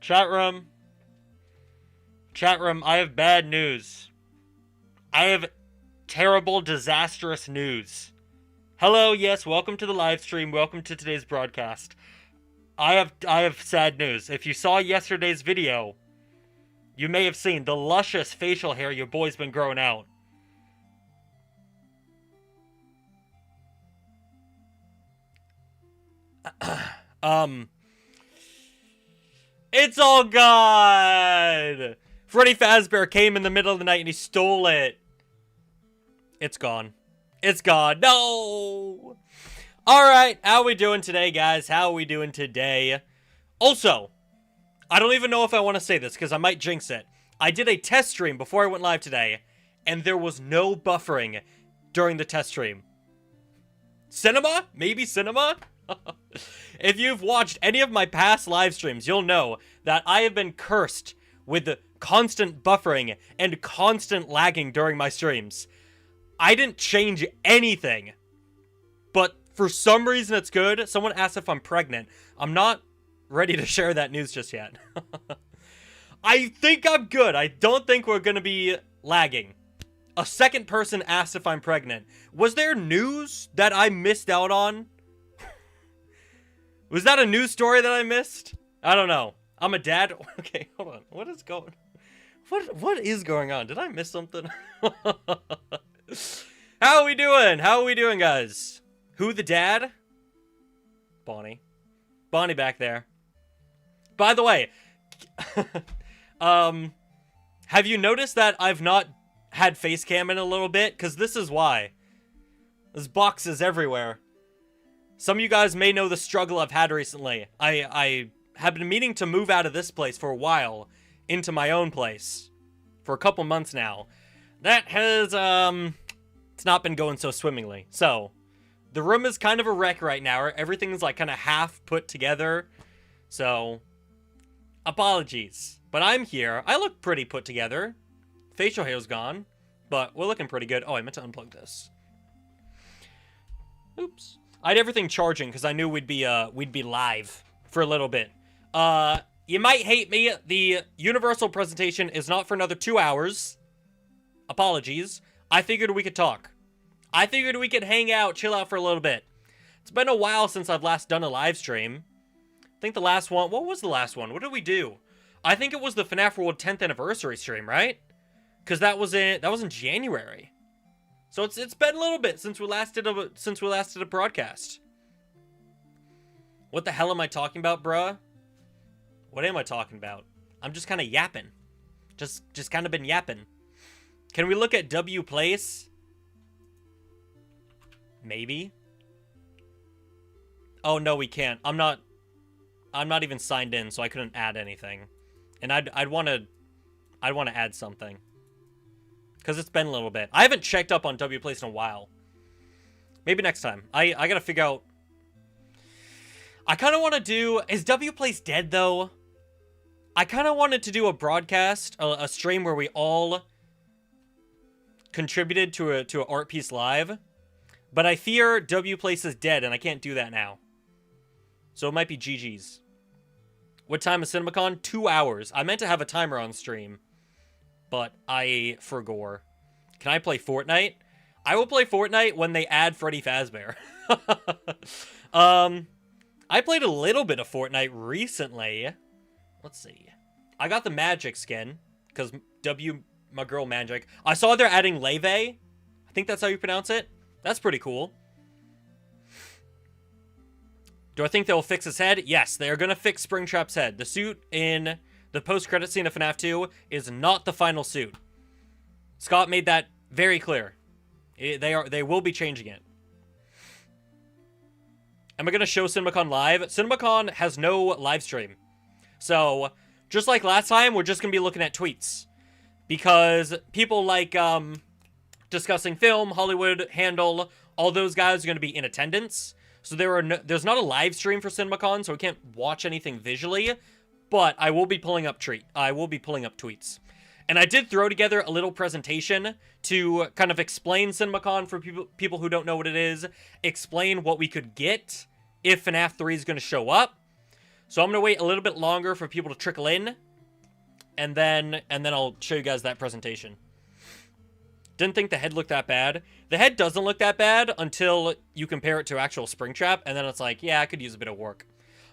Chat room. Chat room, I have bad news. I have terrible, disastrous news. Hello, yes, welcome to the live stream. Welcome to today's broadcast. I have sad news. If you saw yesterday's video, you may have seen the luscious facial hair your boy's been growing out. It's all gone! Freddy Fazbear came in the middle of the night and he stole it. It's gone. It's gone. No! Alright, how we doing today, guys? How are we doing today? Also, I don't even know if I want to say this, because I might jinx it. I did a test stream before I went live today, and there was no buffering during the test stream. Cinema? Maybe cinema? If you've watched any of my past live streams, you'll know that I have been cursed with constant buffering and constant lagging during my streams. I didn't change anything, but for some reason it's good. Someone asked if I'm pregnant. I'm not ready to share that news just yet. I think I'm good. I don't think we're going to be lagging. A second person asked if I'm pregnant. Was there news that I missed out on? Was that a news story that I missed? I don't know. I'm a dad. Okay, hold on. What is going on? Did I miss something? How are we doing? How are we doing, guys? Who the dad? Bonnie. Bonnie back there. By the way, have you noticed that I've not had face cam in a little bit? Because this is why. There's boxes everywhere. Some of you guys may know the struggle I've had recently. I have been meaning to move out of this place for a while into my own place for a couple months now. That has, it's not been going so swimmingly. So, the room is kind of a wreck right now. Everything's like kind of half put together. So, apologies. But I'm here. I look pretty put together. Facial hair's gone, but we're looking pretty good. Oh, I meant to unplug this. Oops. I had everything charging because I knew we'd be live for a little bit. You might hate me. The Universal presentation is not for another 2 hours. Apologies. I figured we could talk. I figured we could hang out, chill out for a little bit. It's been a while since I've last done a live stream. I think the last one... What was the last one? What did we do? I think it was the FNAF World 10th anniversary stream, right? Because that was in January. So it's been a little bit since we last did a broadcast. What the hell am I talking about, bruh? What am I talking about? I'm just kind of yapping. Just kind of been yapping. Can we look at W Place? Maybe. Oh no, we can't. I'm not even signed in, so I couldn't add anything. And I'd want to add something. Because it's been a little bit. I haven't checked up on W Place in a while. Maybe next time. I gotta figure out... I kind of want to do... Is W Place dead, though? I kind of wanted to do a broadcast, a stream where we all contributed to an art piece live. But I fear W Place is dead, and I can't do that now. So it might be GG's. What time is CinemaCon? 2 hours. I meant to have a timer on stream, but I forgore. Can I play Fortnite? I will play Fortnite when they add Freddy Fazbear. I played a little bit of Fortnite recently. Let's see. I got the Magic skin, because my girl Magic. I saw they're adding Leve. I think that's how you pronounce it. That's pretty cool. Do I think they'll fix his head? Yes, they are going to fix Springtrap's head. The suit in the post-credit scene of FNAF 2 is not the final suit. Scott made that very clear. They will be changing it. Am I going to show CinemaCon live? CinemaCon has no live stream. So, just like last time, we're just going to be looking at tweets. Because people like Discussing Film, Hollywood, Handle, all those guys are going to be in attendance. So there's not a live stream for CinemaCon, so we can't watch anything visually. But I will be pulling up tweets. And I did throw together a little presentation to kind of explain CinemaCon for people who don't know what it is. Explain what we could get if FNAF 3 is going to show up. So I'm going to wait a little bit longer for people to trickle in. And then I'll show you guys that presentation. Didn't think the head looked that bad. The head doesn't look that bad until you compare it to actual Springtrap. And then it's like, yeah, I could use a bit of work.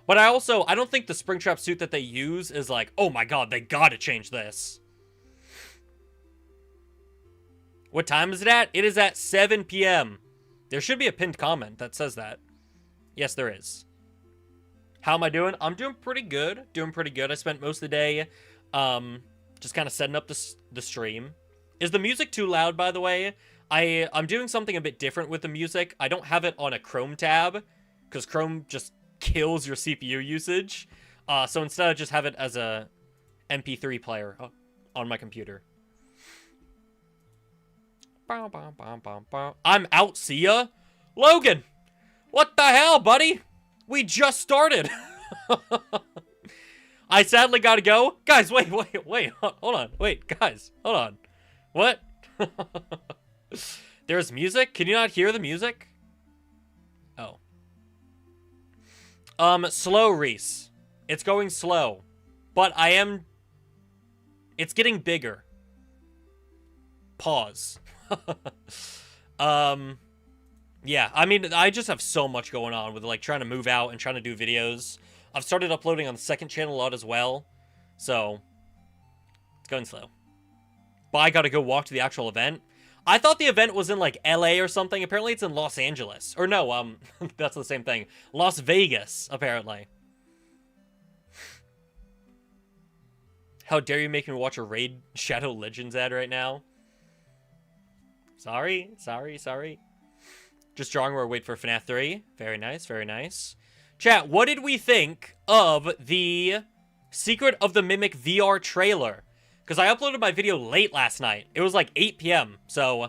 But I don't think the Springtrap suit that they use is like, oh my god, they gotta change this. What time is it at? It is at 7 p.m. There should be a pinned comment that says that. Yes, there is. How am I doing? I'm doing pretty good. Doing pretty good. I spent most of the day just kind of setting up the stream. Is the music too loud, by the way? I'm doing something a bit different with the music. I don't have it on a Chrome tab, because Chrome just kills your CPU usage. So instead I just have it as a MP3 player on my computer. I'm out, see ya? Logan! What the hell, buddy? We just started! I sadly gotta go. Guys, wait, hold on. Wait, guys, hold on. What? There's music? Can you not hear the music? Oh. Slow, Reese. It's going slow. But it's getting bigger. Pause. Yeah, I mean, I just have so much going on with, like, trying to move out and trying to do videos. I've started uploading on the second channel a lot as well. So, it's going slow. But I gotta go walk to the actual event. I thought the event was in, like, LA or something. Apparently it's in Los Angeles. Or no, that's the same thing. Las Vegas, apparently. How dare you make me watch a Raid Shadow Legends ad right now? Sorry. Just drawing where I wait for FNAF 3. Very nice, very nice. Chat, what did we think of the Secret of the Mimic VR trailer? Because I uploaded my video late last night. It was like 8 p.m. So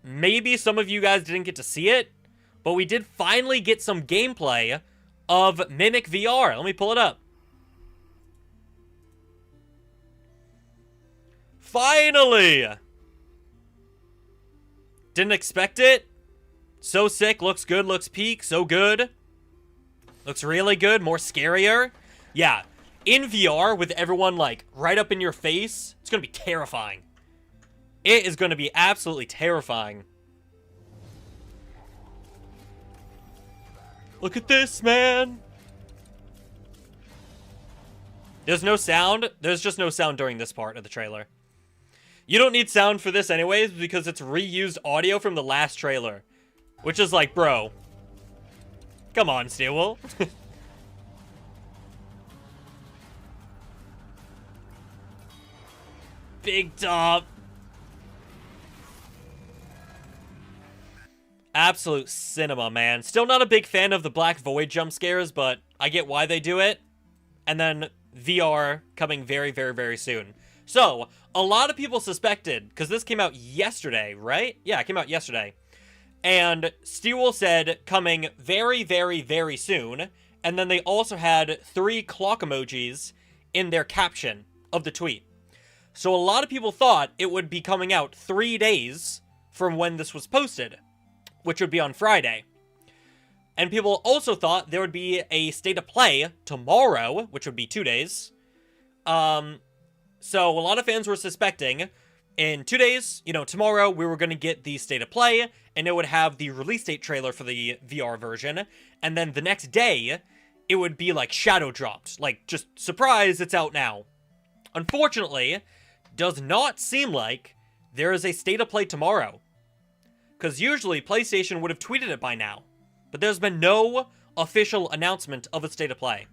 maybe some of you guys didn't get to see it. But we did finally get some gameplay of Mimic VR. Let me pull it up. Finally! Didn't expect it. So sick, looks good, looks peak, so good. Looks really good, more scarier. Yeah, in VR with everyone, like, right up in your face, it's gonna be terrifying. It is gonna be absolutely terrifying. Look at this, man. There's no sound. There's just no sound during this part of the trailer. You don't need sound for this anyways, because it's reused audio from the last trailer. Which is like, bro. Come on, Steelwool. Big top. Absolute cinema, man. Still not a big fan of the Black Void jump scares, but I get why they do it. And then VR coming very, very, very soon. So, a lot of people suspected, because this came out yesterday, right? Yeah, it came out yesterday. And Steelwool said coming very, very, very soon. And then they also had 3 clock emojis in their caption of the tweet. So a lot of people thought it would be coming out 3 days from when this was posted, which would be on Friday. And people also thought there would be a state of play tomorrow, which would be 2 days. So a lot of fans were suspecting in 2 days, you know, tomorrow we were going to get the state of play, and it would have the release date trailer for the VR version. And then the next day, it would be like shadow dropped. Like, just surprise, it's out now. Unfortunately, does not seem like there is a state of play tomorrow. Because usually PlayStation would have tweeted it by now. But there's been no official announcement of a state of play.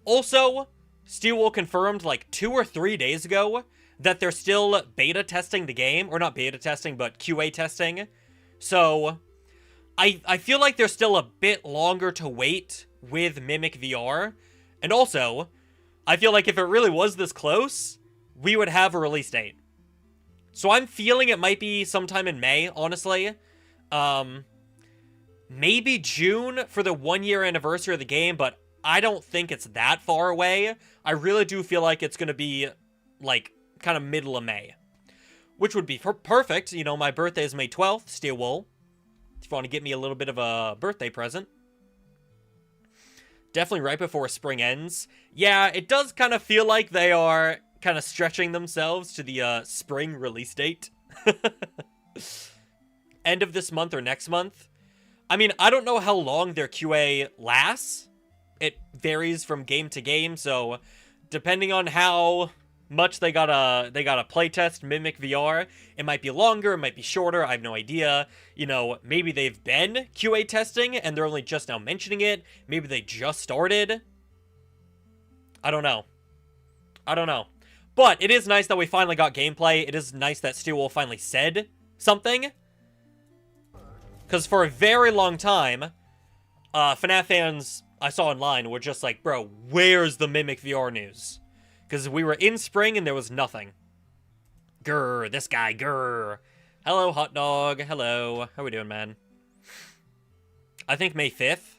Also, Steelwool confirmed like 2 or 3 days ago that they're still beta testing the game. Or not beta testing, but QA testing. So, I feel like there's still a bit longer to wait with Mimic VR. And also, I feel like if it really was this close, we would have a release date. So I'm feeling it might be sometime in May, honestly. Maybe June for the 1-year anniversary of the game, but I don't think it's that far away. I really do feel like it's going to be, like, kind of middle of May. Which would be perfect. You know, my birthday is May 12th, Steelwool. If you want to get me a little bit of a birthday present. Definitely right before spring ends. Yeah, it does kind of feel like they are kind of stretching themselves to the spring release date. End of this month or next month. I mean, I don't know how long their QA lasts. It varies from game to game, so depending on how much they gotta playtest Mimic VR, it might be longer, it might be shorter, I have no idea. You know, maybe they've been QA testing and they're only just now mentioning it. Maybe they just started. I don't know. But it is nice that we finally got gameplay. It is nice that Steel finally said something. Because for a very long time, FNAF fans I saw online were just like, bro, where's the Mimic VR news? Because we were in spring and there was nothing. Grr, this guy, grr. Hello, hot dog. Hello. How we doing, man? I think May 5th.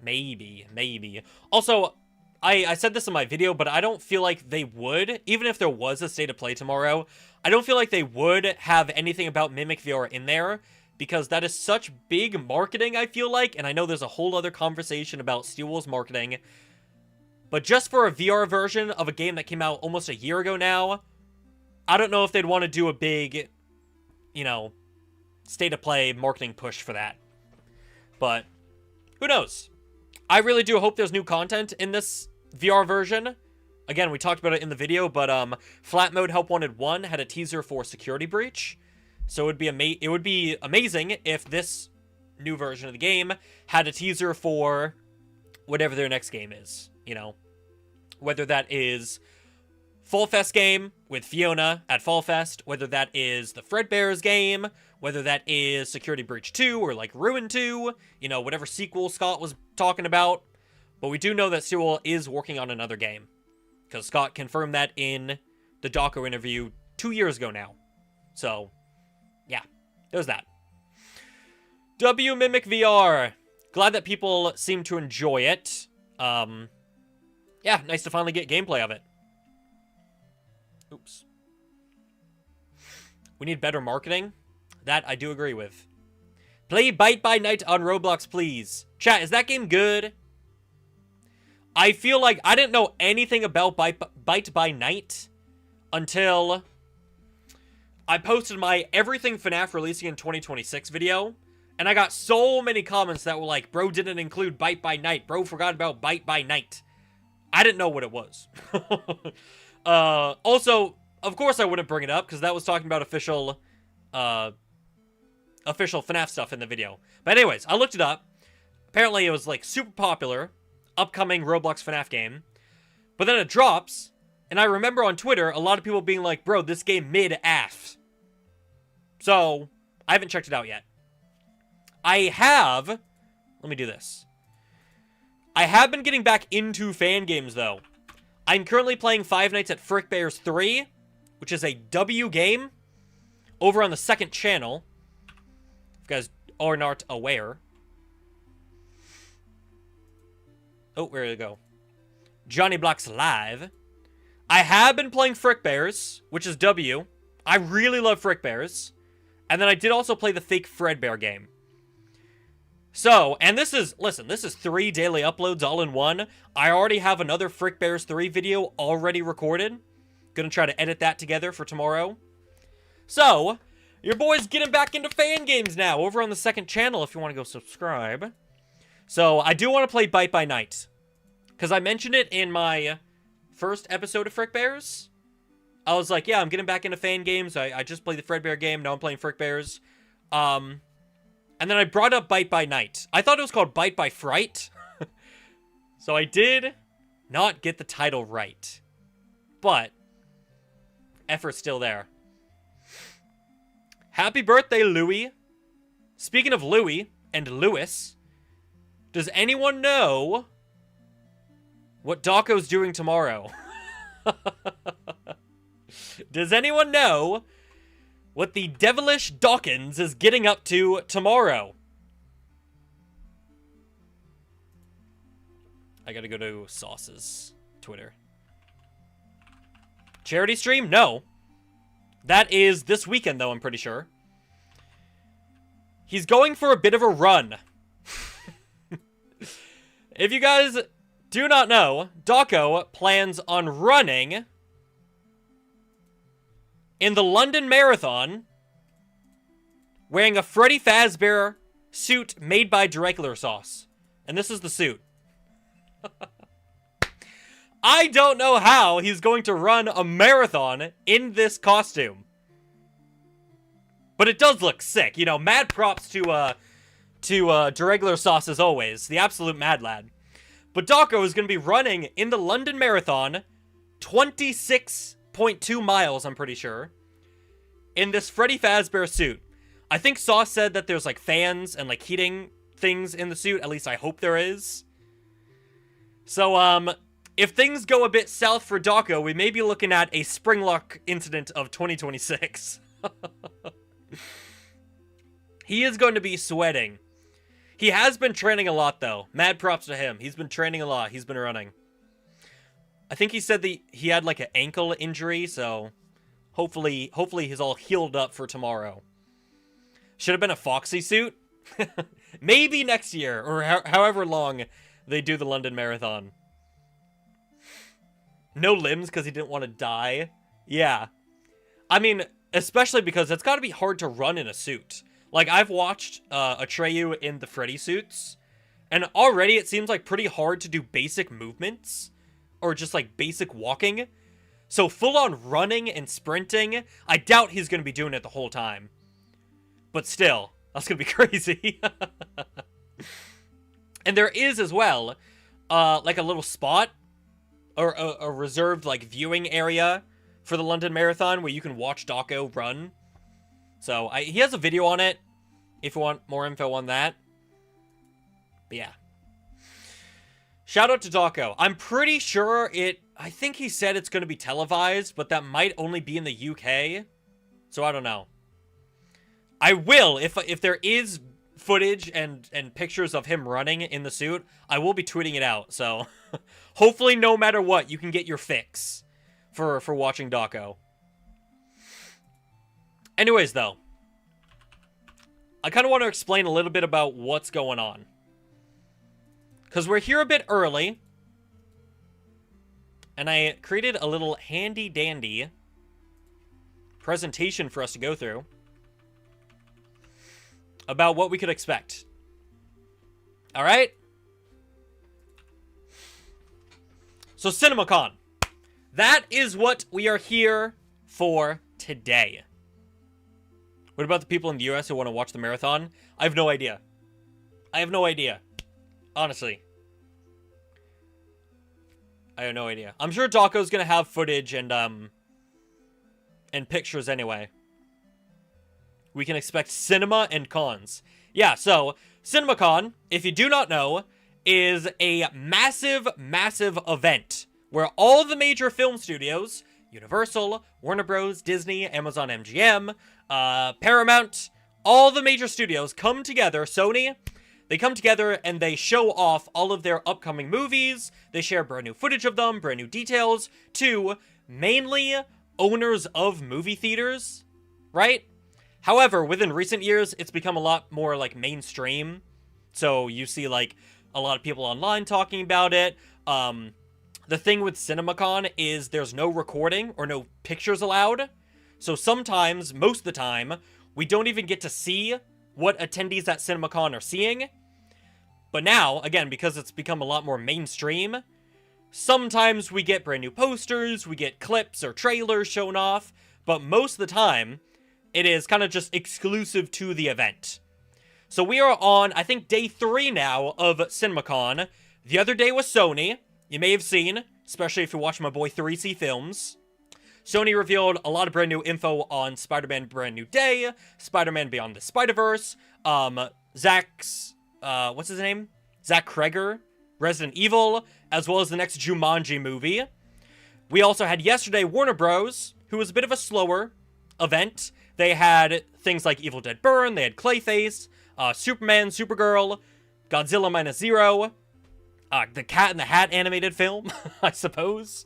Maybe. Also, I said this in my video, but I don't feel like they would, even if there was a state of play tomorrow, I don't feel like they would have anything about Mimic VR in there, because that is such big marketing, I feel like, and I know there's a whole other conversation about Steel's marketing, but just for a VR version of a game that came out almost a year ago now, I don't know if they'd want to do a big, you know, state of play marketing push for that. But who knows? I really do hope there's new content in this VR version. Again, we talked about it in the video, but Flat Mode Help Wanted 1 had a teaser for Security Breach. So it would be amazing if this new version of the game had a teaser for whatever their next game is, you know. Whether that is Fall Fest game with Fiona at Fall Fest, whether that is the Fredbear's game, whether that is Security Breach 2 or like Ruin 2, you know, whatever sequel Scott was talking about. But we do know that Sewell is working on another game, because Scott confirmed that in the Doco interview 2 years ago now. So, yeah, there's that. W Mimic VR. Glad that people seem to enjoy it. Yeah, nice to finally get gameplay of it. Oops. We need better marketing. That I do agree with. Play Bite by Night on Roblox, please. Chat, is that game good? I feel like I didn't know anything about Bite by Night until I posted my Everything FNAF Releasing in 2026 video. And I got so many comments that were like, bro didn't include Bite by Night. Bro forgot about Bite by Night. I didn't know what it was. Also, of course I wouldn't bring it up, because that was talking about official FNAF stuff in the video. But anyways, I looked it up. Apparently it was like super popular, upcoming Roblox FNAF game. But then it drops, and I remember on Twitter, a lot of people being like, bro, this game mid-ass. So, I haven't checked it out yet. I have... Let me do this. I have been getting back into fan games, though. I'm currently playing Five Nights at Freddy'S 3, which is a W game, over on the second channel. If you guys are not aware. Oh, where did it go? JonnyBlox Live. I have been playing Freddy'S, which is W. I really love Freddy'S. And then I did also play the fake Fredbear game. So, and this is, listen, this is 3 daily uploads all in one. I already have another Fredbears 3 video already recorded. Gonna try to edit that together for tomorrow. So, your boy's getting back into fan games now, over on the second channel if you want to go subscribe. So, I do want to play Bite by Night, because I mentioned it in my first episode of Fredbears. I was like, yeah, I'm getting back into fan games. I just played the Fredbear game, now I'm playing Fredbears. And then I brought up Bite by Night. I thought it was called Bite by Fright. So I did not get the title right. But, effort's still there. Happy birthday, Louie. Speaking of Louie and Lewis, does anyone know what Doco's doing tomorrow? Does anyone know what the devilish Dawkins is getting up to tomorrow? I gotta go to Sauce's Twitter. Charity stream? No. That is this weekend, though, I'm pretty sure. He's going for a bit of a run. If you guys do not know, Dawko plans on running in the London Marathon wearing a Freddy Fazbear suit made by Dracula sauce. And this is the suit. I don't know how he's going to run a marathon in this costume. But it does look sick. You know, mad props to Dracula sauce as always. The absolute mad lad. But Dawko is going to be running in the London Marathon 26.2 miles, I'm pretty sure, in this Freddy Fazbear suit. I think Sauce said that there's, like, fans and, like, heating things in the suit. At least I hope there is. So, if things go a bit south for Dawko, we may be looking at a Springlock incident of 2026. He is going to be sweating. He has been training a lot, though. Mad props to him. He's been training a lot. He's been running. I think he said that he had, like, an ankle injury, so hopefully he's all healed up for tomorrow. Should have been a Foxy suit. Maybe next year, or however long they do the London Marathon. No limbs because he didn't want to die. Yeah. I mean, especially because it's got to be hard to run in a suit. Like, I've watched Atreyu in the Freddy suits, and already it seems like pretty hard to do basic movements, or just, like, basic walking. So full-on running and sprinting, I doubt he's going to be doing it the whole time. But still, that's going to be crazy. And there is, as well, like a little spot, or a reserved, like, viewing area for the London Marathon where you can watch Dawko run. So, he has a video on it, if you want more info on that. But yeah. Shout out to Dawko. I'm pretty sure I think he said it's going to be televised, but that might only be in the UK. So, I don't know. I will, if there is footage and pictures of him running in the suit, I will be tweeting it out. So, hopefully, no matter what, you can get your fix for watching Dawko. Anyways, though, I kind of want to explain a little bit about what's going on. Because we're here a bit early, and I created a little handy-dandy presentation for us to go through about what we could expect. Alright? So, CinemaCon. That is what we are here for today. What about the people in the US who want to watch the marathon? I have no idea. I have no idea. Honestly. I have no idea. I'm sure Dawko's gonna have footage and pictures anyway. We can expect cinema and cons. Yeah, so, CinemaCon, if you do not know, is a massive, massive event where all the major film studios, Universal, Warner Bros., Disney, Amazon MGM, Paramount, all the major studios come together, Sony, they come together and they show off all of their upcoming movies, they share brand new footage of them, brand new details, to mainly owners of movie theaters, right? However, within recent years, it's become a lot more, like, mainstream, so you see, like, a lot of people online talking about it. The thing with CinemaCon is there's no recording or no pictures allowed. So sometimes, most of the time, we don't even get to see what attendees at CinemaCon are seeing. But now, again, because it's become a lot more mainstream, sometimes we get brand new posters, we get clips or trailers shown off, but most of the time, it is kind of just exclusive to the event. So we are on, I think, day 3 now of CinemaCon. The other day was Sony. You may have seen, especially if you watch my boy 3C Films. Sony revealed a lot of brand new info on Spider-Man Brand New Day, Spider-Man Beyond the Spider-Verse, Zach's, what's his name? Zach Kreger, Resident Evil, as well as the next Jumanji movie. We also had yesterday Warner Bros., who was a bit of a slower event. They had things like Evil Dead Burn, they had Clayface, Superman, Supergirl, Godzilla Minus Zero, the Cat in the Hat animated film, I suppose.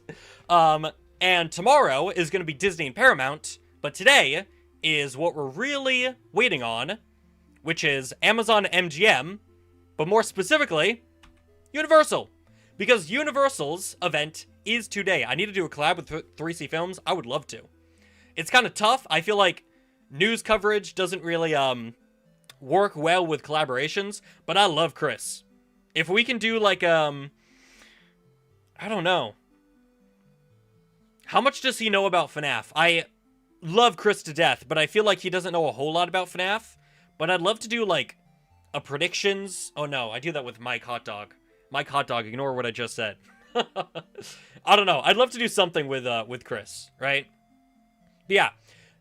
And tomorrow is going to be Disney and Paramount, but today is what we're really waiting on, which is Amazon MGM, but more specifically, Universal. Because Universal's event is today. I need to do a collab with 3C Films. I would love to. It's kind of tough. I feel like news coverage doesn't really work well with collaborations, but I love Chris. If we can do like I don't know. How much does he know about FNAF? I love Chris to death, but I feel like he doesn't know a whole lot about FNAF. But I'd love to do like a predictions. Oh no, I do that with Mike Hotdog. Mike Hotdog, ignore what I just said. I don't know. I'd love to do something with Chris, right? But yeah,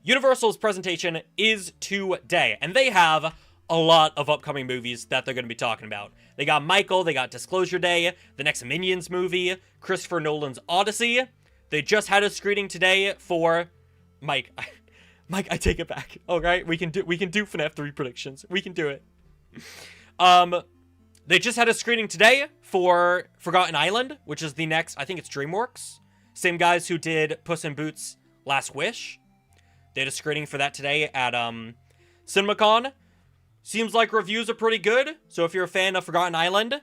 Universal's presentation is today, and they have a lot of upcoming movies that they're going to be talking about. They got Michael, they got Disclosure Day, the next Minions movie, Christopher Nolan's Odyssey. They just had a screening today for Mike. Mike, I take it back. All right, we can do FNAF 3 predictions. We can do it. They just had a screening today for Forgotten Island, which is the next, I think it's DreamWorks. Same guys who did Puss in Boots: Last Wish. They had a screening for that today at CinemaCon. Seems like reviews are pretty good, so if you're a fan of Forgotten Island,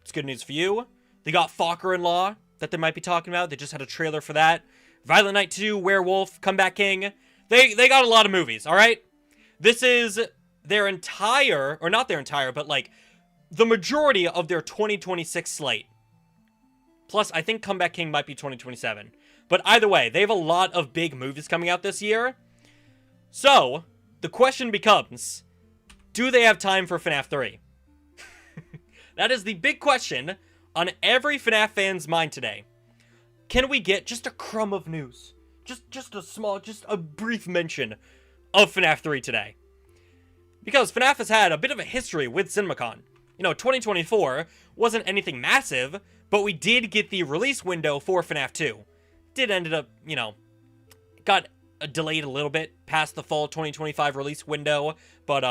it's good news for you. They got Focker-in-Law that they might be talking about. They just had a trailer for that. Violent Night 2, Werewolf, Comeback King. They got a lot of movies, alright? This is their entire, or not their entire, but like the majority of their 2026 slate. Plus, I think Comeback King might be 2027. But either way, they have a lot of big movies coming out this year. So, the question becomes, do they have time for FNAF 3? That is the big question on every FNAF fan's mind today. Can we get just a crumb of news? Just a brief mention of FNAF 3 today. Because FNAF has had a bit of a history with CinemaCon. You know, 2024 wasn't anything massive, but we did get the release window for FNAF 2. Did ended up, you know, got delayed a little bit past the fall 2025 release window, but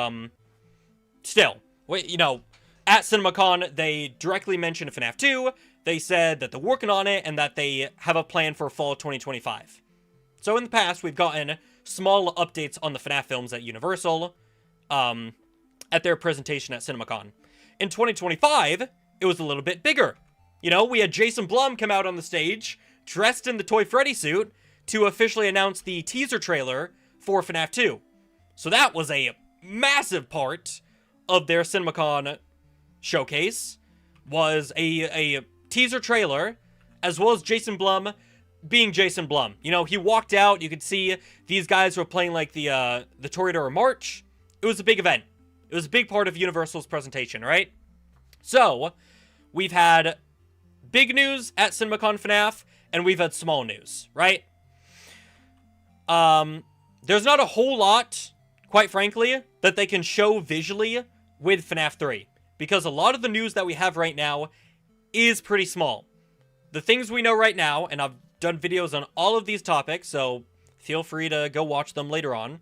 still, you know, at CinemaCon, they directly mentioned FNAF 2. They said that they're working on it and that they have a plan for fall 2025. So in the past, we've gotten small updates on the FNAF films at Universal at their presentation at CinemaCon. In 2025, it was a little bit bigger. You know, we had Jason Blum come out on the stage, dressed in the Toy Freddy suit, to officially announce the teaser trailer for FNAF 2. So that was a massive part of their CinemaCon showcase, was a teaser trailer, as well as Jason Blum being Jason Blum. You know, he walked out, you could see these guys were playing like the Toreador March. It was a big event. It was a big part of Universal's presentation, right? So, we've had big news at CinemaCon FNAF, and we've had small news, right? There's not a whole lot, quite frankly, that they can show visually with FNAF 3. Because a lot of the news that we have right now is pretty small. The things we know right now, and I've done videos on all of these topics, so feel free to go watch them later on.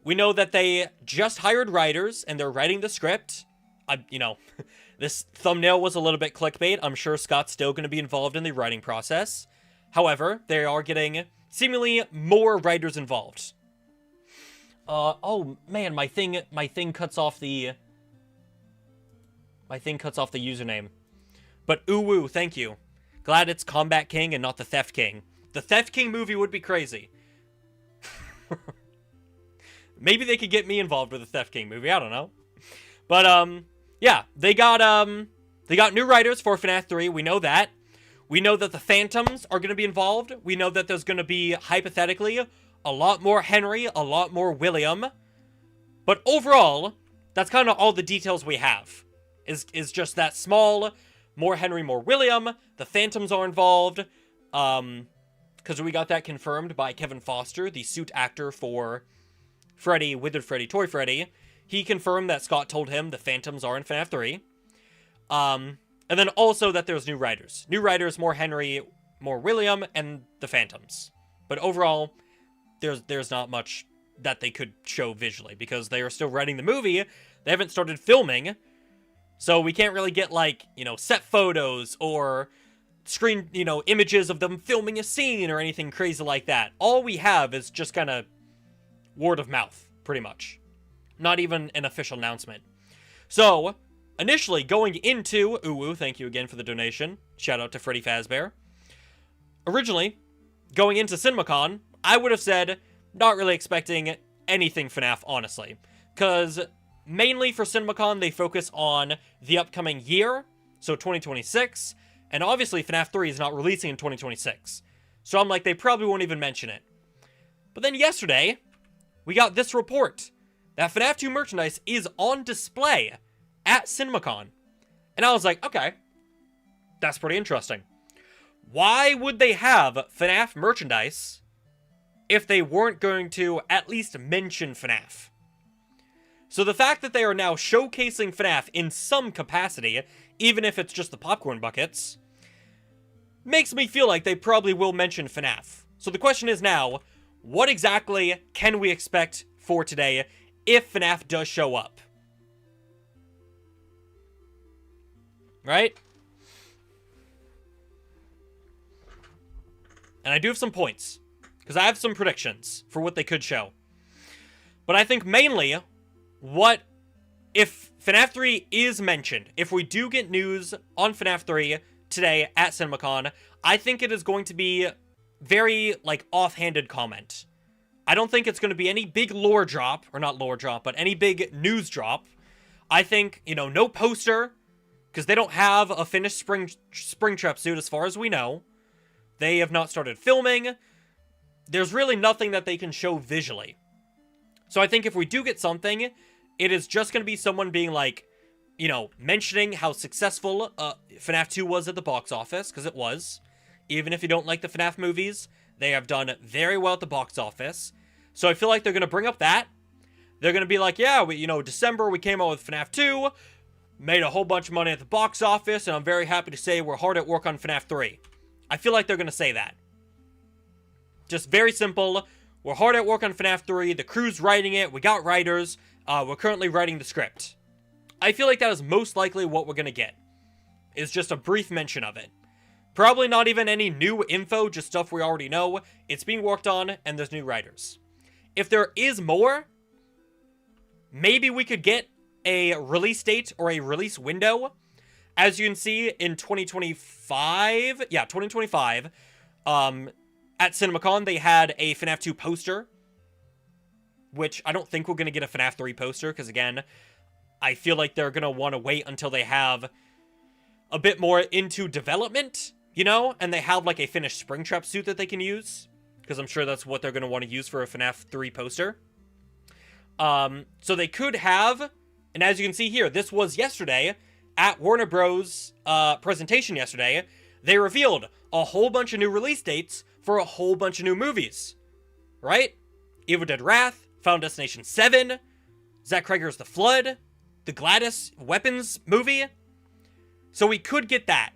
We know that they just hired writers, and they're writing the script. You know, this thumbnail was a little bit clickbait. I'm sure Scott's still going to be involved in the writing process. However, they are getting seemingly more writers involved. Oh man, my thing cuts off the username. But ooh, thank you. Glad it's Combat King and not the Theft King. The Theft King movie would be crazy. Maybe they could get me involved with the Theft King movie. I don't know. But yeah, they got new writers for FNAF 3. We know that. We know that the Phantoms are going to be involved. We know that there's going to be, hypothetically, a lot more Henry, a lot more William. But overall, that's kind of all the details we have. Is just that small, more Henry, more William. The Phantoms are involved. Because we got that confirmed by Kevin Foster, the suit actor for Freddy, Withered Freddy, Toy Freddy. He confirmed that Scott told him the Phantoms are in FNAF 3. And then also that there's new writers. New writers, more Henry, more William, and the Phantoms. But overall, there's not much that they could show visually, because they are still writing the movie. They haven't started filming. So we can't really get, like, you know, set photos or screen, you know, images of them filming a scene or anything crazy like that. All we have is just kind of word of mouth, pretty much. Not even an official announcement. So, initially going into, thank you again for the donation. Shout out to Freddy Fazbear. Originally, going into CinemaCon, I would have said, not really expecting anything FNAF, honestly. Because mainly for CinemaCon, they focus on the upcoming year, so 2026, and obviously FNAF 3 is not releasing in 2026. So I'm like, they probably won't even mention it. But then yesterday, we got this report that FNAF 2 merchandise is on display at CinemaCon. And I was like, okay, that's pretty interesting. Why would they have FNAF merchandise if they weren't going to at least mention FNAF? So the fact that they are now showcasing FNAF in some capacity, even if it's just the popcorn buckets, makes me feel like they probably will mention FNAF. So the question is now, what exactly can we expect for today if FNAF does show up? Right? And I do have some points, because I have some predictions for what they could show. But I think mainly, if FNAF 3 is mentioned, if we do get news on FNAF 3 today at CinemaCon, I think it is going to be very, offhanded comment. I don't think it's going to be any big lore drop, or not lore drop, but any big news drop. I think, no poster, because they don't have a finished Springtrap suit as far as we know. They have not started filming. There's really nothing that they can show visually. So I think if we do get something, it is just going to be someone being mentioning how successful FNAF 2 was at the box office, because it was. Even if you don't like the FNAF movies, they have done very well at the box office. So I feel like they're going to bring up that. They're going to be like, yeah, December we came out with FNAF 2, made a whole bunch of money at the box office, and I'm very happy to say we're hard at work on FNAF 3. I feel like they're going to say that. Just very simple. We're hard at work on FNAF 3. The crew's writing it. We got writers. We're currently writing the script. I feel like that is most likely what we're going to get. Is just a brief mention of it. Probably not even any new info, just stuff we already know. It's being worked on, and there's new writers. If there is more, maybe we could get a release date or a release window. As you can see, in 2025, at CinemaCon, they had a FNAF 2 poster, which I don't think we're going to get a FNAF 3 poster, because again, I feel like they're going to want to wait until they have a bit more into development, and they have a finished Springtrap suit that they can use, because I'm sure that's what they're going to want to use for a FNAF 3 poster. So they could have, and as you can see here, this was yesterday, at Warner Bros. Presentation yesterday, they revealed a whole bunch of new release dates for a whole bunch of new movies. Right? Evil Dead Wrath, Final Destination 7, Zach Cregger's The Flood, the Gladys Weapons movie. So we could get that.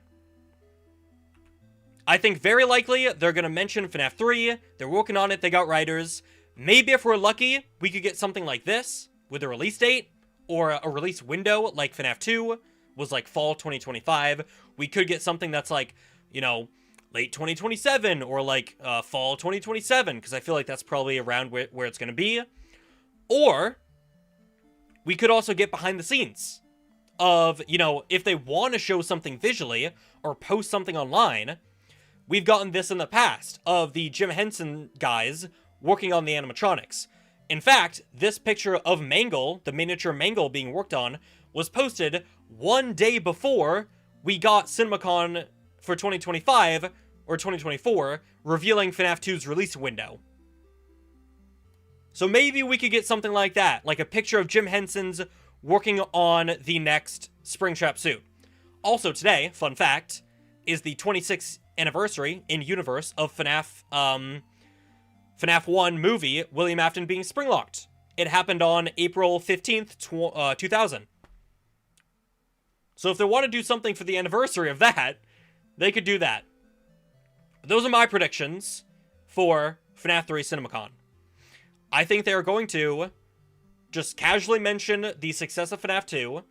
I think very likely they're going to mention FNAF 3. They're working on it. They got writers. Maybe if we're lucky, we could get something like this with a release date or a release window like FNAF 2 was fall 2025. We could get something that's late 2027 or fall 2027, because I feel like that's probably around where it's going to be. Or we could also get behind the scenes of, if they want to show something visually or post something online. We've gotten this in the past of the Jim Henson guys working on the animatronics. In fact, this picture of Mangle, the miniature Mangle being worked on, was posted one day before we got CinemaCon for 2025 or 2024, revealing FNAF 2's release window. So maybe we could get something like that, like a picture of Jim Henson's working on the next Springtrap suit. Also today, fun fact, is the 26th anniversary in universe of FNAF 1 movie, William Afton being springlocked. It happened on April 15th, 2000. So if they want to do something for the anniversary of that, they could do that. But those are my predictions for FNAF 3 CinemaCon. I think they are going to just casually mention the success of FNAF 2.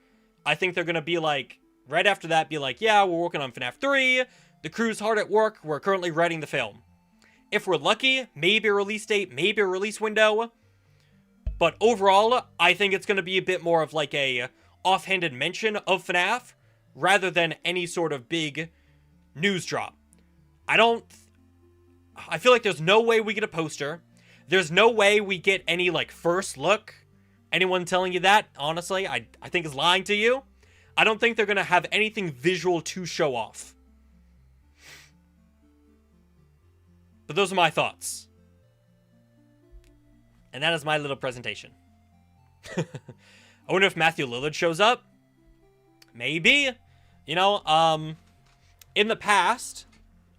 I think they're going to be right after that, yeah, we're working on FNAF 3. The crew's hard at work. We're currently writing the film. If we're lucky, maybe a release date, maybe a release window. But overall, I think it's going to be a bit more of offhanded mention of FNAF rather than any sort of big news drop. I feel like there's no way we get a poster. There's no way we get any, like, first look. Anyone telling you that, honestly, I think is lying to you. I don't think they're going to have anything visual to show off. But those are my thoughts. And that is my little presentation. I wonder if Matthew Lillard shows up. Maybe. You know, in the past,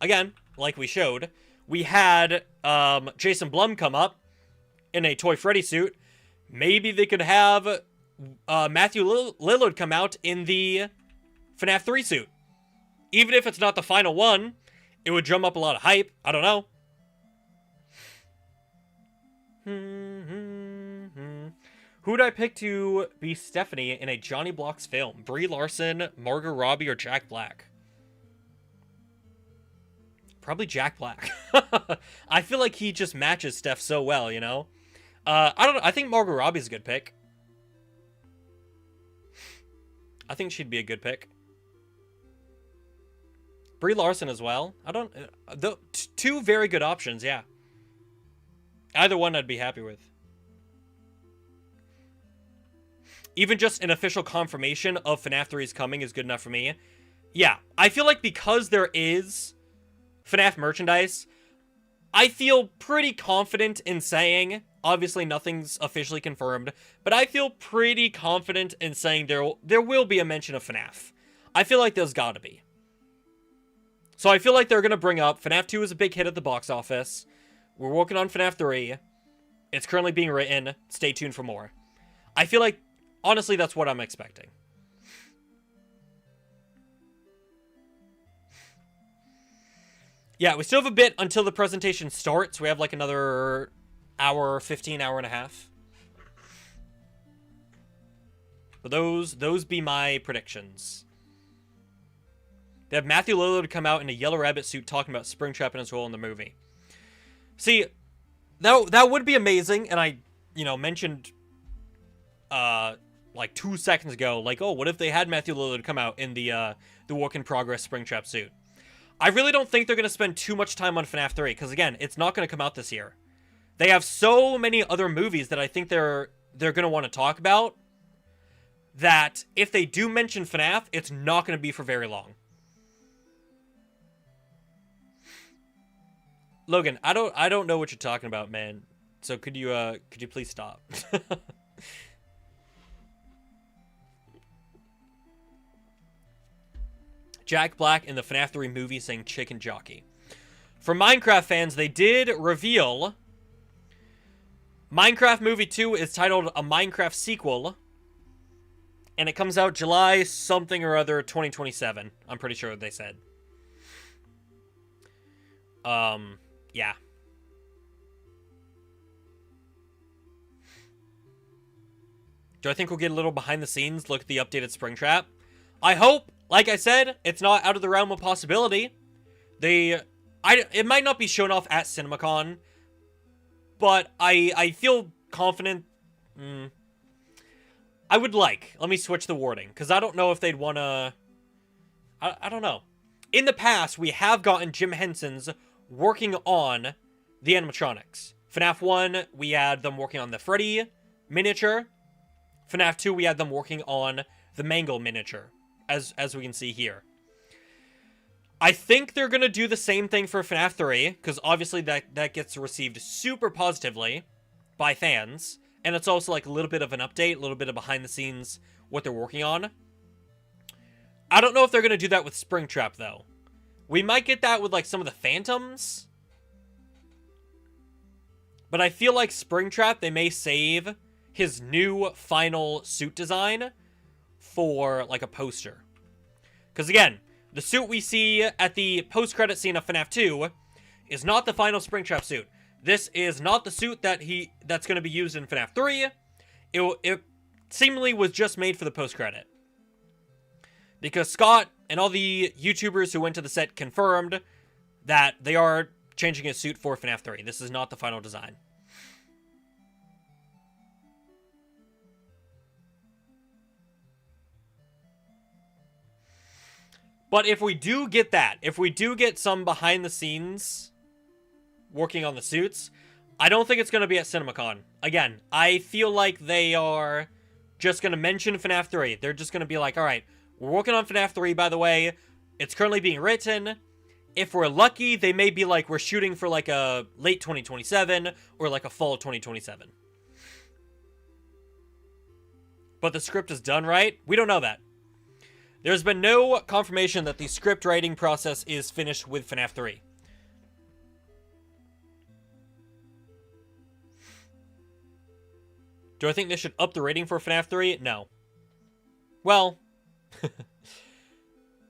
again, like we showed, we had Jason Blum come up in a Toy Freddy suit. Maybe they could have Matthew Lillard come out in the FNAF 3 suit. Even if it's not the final one, it would drum up a lot of hype. I don't know. Who would I pick to be Stephanie in a JonnyBlox film? Brie Larson, Margot Robbie, or Jack Black? Probably Jack Black. I feel like he just matches Steph so well, you know? I don't know. I think Margot Robbie's a good pick. I think she'd be a good pick. Brie Larson as well. Two very good options, yeah. Either one I'd be happy with. Even just an official confirmation of FNAF 3 is coming is good enough for me. Yeah, I feel like because there is FNAF merchandise, I feel pretty confident in saying, obviously nothing's officially confirmed, but I feel pretty confident in saying there will be a mention of FNAF. I feel like there's gotta be. So I feel like they're gonna bring up FNAF 2 is a big hit at the box office. We're working on FNAF 3. It's currently being written. Stay tuned for more. I feel like, honestly, that's what I'm expecting. Yeah, we still have a bit until the presentation starts. We have like another hour, 15, hour and a half. But those be my predictions. They have Matthew Lillard come out in a Yellow Rabbit suit talking about Springtrap and his role in the movie. See, that would be amazing, and I, mentioned, like 2 seconds ago, like, oh, what if they had Matthew Lillard come out in the work-in-progress Springtrap suit? I really don't think they're going to spend too much time on FNAF 3, because, again, it's not going to come out this year. They have so many other movies that I think they're going to want to talk about, that if they do mention FNAF, it's not going to be for very long. Logan, I don't know what you're talking about, man. So could you please stop? Jack Black in the FNAF 3 movie saying chicken jockey. For Minecraft fans, they did reveal Minecraft Movie 2 is titled A Minecraft Sequel, and it comes out July something or other 2027. I'm pretty sure they said. Yeah. Do I think we'll get a little behind the scenes look at the updated Springtrap? I hope. Like I said, it's not out of the realm of possibility. It might not be shown off at CinemaCon, but I feel confident. Let me switch the wording, because I don't know if they'd want to. I don't know. In the past, we have gotten Jim Henson's working on the animatronics. FNAF 1, we had them working on the Freddy miniature. FNAF 2, we had them working on the Mangle miniature, as we can see here. I think they're going to do the same thing for FNAF 3, because obviously that gets received super positively by fans, and it's also like a little bit of an update, a little bit of behind the scenes, what they're working on. I don't know if they're going to do that with Springtrap, though. We might get that with like some of the Phantoms, but I feel like Springtrap, they may save his new final suit design for like a poster. Because again, the suit we see at the post-credit scene of FNAF 2 is not the final Springtrap suit. This is not the suit that's going to be used in FNAF 3. It seemingly was just made for the post-credit. Because Scott and all the YouTubers who went to the set confirmed that they are changing his suit for FNAF 3. This is not the final design. But if we do get that, if we do get some behind the scenes working on the suits, I don't think it's going to be at CinemaCon. Again, I feel like they are just going to mention FNAF 3. They're just going to be like, all right, we're working on FNAF 3, by the way. It's currently being written. If we're lucky, they may be like, we're shooting for like a late 2027 or like a fall 2027. But the script is done, right? We don't know that. There's been no confirmation that the script writing process is finished with FNAF 3. Do I think they should up the rating for FNAF 3? No. Well,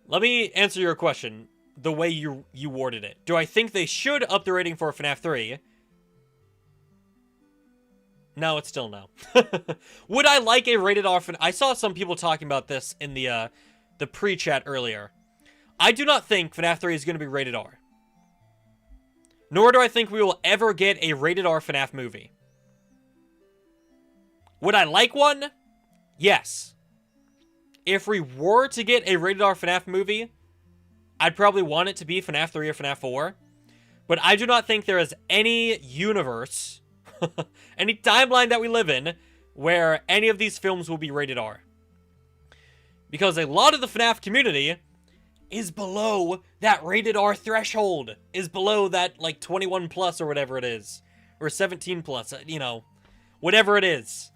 let me answer your question the way you worded it. Do I think they should up the rating for FNAF 3? No, it's still no. Would I like a rated R FNAF? I saw some people talking about this in the pre-chat earlier. I do not think FNAF 3 is going to be rated R. Nor do I think we will ever get a rated R FNAF movie. Would I like one? Yes. If we were to get a rated R FNAF movie, I'd probably want it to be FNAF 3 or FNAF 4. But I do not think there is any universe, any timeline that we live in, where any of these films will be rated R. Because a lot of the FNAF community is below that rated R threshold. Is below that, like, 21 plus or whatever it is. Or 17 plus, you know. Whatever it is.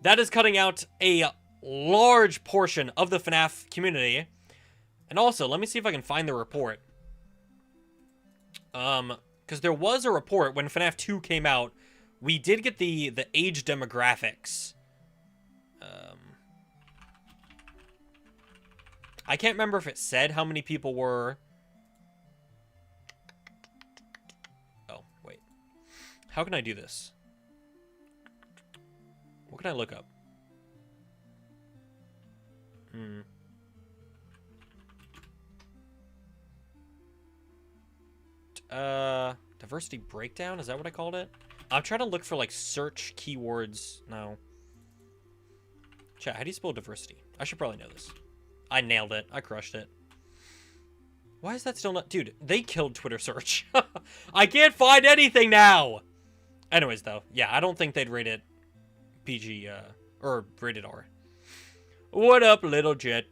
That is cutting out a large portion of the FNAF community. And also, let me see if I can find the report. Because there was a report when FNAF 2 came out. We did get the age demographics. I can't remember if it said how many people were... Oh, wait. How can I do this? What can I look up? Diversity breakdown? Is that what I called it? I'm trying to look for, like, search keywords. No. Chat, how do you spell diversity? I should probably know this. I nailed it. I crushed it. Why is that still not... Dude, they killed Twitter search. I can't find anything now! Anyways, though. Yeah, I don't think they'd rate it PG, or rated R. What up, little jet?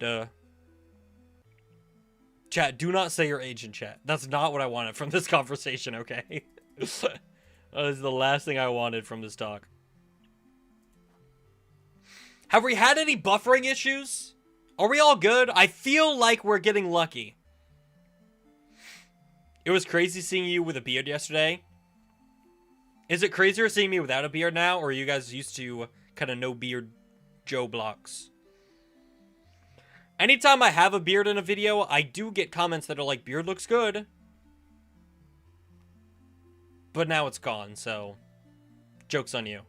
Chat, do not say your age in chat. That's not what I wanted from this conversation, okay? That is the last thing I wanted from this talk. Have we had any buffering issues? Are we all good? I feel like we're getting lucky. It was crazy seeing you with a beard yesterday. Is it crazier seeing me without a beard now? Or are you guys used to kind of no beard JonnyBlox? Anytime I have a beard in a video, I do get comments that are like, beard looks good. But now it's gone, so... Joke's on you.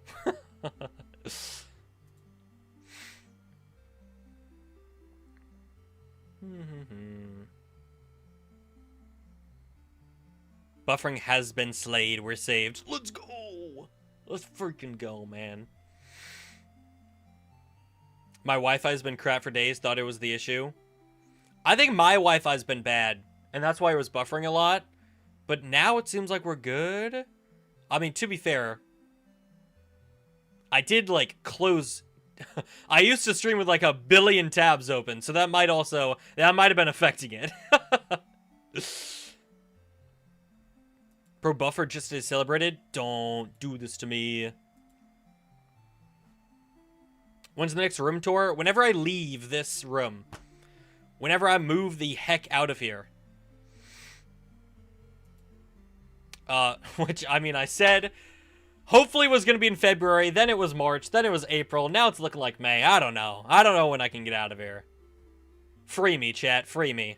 Buffering has been slayed. We're saved. Let's go. Let's freaking go, man. My Wi-Fi's been crap for days. Thought it was the issue. I think my Wi-Fi's been bad. And that's why it was buffering a lot. But now it seems like we're good. I mean, to be fair, I did, like, close... I used to stream with, like, 1 billion tabs open. So that might also... That might have been affecting it. Bro, buffer just is celebrated. Don't do this to me. When's the next room tour? Whenever I leave this room. Whenever I move the heck out of here. Which, I mean, I said... Hopefully it was going to be in February. Then it was March. Then it was April. Now it's looking like May. I don't know. I don't know when I can get out of here. Free me, chat. Free me.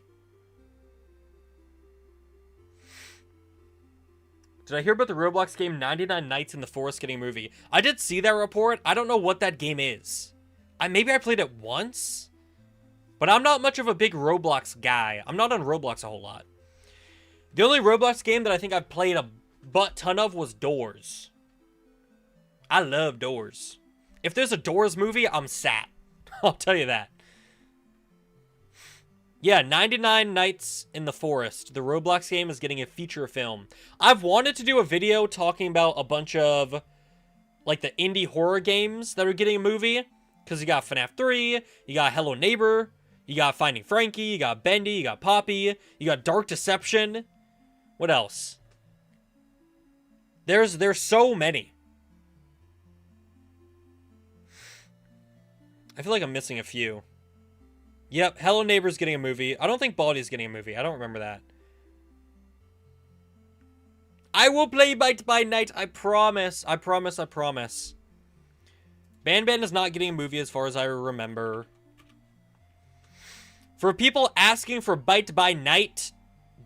Did I hear about the Roblox game 99 Nights in the Forest getting a movie? I did see that report. I don't know what that game is. Maybe I played it once? But I'm not much of a big Roblox guy. I'm not on Roblox a whole lot. The only Roblox game that I think I've played a butt-ton of was Doors. I love Doors. If there's a Doors movie, I'm sat. I'll tell you that. Yeah, 99 Nights in the Forest. The Roblox game is getting a feature film. I've wanted to do a video talking about a bunch of, like, the indie horror games that are getting a movie. Because you got FNAF 3, you got Hello Neighbor, you got Finding Frankie, you got Bendy, you got Poppy, you got Dark Deception. What else? There's so many. I feel like I'm missing a few. Yep, Hello Neighbor's getting a movie. I don't think Baldi's getting a movie. I don't remember that. I will play Bite by Night. I promise. I promise. I promise. Ban Ban is not getting a movie as far as I remember. For people asking for Bite by Night,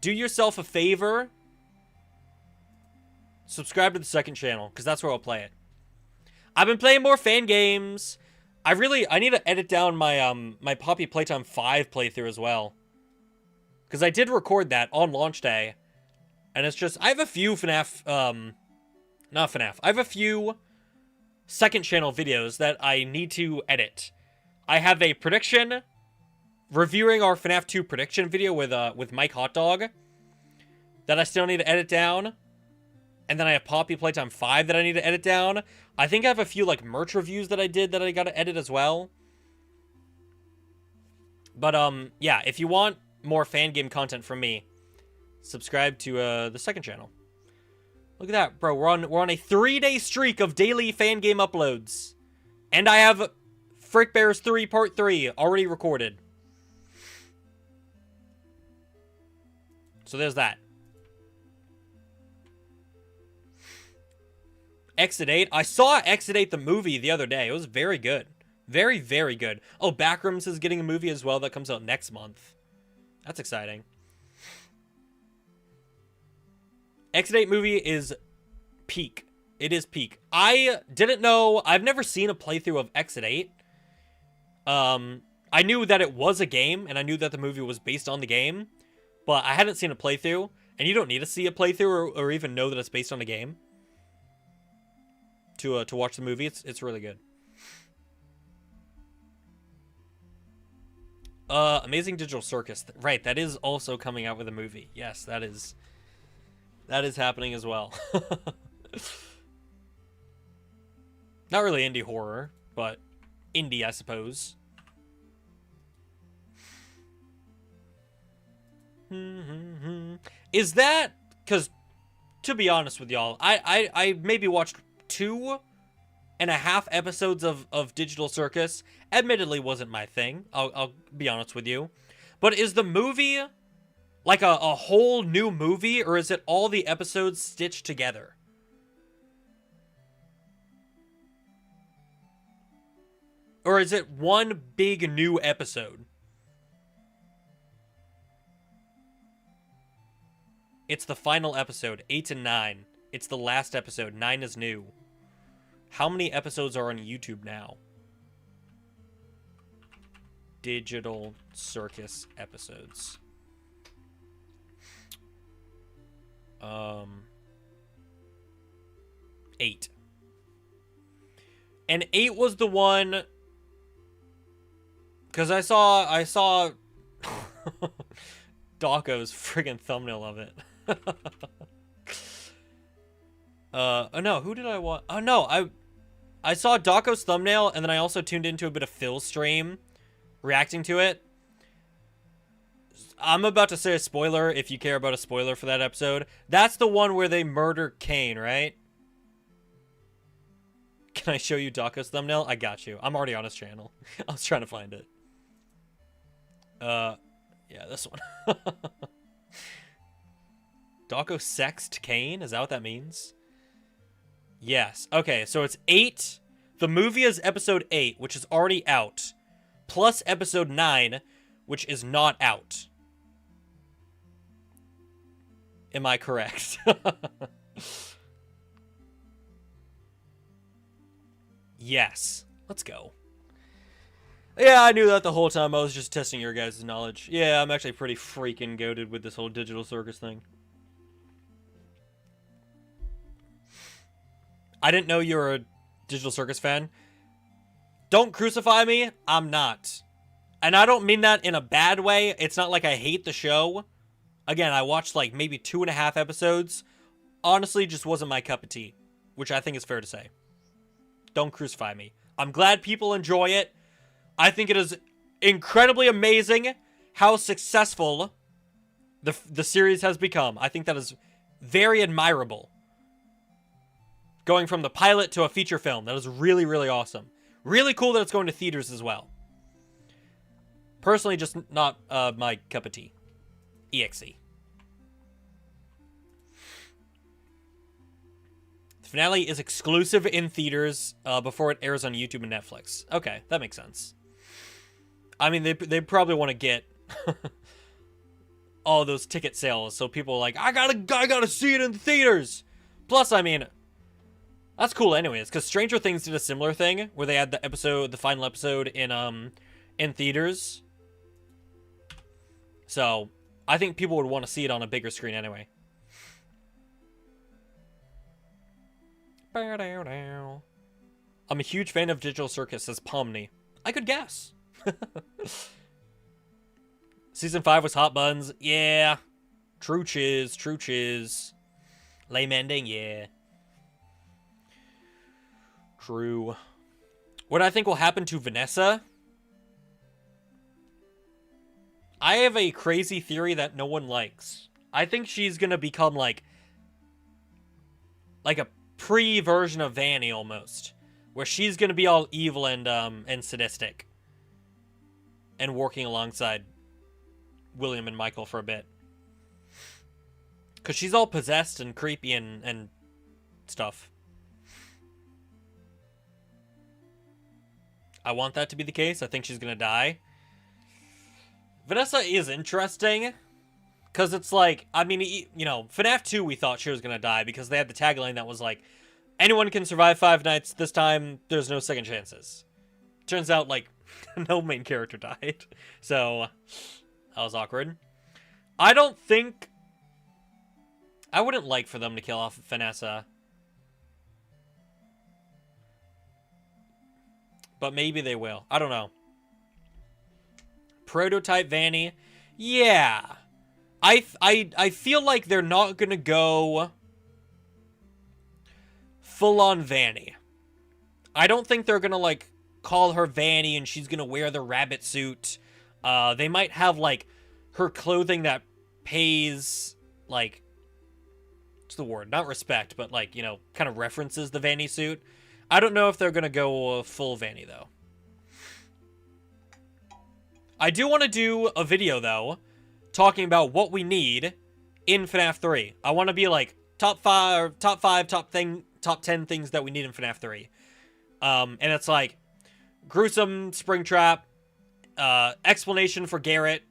do yourself a favor. Subscribe to the second channel, because that's where I'll play it. I've been playing more fan games. I need to edit down my my Poppy Playtime 5 playthrough as well. Because I did record that on launch day. And it's just, I have a few FNAF, not FNAF. I have a few second channel videos that I need to edit. I have a prediction, reviewing our FNAF 2 prediction video with Mike Hotdog, that I still need to edit down. And then I have Poppy Playtime 5 that I need to edit down. I think I have a few, like, merch reviews that I did that I gotta edit as well. But, yeah, if you want more fan game content from me, subscribe to, the second channel. Look at that, bro. We're on a 3-day streak of daily fan game uploads. And I have Frick Bears 3 Part 3 already recorded. So there's that. Exit 8. I saw Exit 8 the movie the other day. It was very good. Very, very good. Oh, Backrooms is getting a movie as well that comes out next month. That's exciting. Exit 8 movie is peak. It is peak. I didn't know. I've never seen a playthrough of Exit 8. I knew that it was a game, and I knew that the movie was based on the game, but I hadn't seen a playthrough, and you don't need to see a playthrough or even know that it's based on a game to watch the movie. It's really good. Amazing Digital Circus. Right, that is also coming out with a movie. Yes, that is happening as well. Not really indie horror, but indie, I suppose. Is that, because to be honest with y'all, I maybe watched 2.5 episodes of Digital Circus. Admittedly wasn't my thing, I'll be honest with you. But is the movie like a whole new movie, or is it all the episodes stitched together? Or is it one big new episode? It's the final episode, 8 and 9. It's the last episode, 9 is new. How many episodes are on YouTube now? Digital Circus episodes. 8. And 8 was the one, because I saw Dawko's friggin' thumbnail of it. Oh no, who did I watch? Oh no, I saw Dawko's thumbnail, and then I also tuned into a bit of Phil's stream reacting to it. I'm about to say a spoiler if you care about a spoiler for that episode. That's the one where they murder Kane, right? Can I show you Dawko's thumbnail? I got you. I'm already on his channel. I was trying to find it. Yeah, this one. Dawko sexed Kane? Is that what that means? Yes. Okay, so it's 8. The movie is episode 8, which is already out. Plus episode 9, which is not out. Am I correct? Yes. Let's go. Yeah, I knew that the whole time. I was just testing your guys' knowledge. Yeah, I'm actually pretty freaking goated with this whole Digital Circus thing. I didn't know you were a Digital Circus fan. Don't crucify me. I'm not. And I don't mean that in a bad way. It's not like I hate the show. Again, I watched like maybe 2.5 episodes. Honestly, just wasn't my cup of tea, which I think is fair to say. Don't crucify me. I'm glad people enjoy it. I think it is incredibly amazing how successful the series has become. I think that is very admirable. Going from the pilot to a feature film. That is really, really awesome. Really cool that it's going to theaters as well. Personally, just not my cup of tea. EXE. The finale is exclusive in theaters before it airs on YouTube and Netflix. Okay, that makes sense. I mean, they probably want to get all those ticket sales, so people are like, I gotta see it in the theaters. Plus, I mean, that's cool anyways, because Stranger Things did a similar thing where they had the final episode in theaters. So I think people would want to see it on a bigger screen anyway. I'm a huge fan of Digital Circus, says Pomni. I could guess. Season 5 was hot buns. Yeah. True chiz, true chiz. Lame ending, yeah. True. What I think will happen to Vanessa? I have a crazy theory that no one likes. I think she's gonna become like a pre-version of Vanny almost, where she's gonna be all evil and sadistic, and working alongside William and Michael for a bit, because she's all possessed and creepy and stuff. I want that to be the case. I think she's gonna die. Vanessa is interesting, because it's like, I mean, you know, FNAF 2 we thought she was going to die, because they had the tagline that was like, anyone can survive 5 nights, this time there's no second chances. Turns out, like, no main character died, so that was awkward. I wouldn't like for them to kill off Vanessa. But maybe they will. I don't know. Prototype Vanny. Yeah. I feel like they're not going to go full-on Vanny. I don't think they're going to, like, call her Vanny and she's going to wear the rabbit suit. They might have, like, her clothing that pays, like, what's the word? Not respect, but, like, you know, kind of references the Vanny suit. I don't know if they're going to go full Vanny, though. I do want to do a video, though, talking about what we need in FNAF 3. I want to be like top 10 things that we need in FNAF 3. And it's like gruesome Springtrap, explanation for Garrett,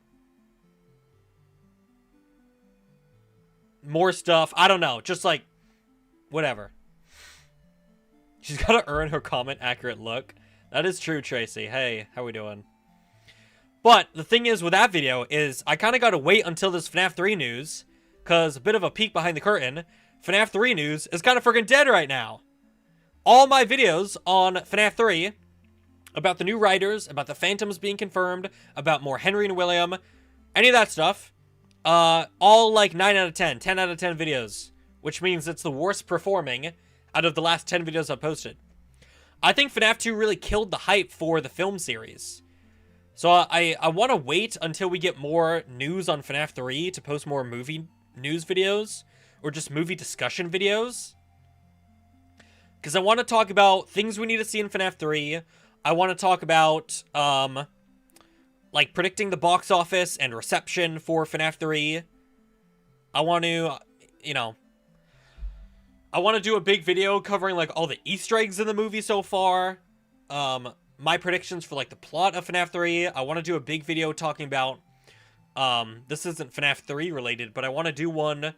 more stuff. I don't know, just like whatever. She's got to earn her comment accurate look. That is true, Tracy. Hey, how we doing? But the thing is with that video is I kind of got to wait until this FNAF 3 news, because a bit of a peek behind the curtain, FNAF 3 news is kind of freaking dead right now. All my videos on FNAF 3 about the new writers, about the Phantoms being confirmed, about more Henry and William, any of that stuff, all like 9 out of 10, 10 out of 10 videos, which means it's the worst performing out of the last 10 videos I've posted. I think FNAF 2 really killed the hype for the film series. So I want to wait until we get more news on FNAF 3 to post more movie news videos, or just movie discussion videos. Because I want to talk about things we need to see in FNAF 3. I want to talk about, like, predicting the box office and reception for FNAF 3. I want to, you know, I want to do a big video covering, like, all the Easter eggs in the movie so far. My predictions for, like, the plot of FNAF 3. I want to do a big video talking about, this isn't FNAF 3 related, but I want to do one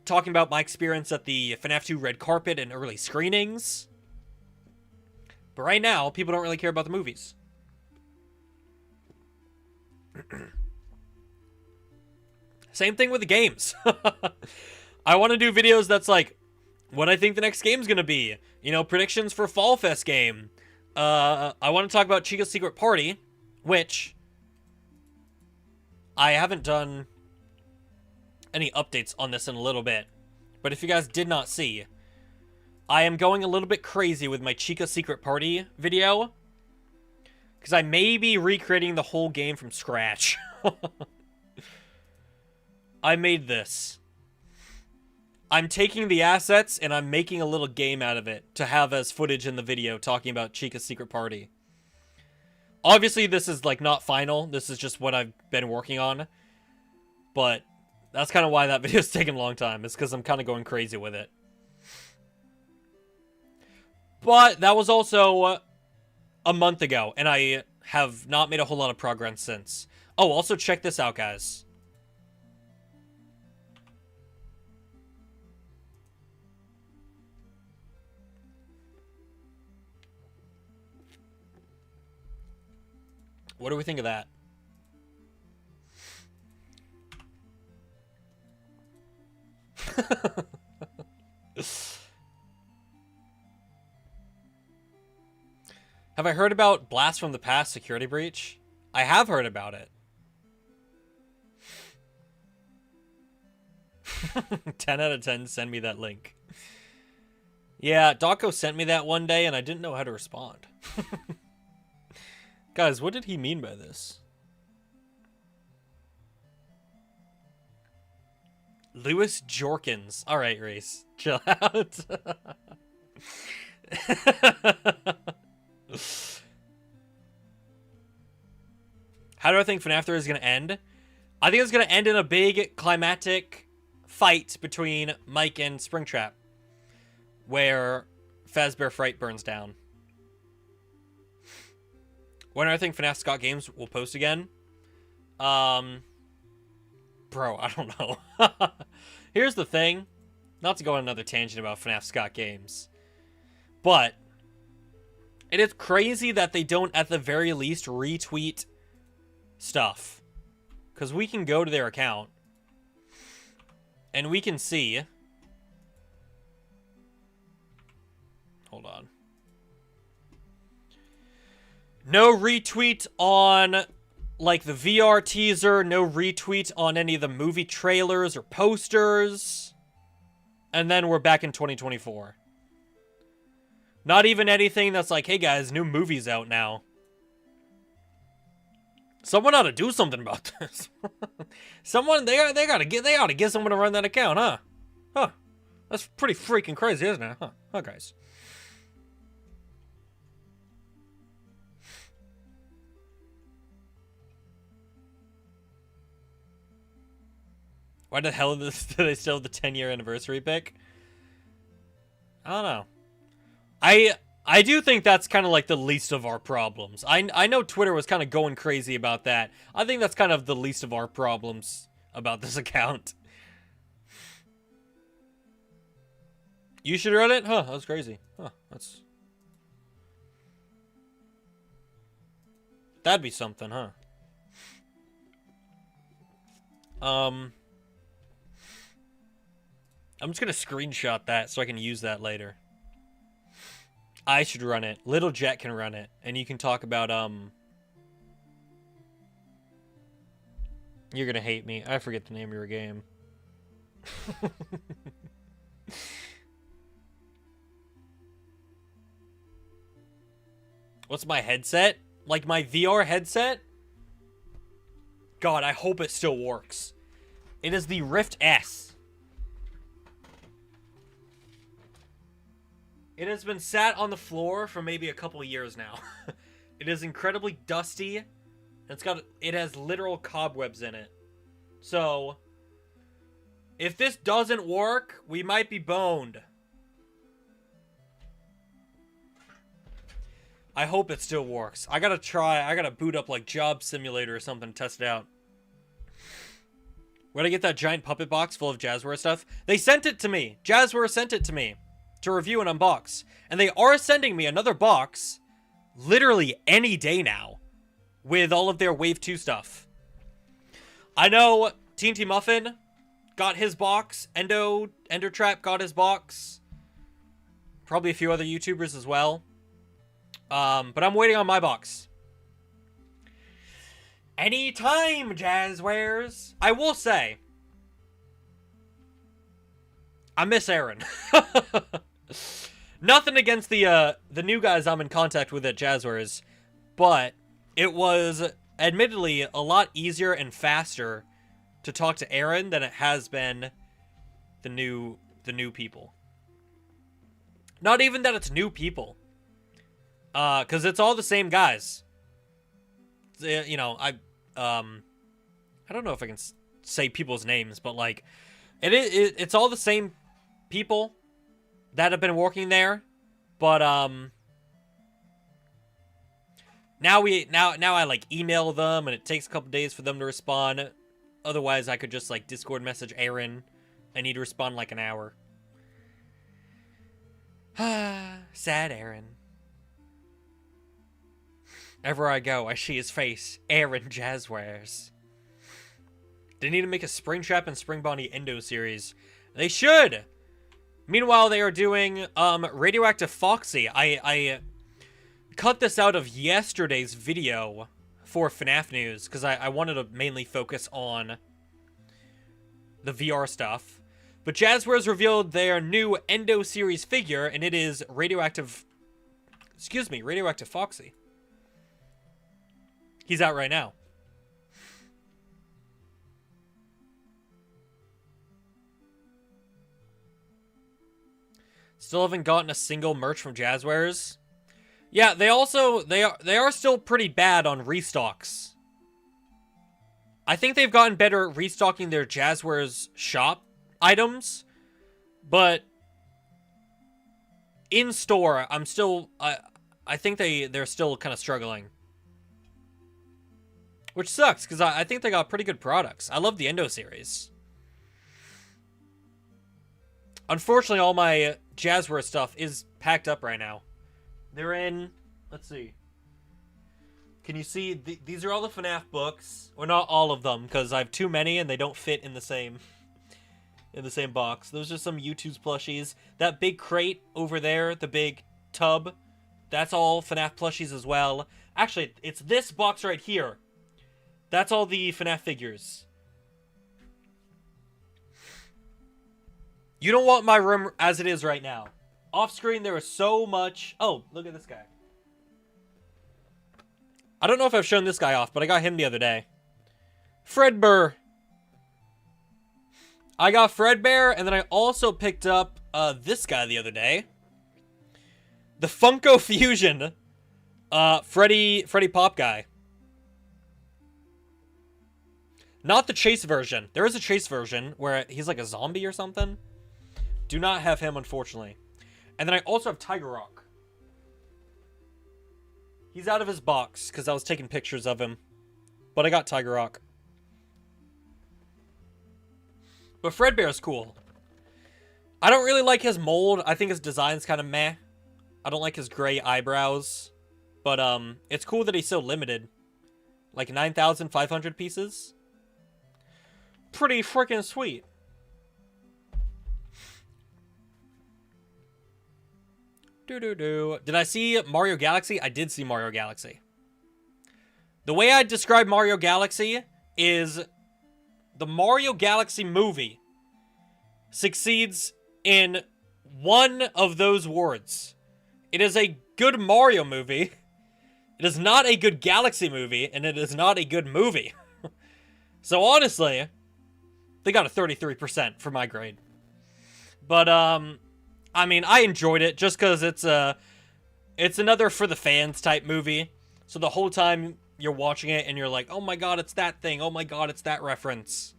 talking about my experience at the FNAF 2 red carpet and early screenings. But right now, people don't really care about the movies. Same thing with the games. I want to do videos that's like, what I think the next game's gonna be. You know, predictions for Fall Fest game. I want to talk about Chica's Secret Party, which I haven't done any updates on this in a little bit. But if you guys did not see, I am going a little bit crazy with my Chica Secret Party video. Because I may be recreating the whole game from scratch. I made this. I'm taking the assets and I'm making a little game out of it to have as footage in the video talking about Chica's Secret Party. Obviously, this is like not final. This is just what I've been working on. But that's kind of why that video's taking a long time. It's because I'm kind of going crazy with it. But that was also a month ago, and I have not made a whole lot of progress since. Oh, also check this out, guys. What do we think of that? Have I heard about Blast from the Past security breach? I have heard about it. 10 out of 10, send me that link. Yeah, Dawko sent me that one day and I didn't know how to respond. Guys, what did he mean by this? Louis Jorkins. Alright, Reese. Chill out. How do I think FNAF 3 is going to end? I think it's going to end in a big climactic fight between Mike and Springtrap, where Fazbear Fright burns down. When I think FNAF Scott Games will post again? Bro, I don't know. Here's the thing. Not to go on another tangent about FNAF Scott Games. But it is crazy that they don't, at the very least, retweet stuff. Because we can go to their account. And we can see. Hold on. No retweet on, like, the VR teaser. No retweet on any of the movie trailers or posters. And then we're back in 2024. Not even anything that's like, hey guys, new movie's out now. Someone ought to do something about this. Someone, they ought to get someone to run that account, huh? Huh. That's pretty freaking crazy, isn't it? Huh, guys. Why the hell do they still have the 10-year anniversary pic? I don't know. I do think that's kind of like the least of our problems. I know Twitter was kind of going crazy about that. I think that's kind of the least of our problems about this account. You should run it? Huh, that was crazy. Huh, that'd be something, huh? I'm just gonna screenshot that so I can use that later. I should run it. Little Jet can run it. And you can talk about, You're gonna hate me. I forget the name of your game. What's my headset? Like my VR headset? God, I hope it still works. It is the Rift S. It has been sat on the floor for maybe a couple of years now. It is incredibly dusty. It has literal cobwebs in it. So, if this doesn't work, we might be boned. I hope it still works. I gotta boot up like Job Simulator or something to test it out. Where'd I get that giant puppet box full of Jazzware stuff? They sent it to me. Jazzware sent it to me to review and unbox. And they are sending me another box literally any day now with all of their Wave 2 stuff. I know TNT Muffin got his box. Endertrap got his box. Probably a few other YouTubers as well. But I'm waiting on my box. Anytime, Jazzwares. I will say, I miss Aaron. Nothing against the new guys I'm in contact with at Jazzwares, but it was admittedly a lot easier and faster to talk to Aaron than it has been the new people. Not even that it's new people, because it's all the same guys. You know, I don't know if I can say people's names, but like, it's all the same people that have been working there, but now I like email them, and it takes a couple days for them to respond. Otherwise, I could just like Discord message Aaron, and he'd respond in like an hour. Sad Aaron. Ever I go, I see his face. Aaron Jazzwares. They need to make a Springtrap and Spring Bonnie Endo series. They should! Meanwhile, they are doing Radioactive Foxy. I cut this out of yesterday's video for FNAF news, because I wanted to mainly focus on the VR stuff. But Jazzwares revealed their new Endo series figure, and it is Radioactive Foxy. He's out right now. Still haven't gotten a single merch from Jazzwares. Yeah, they are still pretty bad on restocks. I think they've gotten better at restocking their Jazzwares shop items, but in store, I think they're still kind of struggling. Which sucks, because I think they got pretty good products. I love the Endo series. Unfortunately, all my Jazzwares stuff is packed up right now. They're in, let's see. Can you see? These are all the FNAF books. Well, not all of them, because I have too many and they don't fit in the same box. Those are some YouTube's plushies. That big crate over there, the big tub, that's all FNAF plushies as well. Actually, it's this box right here. That's all the FNAF figures. You don't want my room as it is right now. Off screen, there is so much. Oh, look at this guy. I don't know if I've shown this guy off, but I got him the other day. Fredbear. I got Fredbear, and then I also picked up this guy the other day. The Funko Fusion Freddy Pop guy. Not the chase version. There is a chase version where he's like a zombie or something. Do not have him, unfortunately. And then I also have Tiger Rock. He's out of his box because I was taking pictures of him. But I got Tiger Rock. But Fredbear is cool. I don't really like his mold. I think his design's kind of meh. I don't like his gray eyebrows. But it's cool that he's so limited. Like 9,500 pieces. Pretty freaking sweet. Did I see Mario Galaxy? I did see Mario Galaxy. The way I describe Mario Galaxy is the Mario Galaxy movie succeeds in one of those words. It is a good Mario movie. It is not a good Galaxy movie, and it is not a good movie. So honestly, they got a 33% for my grade. But, I mean, I enjoyed it just because it's another for the fans type movie. So the whole time you're watching it and you're like, oh my god, it's that thing. Oh my god, it's that reference.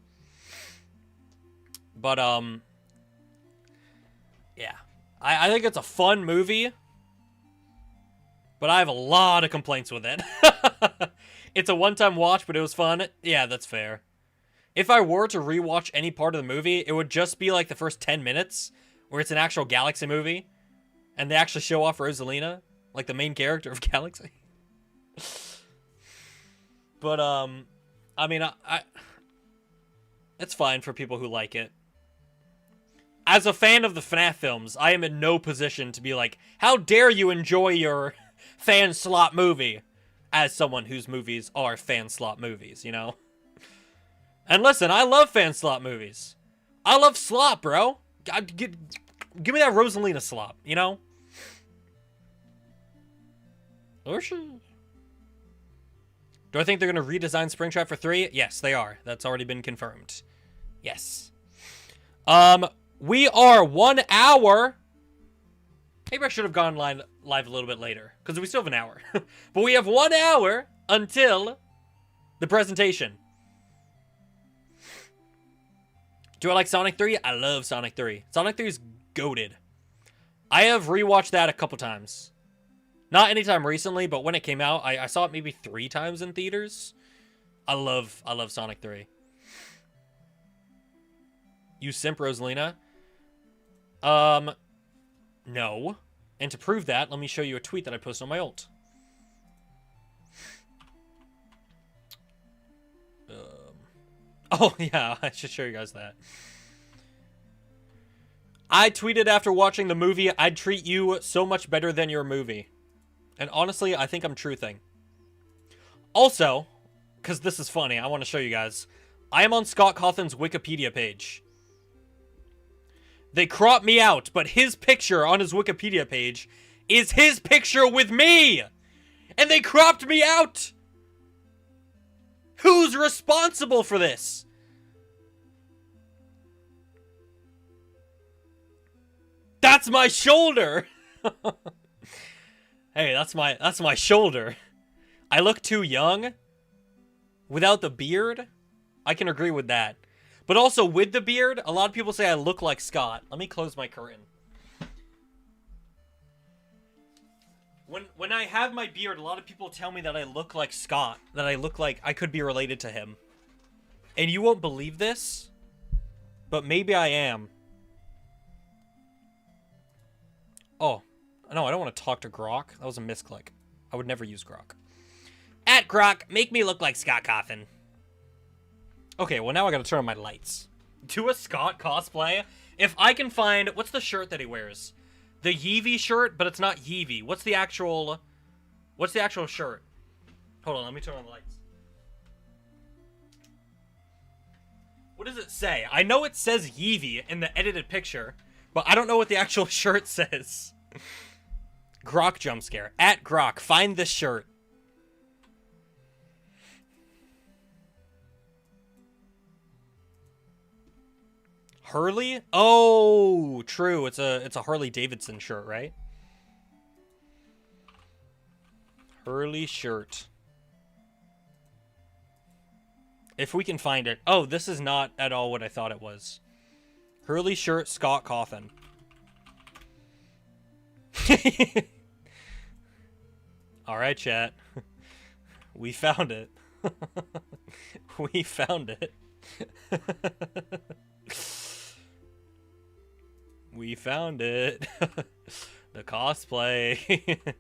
But, yeah. I think it's a fun movie. But I have a lot of complaints with it. It's a one-time watch, but it was fun. Yeah, that's fair. If I were to rewatch any part of the movie, it would just be like the first 10 minutes, where it's an actual Galaxy movie, and they actually show off Rosalina, like the main character of Galaxy. But, I mean, it's fine for people who like it. As a fan of the FNAF films, I am in no position to be like, how dare you enjoy your fan slot movie? as someone whose movies are fan slot movies, you know? And listen, I love fan slot movies. I love slop, bro. Give me that Rosalina slop, you know? Or do I think they're going to redesign Springtrap for 3? Yes, they are. That's already been confirmed. Yes. We are 1 hour. Maybe I should have gone live a little bit later, because we still have an hour. But we have 1 hour until the presentation. Do I like Sonic 3? I love Sonic 3. Sonic 3 is goated. I have rewatched that a couple times. Not anytime recently, but when it came out, I saw it maybe 3 times in theaters. I love Sonic 3. You simp, Rosalina? No. And to prove that, let me show you a tweet that I posted on my ult. Oh, yeah, I should show you guys that. I tweeted after watching the movie, I'd treat you so much better than your movie. And honestly, I think I'm truthing. Also, because this is funny, I want to show you guys. I am on Scott Cawthon's Wikipedia page. They crop me out, but his picture on his Wikipedia page is his picture with me! And they cropped me out! Who's responsible for this? That's my shoulder! Hey, that's my shoulder. I look too young. Without the beard, I can agree with that. But also with the beard, a lot of people say I look like Scott. Let me close my curtain. When I have my beard, a lot of people tell me that I look like Scott. That I look like I could be related to him. And you won't believe this, but maybe I am. Oh, no, I don't want to talk to Grok. That was a misclick. I would never use Grok. At Grok, make me look like Scott Cawthon. Okay, well now I gotta turn on my lights. Do a Scott cosplay? If I can find... What's the shirt that he wears? The Yeevee shirt, but it's not Yeevee. What's the actual shirt? Hold on, let me turn on the lights. What does it say? I know it says Yeevee in the edited picture, but I don't know what the actual shirt says. Grok jump scare. At Grok, find this shirt. Hurley? Oh, true. It's a Harley Davidson shirt, right? Hurley shirt. If we can find it. Oh, this is not at all what I thought it was. Hurley shirt, Scott Cawthon. All right, chat. We found it. We found it. We found it. The cosplay.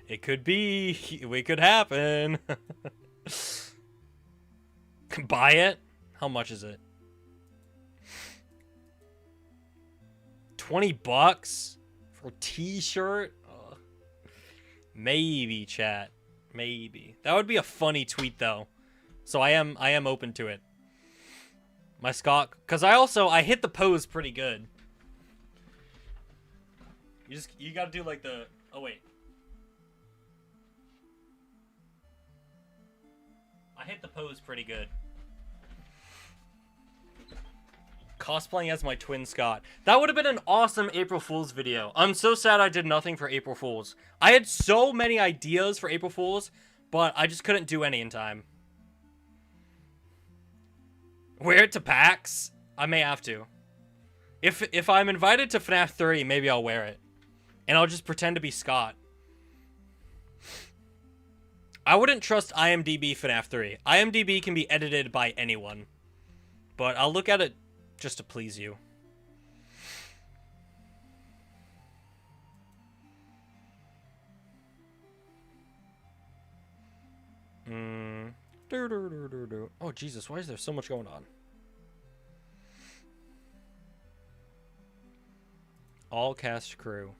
It could be. It could happen. Buy it? How much is it? $20 for a t-shirt? Maybe, chat. Maybe. That would be a funny tweet, though. So I am open to it. My Scott... Because I hit the pose pretty good. You gotta do like the... Oh, wait. I hit the pose pretty good. Cosplaying as my twin Scott. That would have been an awesome April Fool's video. I'm so sad I did nothing for April Fool's. I had so many ideas for April Fool's, but I just couldn't do any in time. Wear it to PAX? I may have to. If I'm invited to FNAF 3, maybe I'll wear it. And I'll just pretend to be Scott. I wouldn't trust IMDb FNAF 3. IMDb can be edited by anyone. But I'll look at it just to please you. Oh, Jesus, why is there so much going on? All cast crew.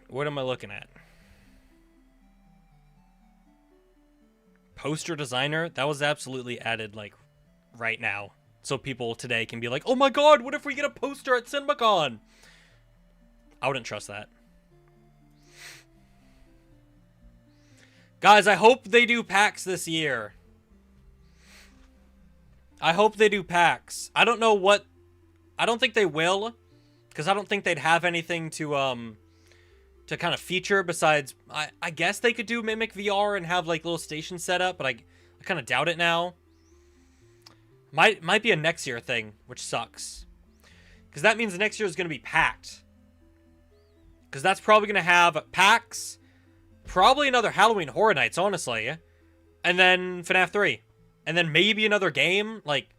What am I looking at? poster designer, that was absolutely added, like, right now. So people today can be like, oh my god, what if we get a poster at CinemaCon? I wouldn't trust that. Guys, I hope they do PAX this year. I hope they do PAX. I don't know what... I don't think they will, because I don't think they'd have anything to kind of feature besides... I guess they could do Mimic VR and have, like, little stations set up, but I kind of doubt it now. Might be a next year thing, which sucks. Because that means next year is going to be packed. Because that's probably going to have PAX, probably another Halloween Horror Nights, honestly, and then FNAF 3. And then maybe another game, like...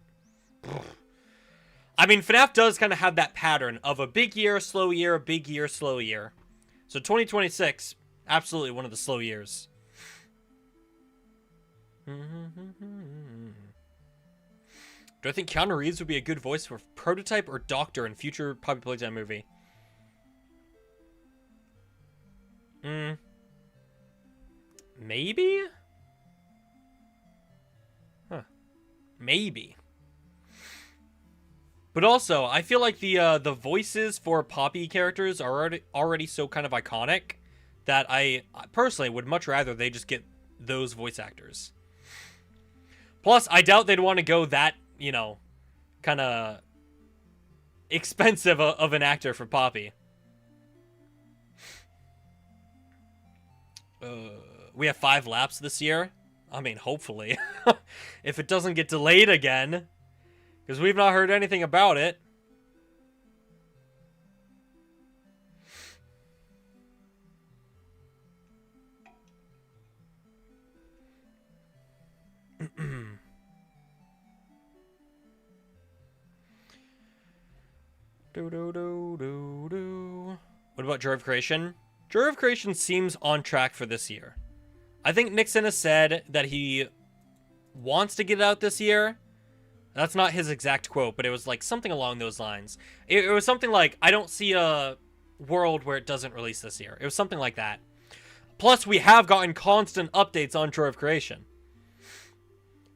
I mean, FNAF does kind of have that pattern of a big year, slow year, big year, slow year. So 2026, absolutely one of the slow years. Do I think Keanu Reeves would be a good voice for Prototype or Doctor in future Poppy Playtime movie? Maybe? Huh. Maybe. But also, I feel like the voices for Poppy characters are already so kind of iconic that I personally would much rather they just get those voice actors. Plus, I doubt they'd want to go that, you know, kind of expensive of an actor for Poppy. We have 5 laps this year. I mean, hopefully. If it doesn't get delayed again. Because we've not heard anything about it. What about Joy of Creation? Joy of Creation seems on track for this year. I think Nixon has said that he wants to get it out this year. That's not his exact quote, but it was like something along those lines. It was something like, I don't see a world where it doesn't release this year. It was something like that. Plus, we have gotten constant updates on Joy of Creation.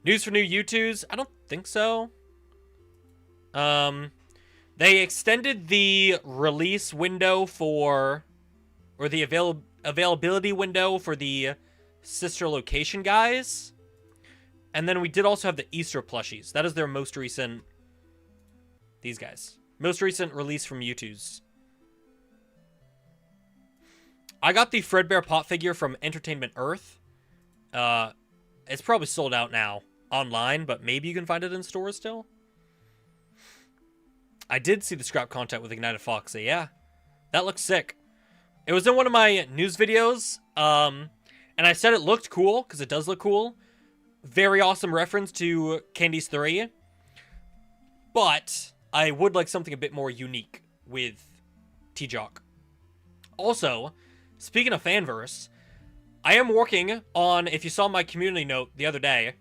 News for new U2s? I don't think so. They extended the release window for, or the availability window for the sister location guys. And then we did also have the Easter plushies. That is their most recent, these guys. Most recent release from U2's. I got the Fredbear Pop figure from Entertainment Earth. It's probably sold out now online, but maybe you can find it in stores still. I did see the scrap content with Ignited Fox, so yeah. That looks sick. It was in one of my news videos, and I said it looked cool, because it does look cool. Very awesome reference to Candy's 3. But I would like something a bit more unique with T-Jock. Also, speaking of Fanverse, I am working on, if you saw my community note the other day,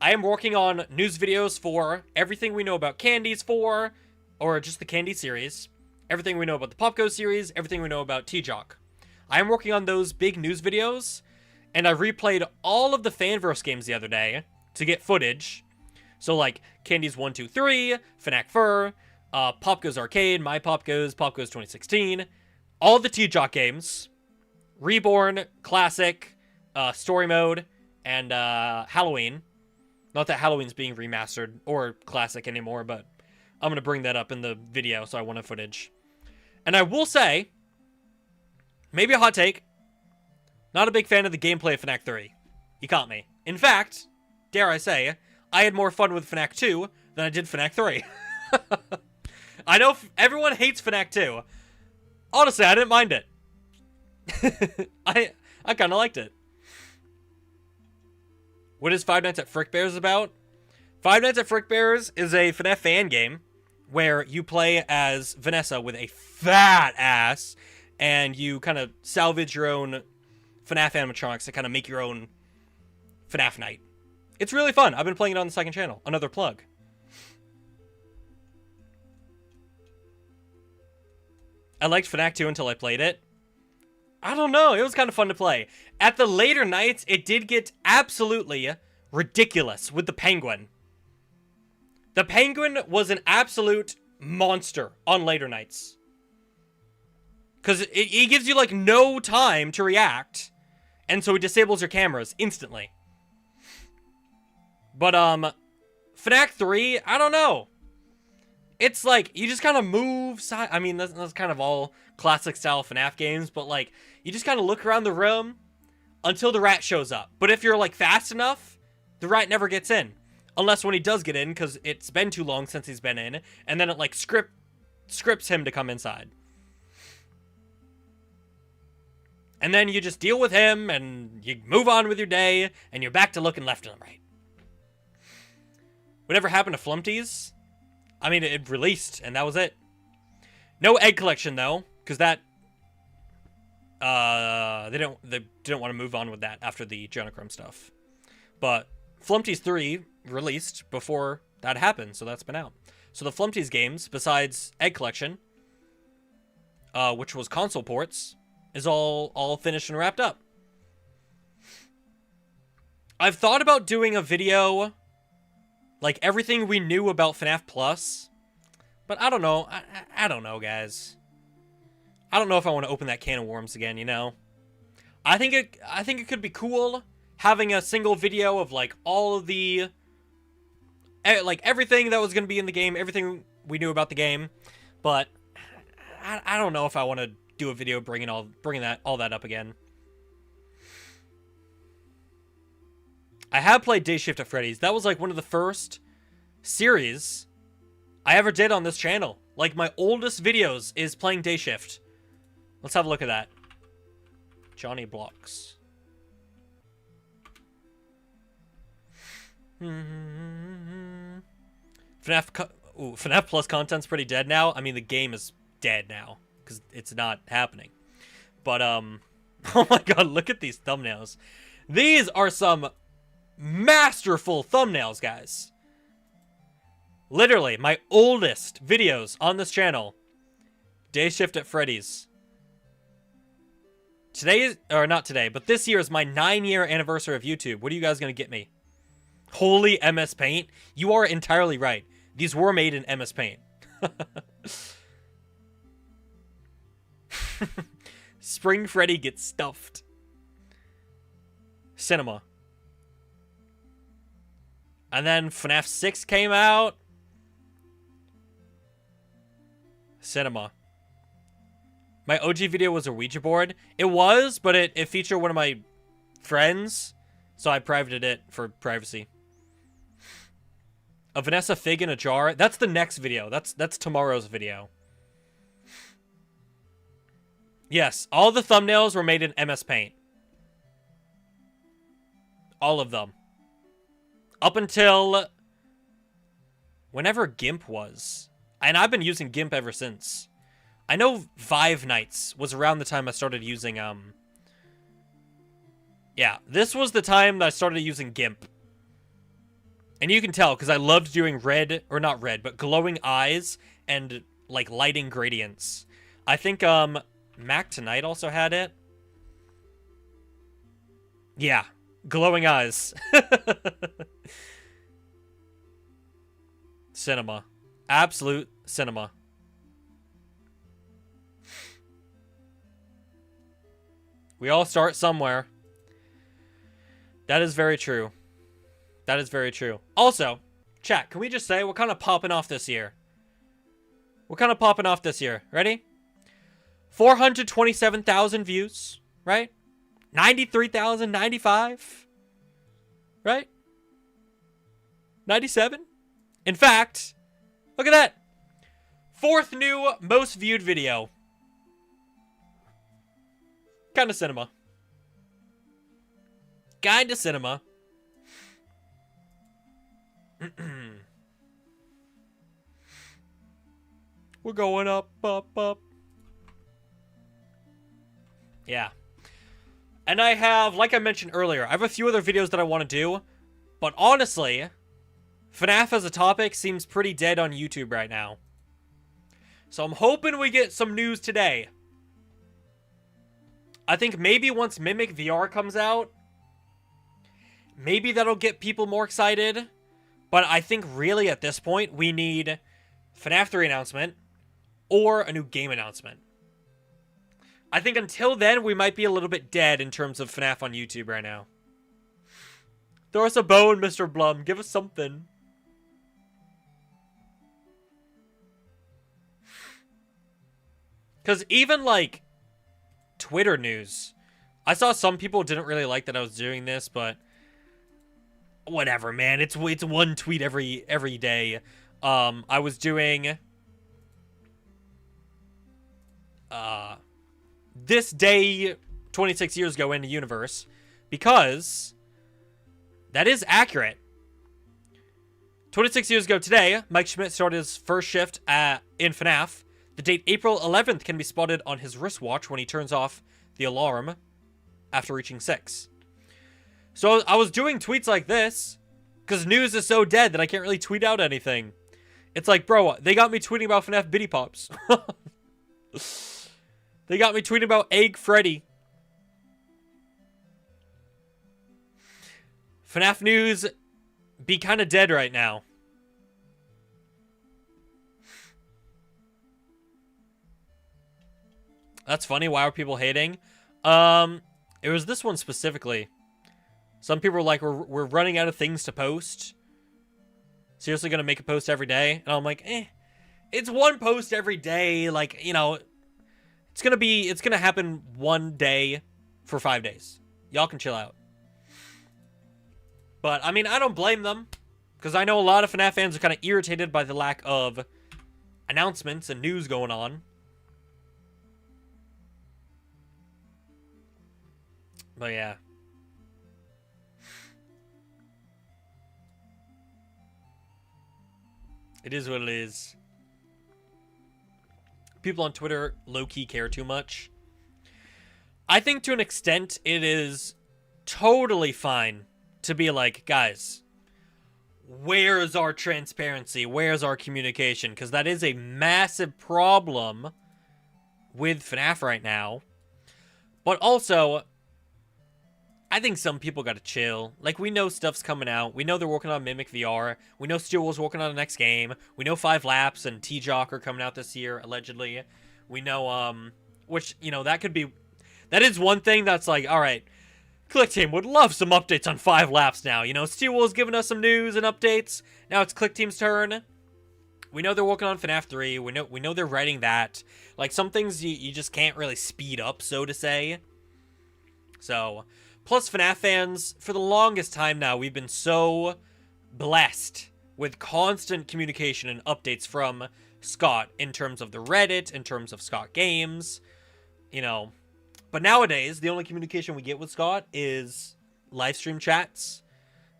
I am working on news videos for everything we know about Candy's 4, or just the Candy series, everything we know about the Popco series, everything we know about T-Jock. I am working on those big news videos, and I replayed all of the Fanverse games the other day to get footage. So, like, Candy's 1, 2, 3, FNAF Fur, Popgo's Arcade, My Popgo's, Popgo's 2016, all the T-Jock games, Reborn, Classic, Story Mode, and Halloween. Not that Halloween's being remastered or Classic anymore, but I'm going to bring that up in the video, so I want footage. And I will say, maybe a hot take, not a big fan of the gameplay of FNAF 3. You caught me. In fact, dare I say, I had more fun with FNAF 2 than I did FNAF 3. I know everyone hates FNAF 2. Honestly, I didn't mind it. I kind of liked it. What is Five Nights at Freddy'S about? Five Nights at Freddy'S is a FNAF fan game where you play as Vanessa with a fat ass, and you kind of salvage your own FNAF animatronics to kind of make your own FNAF night. It's really fun. I've been playing it on the second channel. Another plug. I liked FNAF 2 until I played it. I don't know. It was kind of fun to play. At the later nights, it did get absolutely ridiculous with the penguin. The penguin was an absolute monster on later nights. Because it gives you, like, no time to react. And so it disables your cameras instantly. But, FNAF 3, I don't know. It's like, you just kind of move side. I mean, that's kind of all classic style FNAF games. But, like, you just kind of look around the room until the rat shows up. But if you're, like, fast enough, the rat never gets in. Unless when he does get in, because it's been too long since he's been in. And then it, like, scripts him to come inside. And then you just deal with him, and you move on with your day, and you're back to looking left and right. Whatever happened to Flumpties? I mean, it released, and that was it. No egg collection, though, because that... they didn't want to move on with that after the Jonachrome stuff. But Flumpties 3 released before that happened, so that's been out. So the Flumpties games, besides egg collection, which was console ports, is all finished and wrapped up. I've thought about doing a video, like everything we knew about FNAF Plus, but I don't know. I don't know, guys. I don't know if I want to open that can of worms again, you know? I think it could be cool having a single video of, like, all of the, like, everything that was going to be in the game, everything we knew about the game, but I don't know if I want to do a video bringing all that up again. I have played Day Shift at Freddy's. That was like one of the first series I ever did on this channel. Like, my oldest videos is playing Day Shift. Let's have a look at that. JonnyBlox. FNAF Plus content's pretty dead now. I mean, the game is dead now because it's not happening. But, oh my god, look at these thumbnails. These are some masterful thumbnails, guys. Literally, my oldest videos on this channel. Day Shift at Freddy's. Today is, or not today, but this year is my 9-year anniversary of YouTube. What are you guys going to get me? Holy MS Paint? You are entirely right. These were made in MS Paint. Spring Freddy gets stuffed. Cinema. And then FNAF 6 came out. Cinema. My OG video was a Ouija board. It was, but it featured one of my friends, so I privated it for privacy. A Vanessa fig in a jar. That's the next video. That's tomorrow's video. Yes, all the thumbnails were made in MS Paint. All of them. Up until whenever GIMP was. And I've been using GIMP ever since. I know FIVE Nights was around the time I started using, yeah, this was the time that I started using GIMP. And you can tell, because I loved doing red, or not red, but glowing eyes and, like, lighting gradients. I think, Mac Tonight also had it. Yeah, glowing eyes. Cinema. Absolute cinema. We all start somewhere. That is very true. That is very true. Also, chat, can we just say what kind of popping off this year? What kind of popping off this year? Ready? 427,000 views, right? 93,000, 95, right? 97? In fact, look at that. 4th new most viewed video. Kinda cinema. Kinda cinema. We're going up, up, up. Yeah. And I have, like I mentioned earlier, I have a few other videos that I want to do. But honestly, FNAF as a topic seems pretty dead on YouTube right now. So I'm hoping we get some news today. I think maybe once Mimic VR comes out, maybe that'll get people more excited. But I think really at this point, we need FNAF 3 announcement or a new game announcement. I think until then, we might be a little bit dead in terms of FNAF on YouTube right now. Throw us a bone, Mr. Blum. Give us something. Because even, like, Twitter news. I saw some people didn't really like that I was doing this, but whatever, man. It's one tweet every day. I was doing this day 26 years ago in the universe, because that is accurate. 26 years ago today, Mike Schmidt started his first shift in FNAF. The date April 11th can be spotted on his wristwatch when he turns off the alarm after reaching 6. So I was doing tweets like this because news is so dead that I can't really tweet out anything. It's like, bro, they got me tweeting about FNAF Bitty Pops. They got me tweeting about Egg Freddy. FNAF news be kind of dead right now. That's funny. Why are people hating? It was this one specifically. Some people were like, we're running out of things to post. Seriously gonna make a post every day? And I'm like, it's one post every day. Like, you know, it's gonna happen one day for 5 days. Y'all can chill out. But, I mean, I don't blame them. Because I know a lot of FNAF fans are kind of irritated by the lack of announcements and news going on. But, yeah. It is what it is. People on Twitter low-key care too much. I think to an extent it is totally fine to be like, guys, where's our transparency? Where's our communication? Because that is a massive problem with FNAF right now. But also, I think some people gotta chill. Like, we know stuff's coming out. We know they're working on Mimic VR. We know Steel's working on the next game. We know 5 Laps and T-Jock are coming out this year, allegedly. We know, which, you know, that is one thing that's like, alright, Click Team would love some updates on 5 Laps now. You know, Steel's giving us some news and updates. Now it's Click Team's turn. We know they're working on FNAF 3. We know they're writing that. Like, some things you just can't really speed up, so to say. So, plus FNAF fans, for the longest time now, we've been so blessed with constant communication and updates from Scott in terms of the Reddit, in terms of Scott Games, you know. But nowadays, the only communication we get with Scott is live stream chats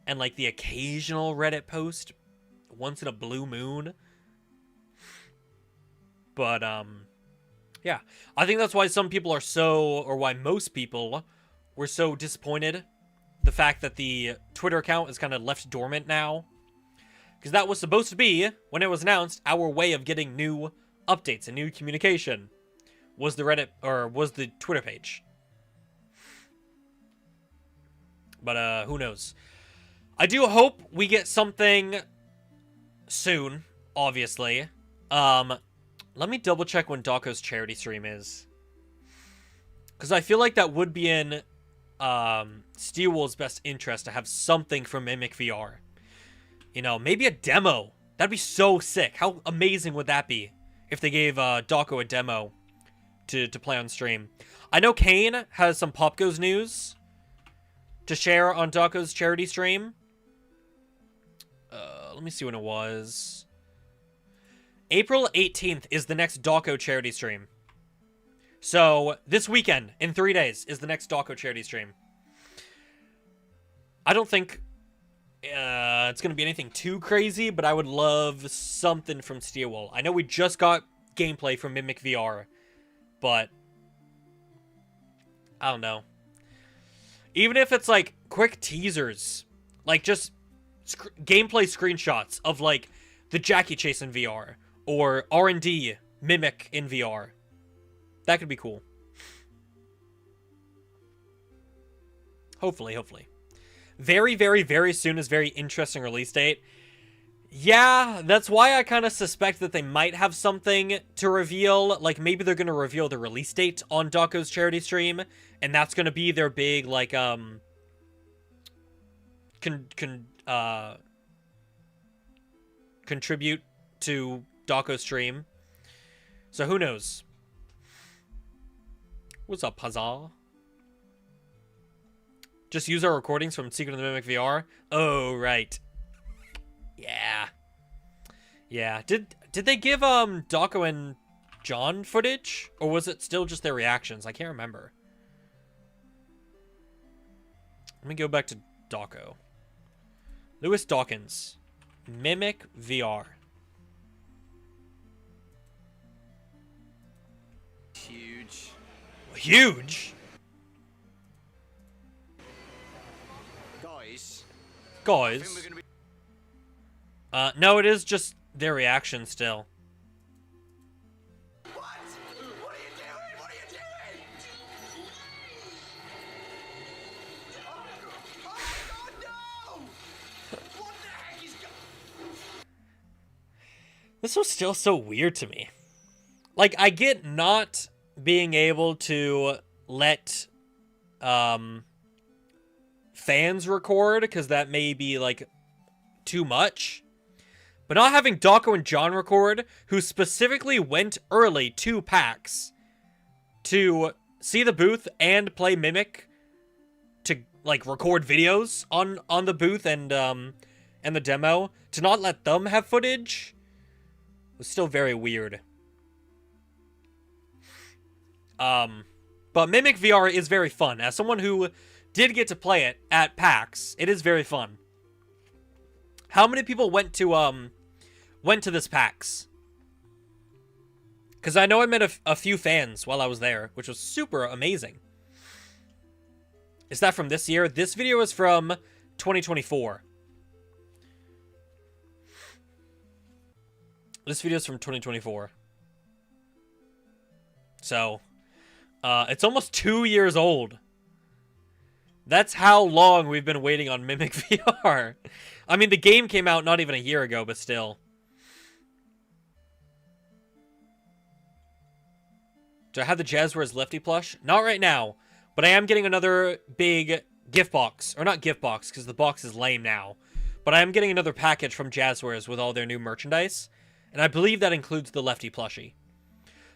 and, like, the occasional Reddit post once in a blue moon. But, yeah. I think that's why some people are so, or why most people were so disappointed. The fact that the Twitter account is kind of left dormant now. Because that was supposed to be, when it was announced, our way of getting new updates and new communication. Was the Reddit, or was the Twitter page. But, who knows. I do hope we get something soon, obviously. Let me double check when Dawko's charity stream is. Because I feel like that would be in Steelwool's best interest to have something from Mimic VR. You know, maybe a demo. That'd be so sick. How amazing would that be if they gave Dawko a demo to play on stream? I know Kane has some Pop Goes news to share on Dawko's charity stream. Let me see when it was. April 18th is the next Dawko charity stream. So, this weekend, in 3 days, is the next Dawko charity stream. I don't think it's going to be anything too crazy, but I would love something from Steelwool. I know we just got gameplay from Mimic VR, but I don't know. Even if it's, like, quick teasers, like, just gameplay screenshots of, like, the Jackie Chase in VR, or R&D Mimic in VR. That could be cool. Hopefully, hopefully. Very, very, very soon is very interesting release date. Yeah, that's why I kind of suspect that they might have something to reveal. Like, maybe they're going to reveal the release date on Dawko's charity stream, and that's going to be their big, like, contribute to Dawko's stream. So who knows? What's up, Huzzah? Just use our recordings from Secret of the Mimic VR. Oh, right. Yeah. Yeah. Did they give Dawko and John footage? Or was it still just their reactions? I can't remember. Let me go back to Dawko. Lewis Dawkins. Mimic VR. Huge. Huge? Guys. No, it is just their reaction still. What? What are you doing? What are you doing? Oh my god, no! What the heck is going? This was still so weird to me. Like, I get not being able to let fans record, because that may be, like, too much. But not having Dawko and John record, who specifically went early to PAX to see the booth and play Mimic, to, like, record videos on the booth and the demo, to not let them have footage was still very weird. But Mimic VR is very fun. As someone who did get to play it at PAX, it is very fun. How many people went to this PAX? Because I know I met a few fans while I was there, which was super amazing. Is that from this year? This video is from 2024. This video is from 2024. So, it's almost 2 years old. That's how long we've been waiting on Mimic VR. I mean, the game came out not even a year ago, but still. Do I have the Jazzwares Lefty plush? Not right now, but I am getting another big gift box. Or not gift box, because the box is lame now. But I am getting another package from Jazzwares with all their new merchandise. And I believe that includes the Lefty plushie.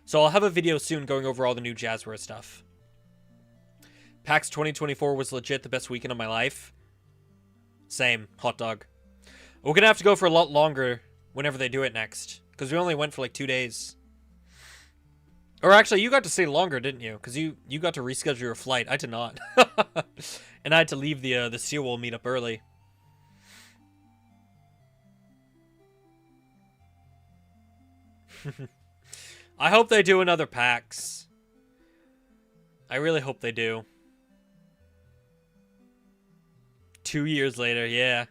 So I'll have a video soon going over all the new Jazzwares stuff. PAX 2024 was legit the best weekend of my life. Same. Hot dog. We're gonna have to go for a lot longer whenever they do it next. Because we only went for like 2 days. Or actually, you got to stay longer, didn't you? Because you got to reschedule your flight. I did not. And I had to leave the Seawolf meetup early. I hope they do another PAX. I really hope they do. 2 years later, yeah.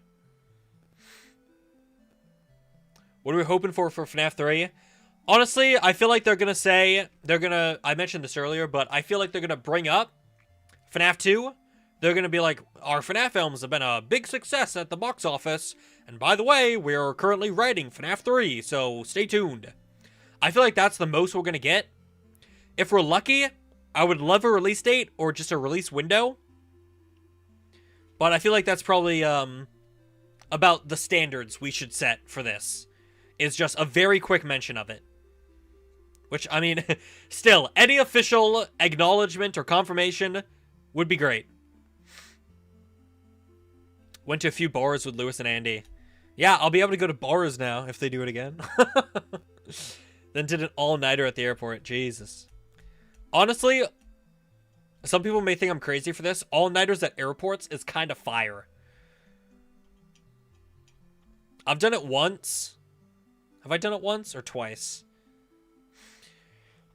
What are we hoping for FNAF 3? Honestly, I feel like they're going to say, I mentioned this earlier, but I feel like they're going to bring up FNAF 2. They're going to be like, our FNAF films have been a big success at the box office. And by the way, we're currently writing FNAF 3, so stay tuned. I feel like that's the most we're going to get. If we're lucky, I would love a release date or just a release window. But I feel like that's probably about the standards we should set for this. Is just a very quick mention of it. Which, I mean, still, any official acknowledgement or confirmation would be great. Went to a few bars with Lewis and Andy. Yeah, I'll be able to go to bars now if they do it again. Then did an all-nighter at the airport. Jesus. Honestly, some people may think I'm crazy for this. All-nighters at airports is kind of fire. I've done it once. Have I done it once or twice?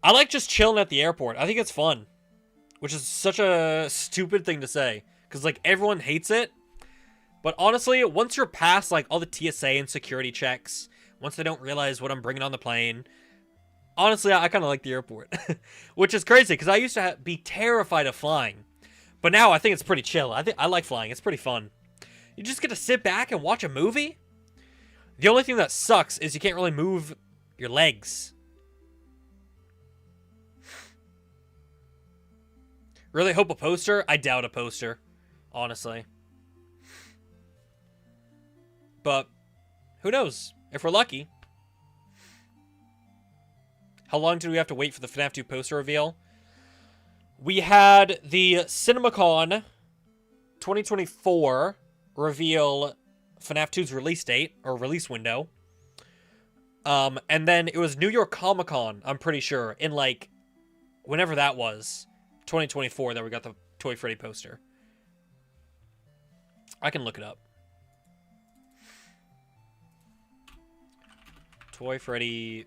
I like just chilling at the airport. I think it's fun. Which is such a stupid thing to say. Because, like, everyone hates it. But honestly, once you're past, like, all the TSA and security checks, once they don't realize what I'm bringing on the plane, honestly, I kind of like the airport. Which is crazy, because I used to be terrified of flying. But now I think it's pretty chill. I like flying. It's pretty fun. You just get to sit back and watch a movie? The only thing that sucks is you can't really move your legs. Really hope a poster? I doubt a poster, honestly. But who knows? If we're lucky. How long did we have to wait for the FNAF 2 poster reveal? We had the CinemaCon 2024 reveal FNAF 2's release date, or release window. And then it was New York Comic-Con, I'm pretty sure, in like, whenever that was, 2024, that we got the Toy Freddy poster. I can look it up. Toy Freddy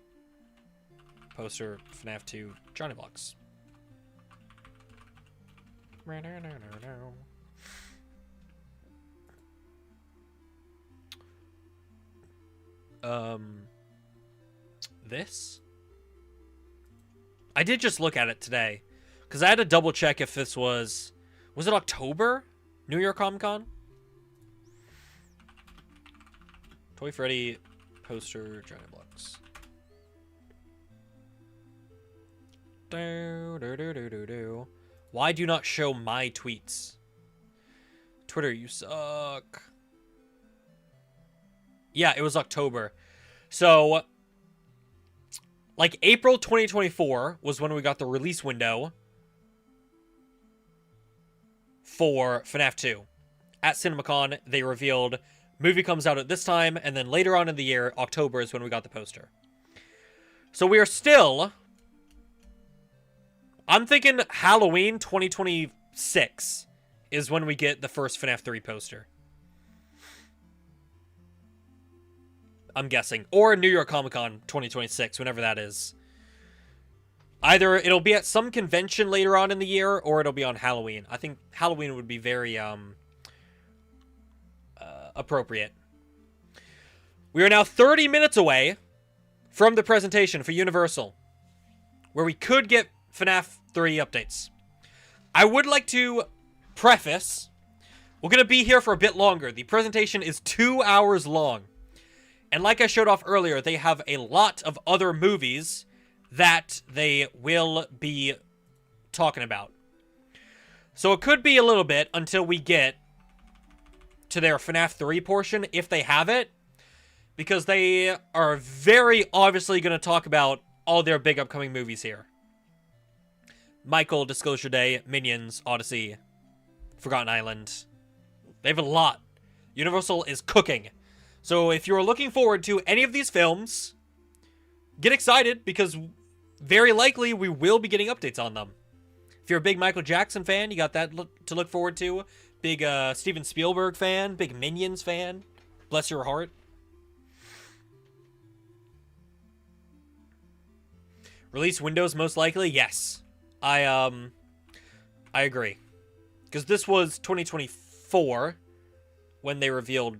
poster, FNAF 2, JonnyBlox. This? I did just look at it today. Because I had to double check if this was... Was it October? New York Comic Con? Toy Freddy poster, JonnyBlox. Why do you not show my tweets? Twitter, you suck. Yeah, it was October. So, like, April 2024 was when we got the release window for FNAF 2. At CinemaCon, they revealed movie comes out at this time, and then later on in the year, October is when we got the poster. So we are still... I'm thinking Halloween 2026 is when we get the first FNAF 3 poster. I'm guessing. Or New York Comic Con 2026, whenever that is. Either it'll be at some convention later on in the year, or it'll be on Halloween. I think Halloween would be very appropriate. We are now 30 minutes away from the presentation for Universal, where we could get FNAF 3 updates. I would like to preface, we're going to be here for a bit longer. The presentation is 2 hours long. And like I showed off earlier, they have a lot of other movies that they will be talking about. So it could be a little bit until we get to their FNAF 3 portion, if they have it. Because they are very obviously going to talk about all their big upcoming movies here. Michael, Disclosure Day, Minions, Odyssey, Forgotten Island. They have a lot. Universal is cooking. So if you're looking forward to any of these films, get excited, because very likely we will be getting updates on them. If you're a big Michael Jackson fan, you got that to look forward to. Big Steven Spielberg fan, big Minions fan. Bless your heart. Release windows most likely? Yes. I agree. Because this was 2024 when they revealed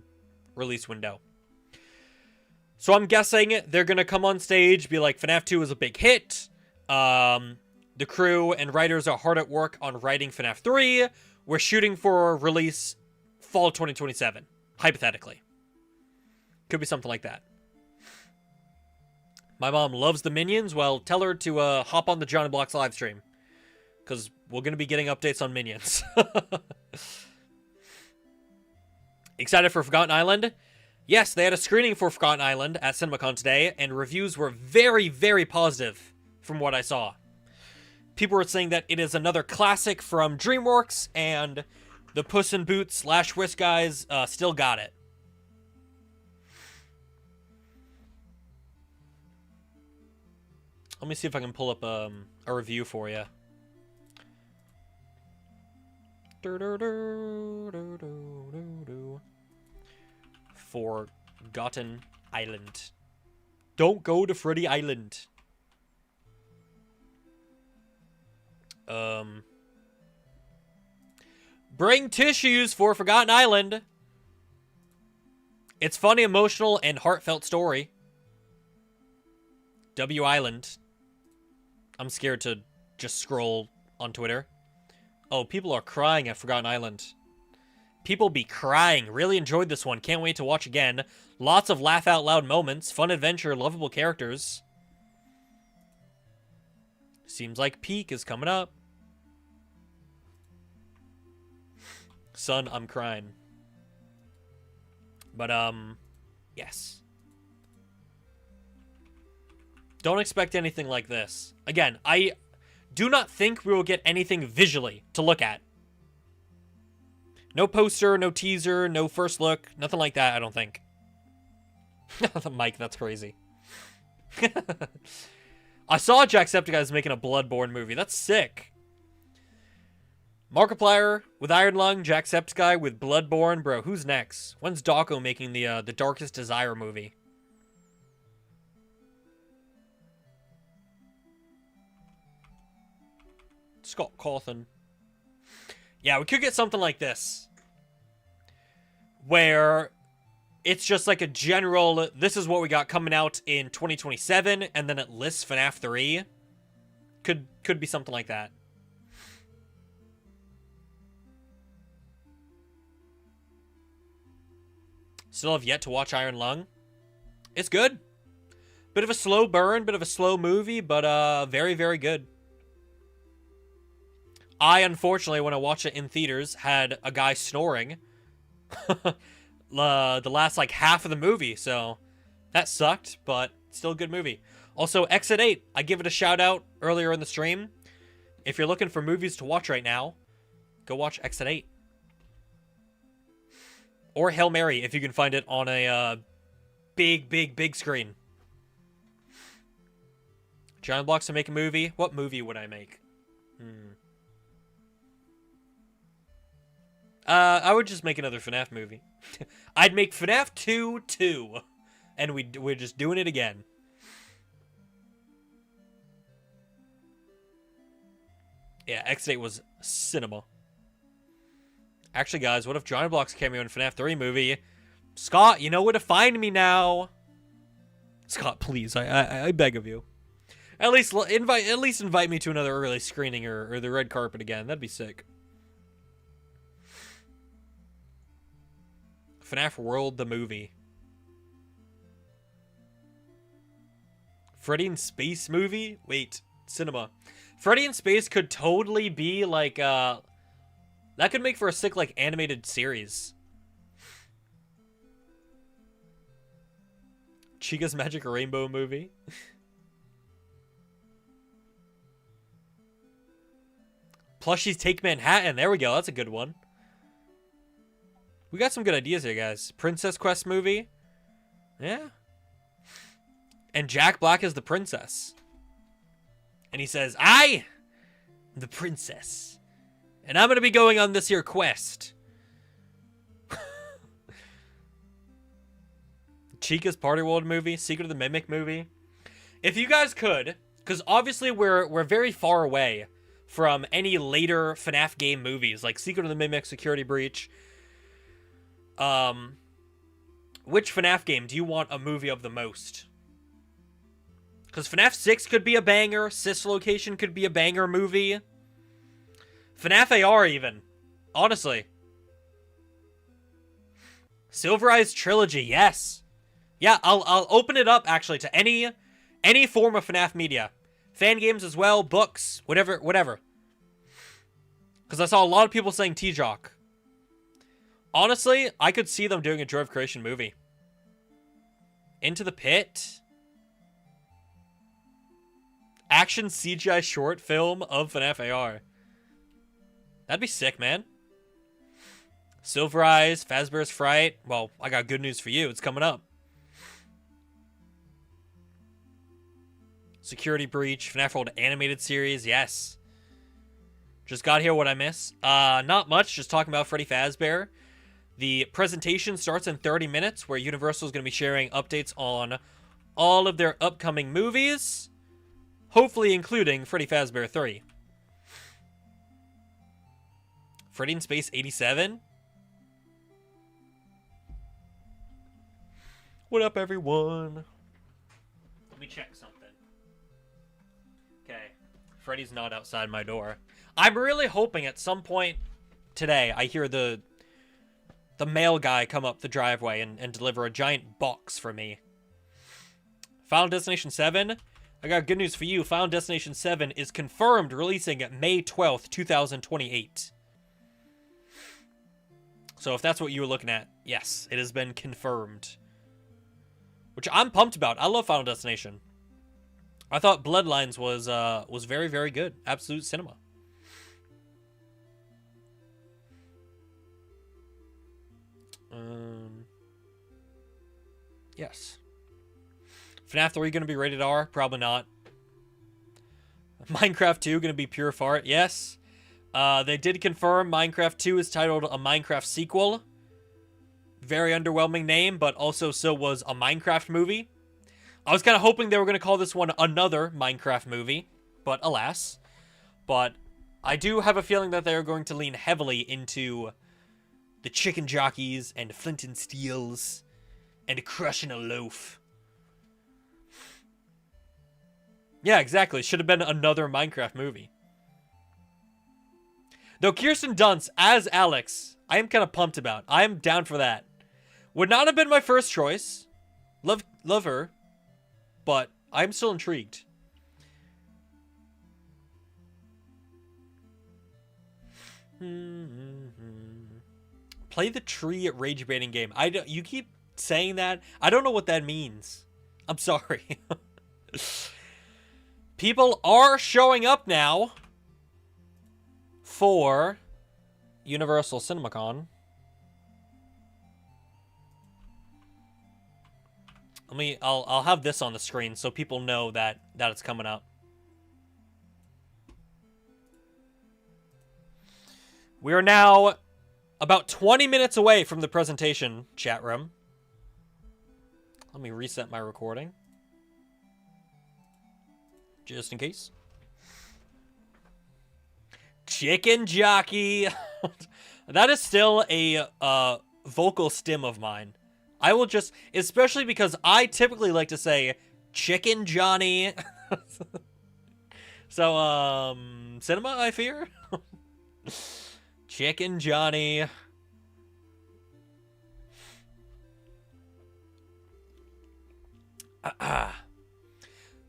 release window. So I'm guessing they're going to come on stage, be like, FNAF 2 is a big hit. The crew and writers are hard at work on writing FNAF 3. We're shooting for release fall 2027, hypothetically. Could be something like that. My mom loves the Minions. Well, tell her to hop on the JonnyBlox live stream, because we're going to be getting updates on Minions. Excited for Forgotten Island? Yes, they had a screening for Forgotten Island at CinemaCon today, and reviews were very, very positive from what I saw. People were saying that it is another classic from DreamWorks, and the Puss in Boots / Whisk guys still got it. Let me see if I can pull up a review for you. Forgotten Island. Don't go to Freddy Island. Bring tissues for Forgotten Island. It's funny, emotional, and heartfelt story. W Island. I'm scared to just scroll on Twitter. Oh, people are crying at Forgotten Island. People be crying. Really enjoyed this one. Can't wait to watch again. Lots of laugh out loud moments. Fun adventure. Lovable characters. Seems like peak is coming up. Son, I'm crying. But, yes. Don't expect anything like this. Again, I do not think we will get anything visually to look at. No poster, no teaser, no first look, nothing like that, I don't think. Mike, that's crazy. I saw Jacksepticeye's making a Bloodborne movie. That's sick. Markiplier with Iron Lung, Jacksepticeye with Bloodborne. Bro, who's next? When's Dawko making the Darkest Desire movie? Scott Cawthon. Yeah, we could get something like this. Where it's just like a general, this is what we got coming out in 2027, and then it lists FNAF 3. Could be something like that. Still have yet to watch Iron Lung. It's good. Bit of a slow burn, bit of a slow movie, but very, very good. I, unfortunately, when I watched it in theaters, had a guy snoring the last, like, half of the movie, so that sucked, but still a good movie. Also, Exit 8, I give it a shout-out earlier in the stream. If you're looking for movies to watch right now, go watch Exit 8. Or Hail Mary, if you can find it on a big screen. JonnyBlox to make a movie? What movie would I make? I would just make another FNAF movie. I'd make FNAF 2, and we're just doing it again. Yeah, X8 was cinema. Actually, guys, what if JonnyBlox cameo in FNAF 3 movie? Scott, you know where to find me now. Scott, please, I beg of you. At least invite me to another early screening or the red carpet again. That'd be sick. FNAF World, the movie. Freddy in Space movie? Wait, cinema. Freddy in Space could totally be like, that could make for a sick, like, animated series. Chica's Magic Rainbow movie. Plushies Take Manhattan. There we go. That's a good one. We got some good ideas here, guys. Princess Quest movie. Yeah. And Jack Black is the princess. And he says, I am the princess. And I'm going to be going on this here quest. Chica's Party World movie. Secret of the Mimic movie. If you guys could, because obviously we're very far away from any later FNAF game movies, like Secret of the Mimic, Security Breach. Which FNAF game do you want a movie of the most? Because FNAF 6 could be a banger. Sis Location could be a banger movie. FNAF AR even. Honestly. Silver Eyes Trilogy, yes. Yeah, I'll open it up, actually, to any form of FNAF media. Fan games as well, books, whatever. Because I saw a lot of people saying T-Jock. Honestly, I could see them doing a Joy of Creation movie. Into the Pit. Action CGI short film of FNAF AR. That'd be sick, man. Silver Eyes, Fazbear's Fright. Well, I got good news for you. It's coming up. Security Breach, FNAF World animated series. Yes. Just got here what I miss. Not much. Just talking about Freddy Fazbear. The presentation starts in 30 minutes, where Universal is going to be sharing updates on all of their upcoming movies. Hopefully including Freddy Fazbear 3. Freddy in Space 87? What up, everyone? Let me check something. Okay. Freddy's not outside my door. I'm really hoping at some point today I hear the mail guy come up the driveway and deliver a giant box for me. Final Destination 7? I got good news for you. Final Destination 7 is confirmed releasing May 12th, 2028. So if that's what you were looking at, yes, it has been confirmed. Which I'm pumped about. I love Final Destination. I thought Bloodlines was very, very good. Absolute cinema. Yes. FNAF 3 going to be rated R? Probably not. Minecraft 2 going to be pure fart? Yes. They did confirm Minecraft 2 is titled a Minecraft sequel. Very underwhelming name, but also so was a Minecraft movie. I was kind of hoping they were going to call this one another Minecraft movie, but alas. But I do have a feeling that they're going to lean heavily into the chicken jockeys and flint and steels and crushing a loaf. Yeah, exactly. Should have been another Minecraft movie. Though Kirsten Dunst as Alex, I am kind of pumped about. I am down for that. Would not have been my first choice. Love her. But I'm still intrigued. Play the tree rage baiting game. You keep saying that. I don't know what that means. I'm sorry. People are showing up now for Universal CinemaCon. I'll have this on the screen so people know that it's coming up. We are now about 20 minutes away from the presentation, chat room. Let me reset my recording. Just in case. Chicken jockey. That is still a vocal stim of mine. I will just, especially because I typically like to say Chicken Johnny. So, cinema, I fear. Chicken Johnny.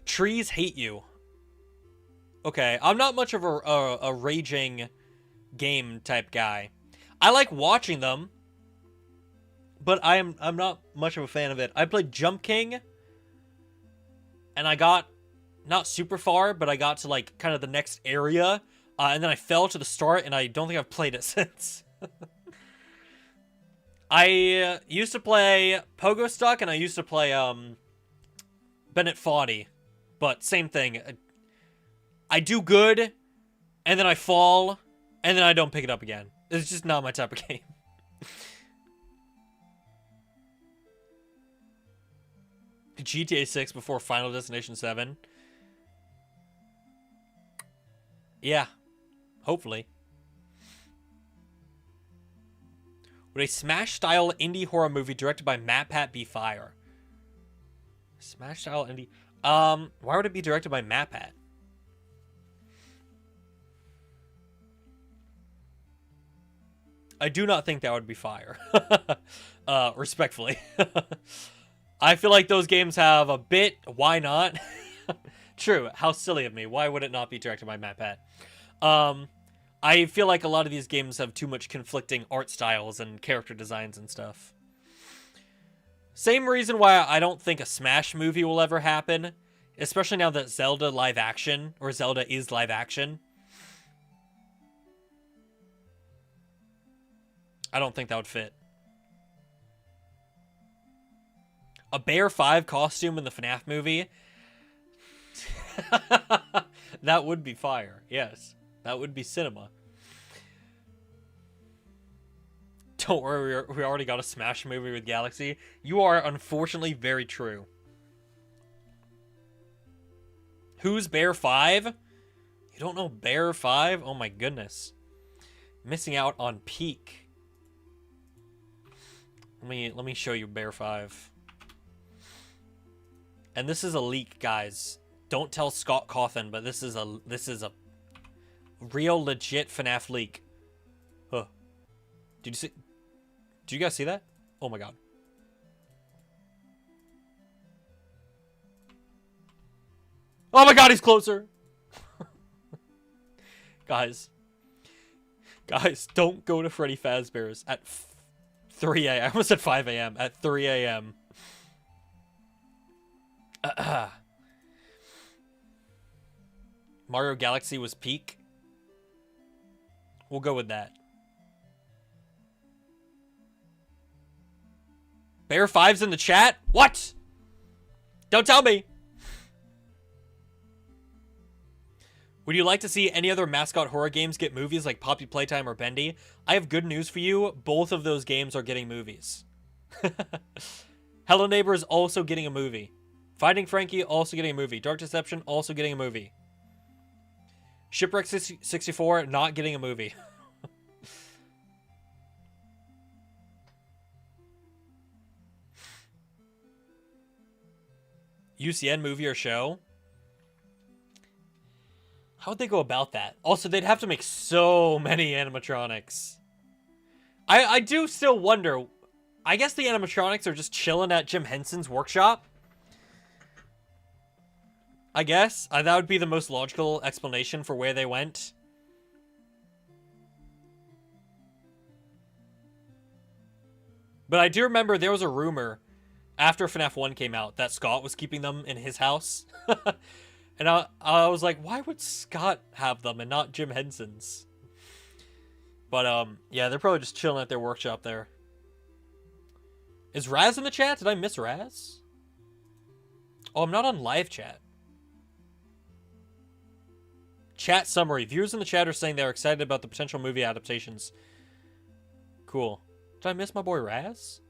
Trees hate you. Okay, I'm not much of a raging game type guy. I like watching them, but I'm not much of a fan of it. I played Jump King, and I got not super far, but I got to like kind of the next area, and then I fell to the start, and I don't think I've played it since. I used to play Pogo Stuck, and I used to play Bennett Foddy, but same thing. I do good, and then I fall, and then I don't pick it up again. It's just not my type of game. GTA 6 before Final Destination 7. Yeah. Hopefully. Would a Smash-style indie horror movie directed by MatPat be fire? Smash-style indie... why would it be directed by MatPat? I do not think that would be fire. Respectfully. I feel like those games have a bit... Why not? True. How silly of me. Why would it not be directed by MatPat? I feel like a lot of these games have too much conflicting art styles and character designs and stuff. Same reason why I don't think a Smash movie will ever happen. Especially now that Zelda live action, or Zelda is live action. I don't think that would fit. A Bear 5 costume in the FNAF movie? That would be fire, yes. That would be cinema. Don't worry, we already got a Smash movie with Galaxy. You are unfortunately very true. Who's Bear 5? You don't know Bear 5? Oh my goodness. Missing out on peak. Let me show you Bear 5. And this is a leak, guys. Don't tell Scott Cawthon, but this is a real legit FNAF leak. Huh. Did you guys see that? Oh my god. Oh my god, he's closer. Guys, don't go to Freddy Fazbear's at 3 a.m. I almost said 5 a.m. At 3 a.m. Mario Galaxy was peak. We'll go with that. Bear 5's in the chat? What? Don't tell me. Would you like to see any other mascot horror games get movies like Poppy Playtime or Bendy? I have good news for you. Both of those games are getting movies. Hello Neighbor is also getting a movie. Finding Frankie also getting a movie. Dark Deception also getting a movie. Shipwreck 64 not getting a movie. UCN movie or show? How would they go about that? Also, they'd have to make so many animatronics. I do still wonder. I guess the animatronics are just chilling at Jim Henson's workshop. I guess. That would be the most logical explanation for where they went. But I do remember there was a rumor after FNAF 1 came out that Scott was keeping them in his house. And I was like, why would Scott have them and not Jim Henson's? But, yeah, they're probably just chilling at their workshop there. Is Raz in the chat? Did I miss Raz? Oh, I'm not on live chat. Chat summary. Viewers in the chat are saying they're excited about the potential movie adaptations. Cool. Did I miss my boy Raz?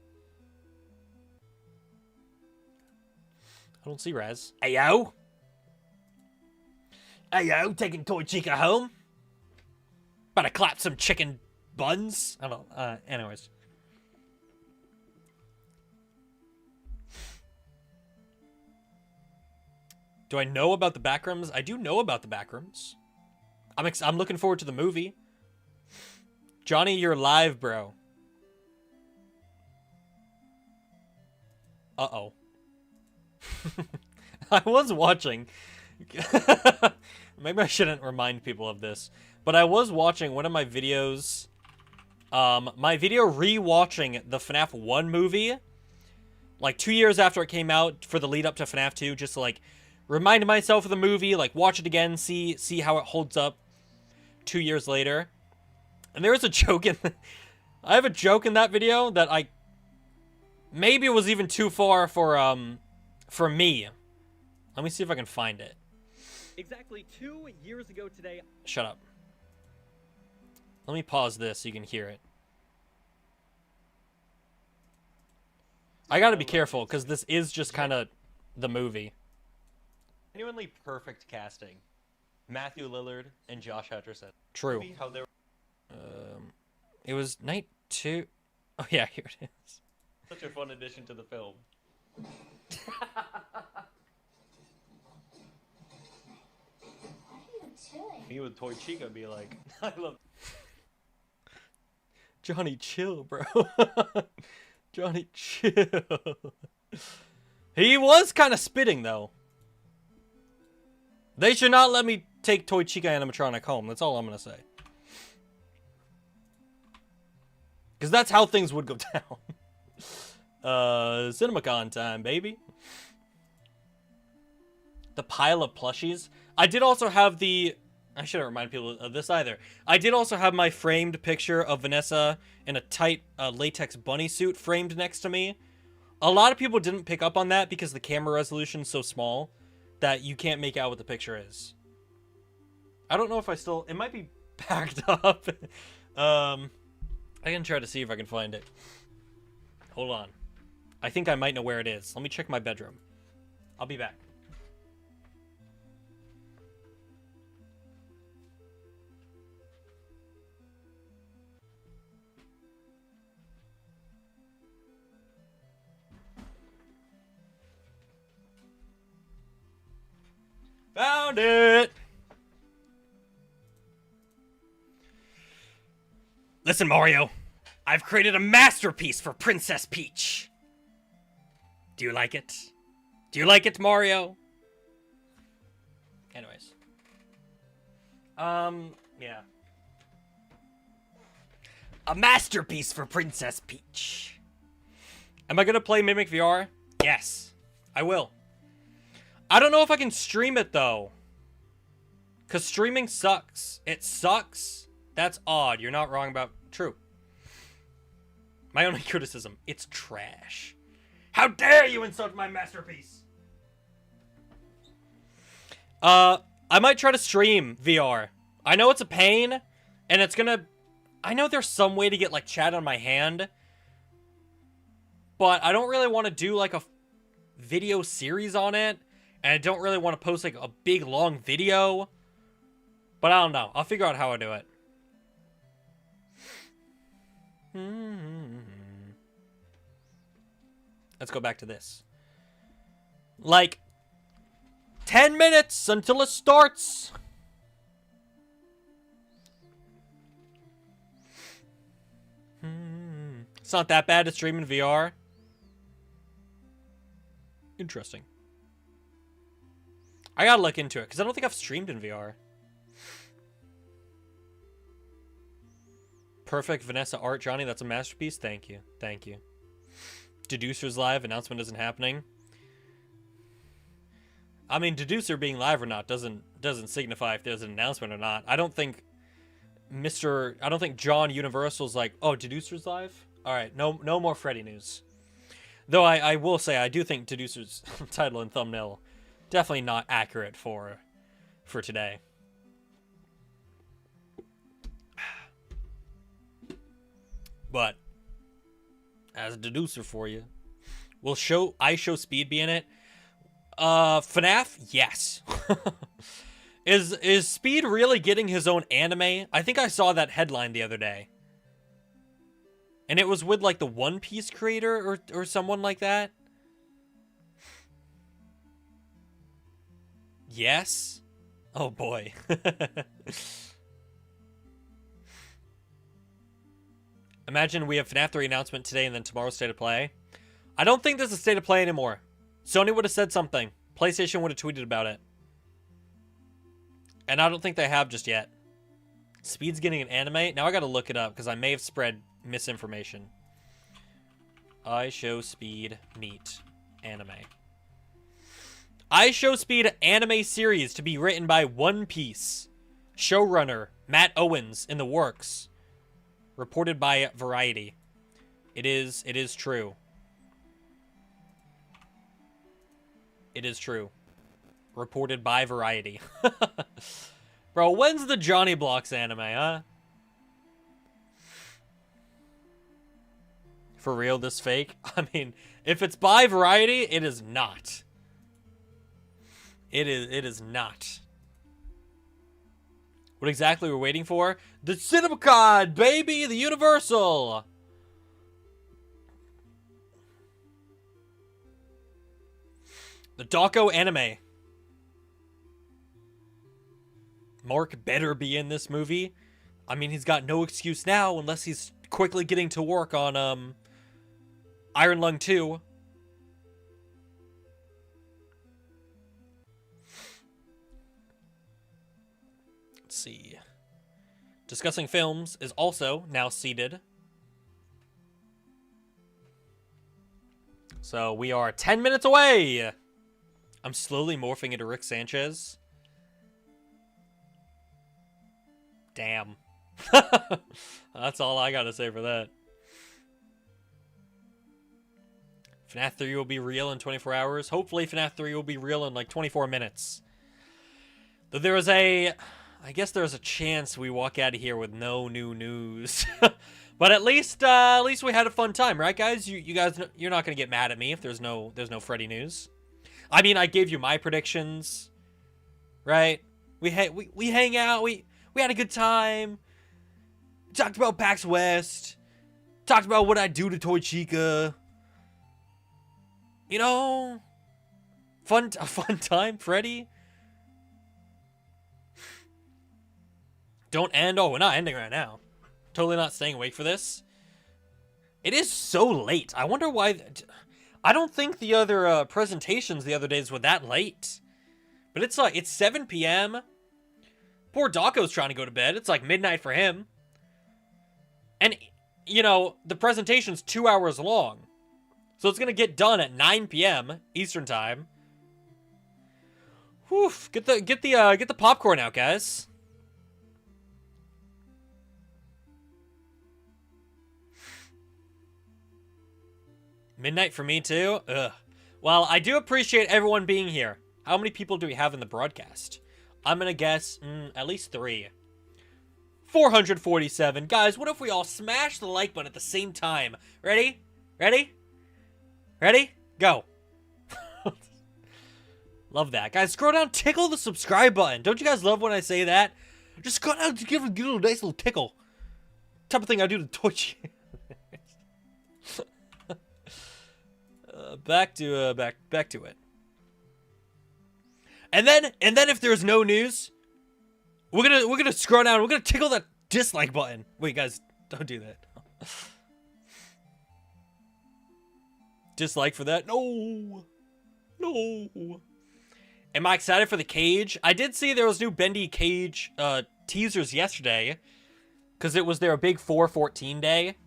I don't see Raz. Ayo! Ayo, taking Toy Chica home. About to clap some chicken buns. I don't know. Anyways. Do I know about the backrooms? I do know about the backrooms. I'm looking forward to the movie. Johnny, you're live, bro. Uh-oh. I was watching. Maybe I shouldn't remind people of this. But I was watching one of my videos. My video rewatching the FNAF 1 movie. Like 2 years after it came out for the lead up to FNAF 2. Just to like remind myself of the movie. Like watch it again. See how it holds up 2 years later. And there was a joke in... I have a joke in that video that I... Maybe it was even too far for me. Let me see if I can find it. Exactly 2 years ago today. Shut up. Let me pause this so you can hear it. I gotta be careful, because this is just kind of the movie. Genuinely perfect casting. Matthew Lillard and Josh Hutcherson. True. How they were It was night 2. Oh yeah, here it is. such a fun addition to the film. Me with Toy Chica be like, I love. Johnny, chill, bro. Johnny, chill. He was kind of spitting, though. They should not let me take Toy Chica animatronic home. That's all I'm going to say. Because that's how things would go down. CinemaCon time, baby. The pile of plushies. I did also have the... I shouldn't remind people of this either. I did also have my framed picture of Vanessa in a tight latex bunny suit framed next to me. A lot of people didn't pick up on that because the camera resolution is so small that you can't make out what the picture is. I don't know if I still... It might be packed up. I can try to see if I can find it. Hold on. I think I might know where it is. Let me check my bedroom. I'll be back. found it. Listen, Mario. I've created a masterpiece for Princess Peach. Do you like it? Do you like it, Mario? Anyways. Yeah. A masterpiece for Princess Peach. Am I gonna play Mimic VR? Yes. I will. I don't know if I can stream it, though. Because streaming sucks. It sucks. That's odd. You're not wrong about... True. My only criticism. It's trash. How dare you insult my masterpiece? I might try to stream VR. I know it's a pain, and it's gonna... I know there's some way to get, like, chat on my hand, but I don't really want to do, like, a video series on it, and I don't really want to post, like, a big, long video, but I don't know. I'll figure out how I do it. Let's go back to this. Like, 10 minutes until it starts. It's not that bad to stream in VR. Interesting. I gotta look into it, because I don't think I've streamed in VR. Perfect Vanessa art, Johnny. That's a masterpiece. Thank you. Thank you. Deducer's live. Announcement isn't happening. I mean, Deducer being live or not doesn't signify if there's an announcement or not. I don't think John Universal's like, oh, Deducer's live? Alright, no more Freddy news. Though I will say, I do think Deducer's title and thumbnail definitely not accurate for today. But, as a Deducer for you, will I Show Speed be in it? FNAF? Yes. Is Speed really getting his own anime? I think I saw that headline the other day. And it was with, like, the One Piece creator or someone like that. Yes? Oh, boy. Imagine we have FNAF 3 announcement today and then tomorrow's State of Play. I don't think there's a State of Play anymore. Sony would have said something. PlayStation would have tweeted about it. And I don't think they have just yet. Speed's getting an anime? Now I gotta look it up, because I may have spread misinformation. I Show Speed Meet Anime. I Show Speed anime series to be written by One Piece. Showrunner Matt Owens in the works. Reported by Variety. It is true. It is true. Reported by Variety. Bro, when's the JonnyBlox anime, huh? For real, this fake? I mean, if it's by Variety, it is not. It is not. What exactly we're waiting for? The CinemaCon, baby! The Universal! The Dako anime. Mark better be in this movie. I mean, he's got no excuse now unless he's quickly getting to work on Iron Lung 2. Let's see. Discussing Films is also now seated. So we are 10 minutes away. I'm slowly morphing into Rick Sanchez. Damn. That's all I gotta say for that. FNAF 3 will be real in 24 hours. Hopefully FNAF 3 will be real in like 24 minutes. Though there is I guess there's a chance we walk out of here with no new news. But at least we had a fun time, right, guys? You guys, you're not gonna get mad at me if there's no Freddy news. I mean, I gave you my predictions, right? We hang out. We had a good time. Talked about PAX West. Talked about what I do to Toy Chica. You know, a fun time, Freddy. Don't end. Oh, we're not ending right now. Totally not staying awake for this. It is so late. I wonder why. I don't think the other presentations the other days were that late. But it's like, it's 7 p.m. Poor Daco's trying to go to bed. It's like midnight for him. And, you know, the presentation's 2 hours long. So it's going to get done at 9 p.m. Eastern time. Whew, get the popcorn out, guys. Midnight for me too? Ugh. Well, I do appreciate everyone being here. How many people do we have in the broadcast? I'm gonna guess at least 3. 447. Guys, what if we all smash the like button at the same time? Ready? Ready? Ready? Go. Love that. Guys, scroll down, tickle the subscribe button. Don't you guys love when I say that? Just go down to give it a nice little tickle. Type of thing I do to Twitch. Back to it. And then if there's no news, we're gonna scroll down. We're gonna tickle that dislike button. Wait, guys, don't do that. Dislike for that? No. Am I excited for the Cage? I did see there was new Bendy Cage teasers yesterday, because it was their big 4/14 day.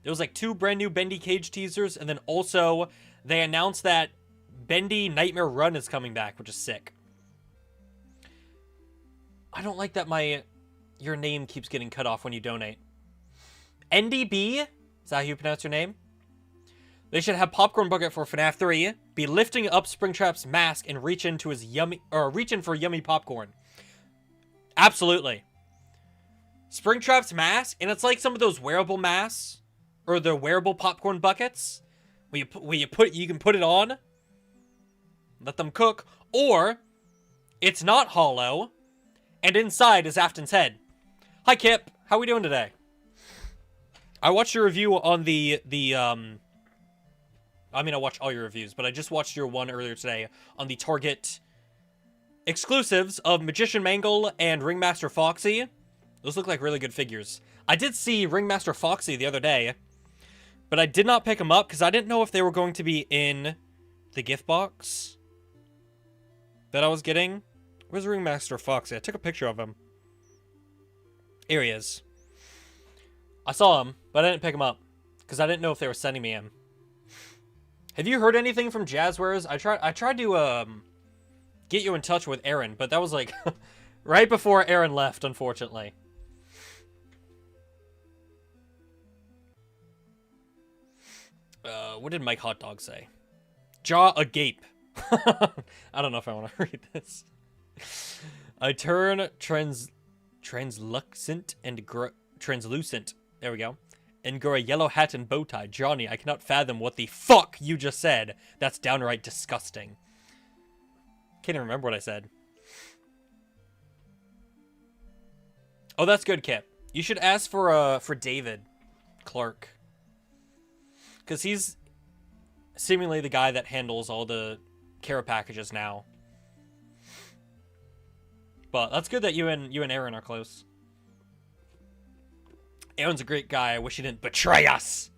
There was like 2 brand new Bendy Cage teasers, and then also they announced that Bendy Nightmare Run is coming back, which is sick. I don't like that your name keeps getting cut off when you donate. NDB? Is that how you pronounce your name? They should have Popcorn Bucket for FNAF 3, be lifting up Springtrap's mask and reach in for yummy popcorn. Absolutely. Springtrap's mask, and it's like some of those wearable masks, or the wearable popcorn buckets, where you can put it on, let them cook, or it's not hollow, and inside is Afton's head. Hi Kip, how we doing today? I watched your review on I mean, I watch all your reviews, but I just watched your one earlier today on the Target exclusives of Magician Mangle and Ringmaster Foxy. Those look like really good figures. I did see Ringmaster Foxy the other day, but I did not pick them up because I didn't know if they were going to be in the gift box that I was getting. Where's Ringmaster Foxy? I took a picture of him. Here he is. I saw him, but I didn't pick him up because I didn't know if they were sending me him. Have you heard anything from Jazzwares? I tried to get you in touch with Aaron, but that was like right before Aaron left, unfortunately. What did Mike Hot Dog say? Jaw agape. I don't know if I want to read this. I turn translucent and translucent. There we go. And grow a yellow hat and bow tie. Johnny, I cannot fathom what the fuck you just said. That's downright disgusting. Can't even remember what I said. Oh, that's good, Kip. You should ask for David Clark. Because he's seemingly the guy that handles all the care packages now. But that's good that you and Aaron are close. Aaron's a great guy. I wish he didn't betray us.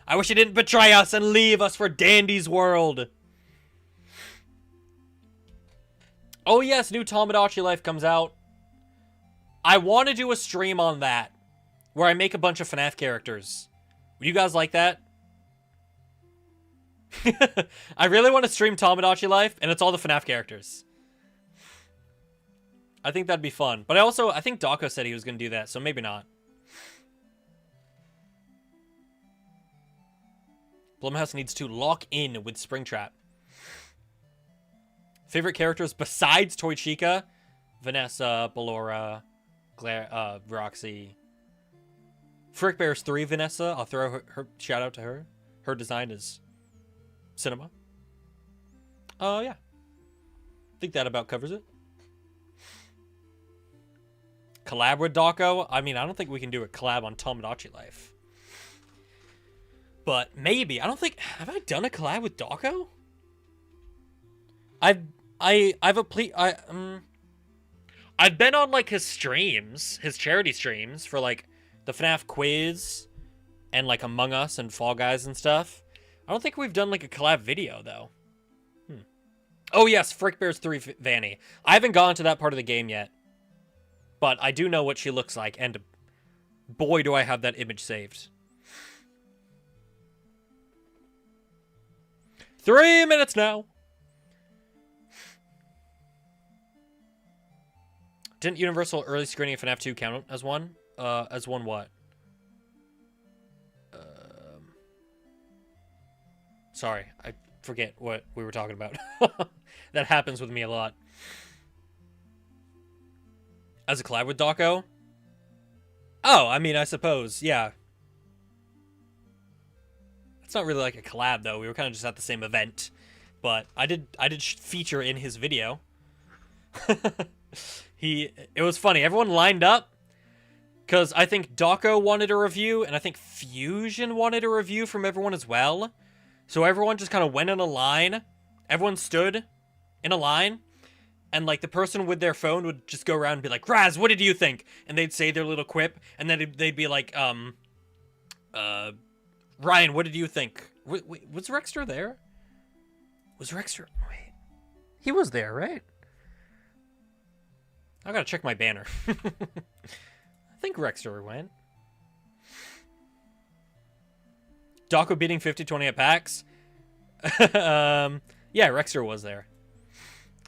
I wish he didn't betray us and leave us for Dandy's World. Oh yes, new Tomodachi Life comes out. I want to do a stream on that, where I make a bunch of FNAF characters. Would you guys like that? I really want to stream Tomodachi Life, and it's all the FNAF characters. I think that'd be fun. But I think Daco said he was going to do that, so maybe not. Blumhouse needs to lock in with Springtrap. Favorite characters besides Toy Chica? Vanessa, Ballora, Roxy. Frick Bears 3 Vanessa. I'll throw her shout out to her. Her design is cinema. Oh, yeah. I think that about covers it. Collab with Daco? I mean, I don't think we can do a collab on Tomodachi Life. But maybe. I don't think... Have I done a collab with Daco? I've been on, like, his streams, his charity streams for, like, the FNAF quiz and, like, Among Us and Fall Guys and stuff. I don't think we've done, like, a collab video, though. Oh, yes, Frick Bears 3 Vanny. I haven't gone to that part of the game yet. But I do know what she looks like, and boy, do I have that image saved. 3 minutes now. Didn't Universal early screening of FNAF 2 count as one? As one what? Sorry, I forget what we were talking about. That happens with me a lot. As a collab with Dawko? Oh, I mean, I suppose, yeah. It's not really like a collab, though. We were kind of just at the same event. But I did feature in his video. It was funny. Everyone lined up. Because I think Dawko wanted a review, and I think Fusion wanted a review from everyone as well. So everyone just kind of went in a line. Everyone stood in a line. And, like, the person with their phone would just go around and be like, Raz, what did you think? And they'd say their little quip. And then they'd be like, Ryan, what did you think? Wait, was Rexter there? Was Rexter... Wait. He was there, right? I gotta check my banner. I think Rexter went. Dawko beating 50-20 at PAX? Yeah, Rexter was there.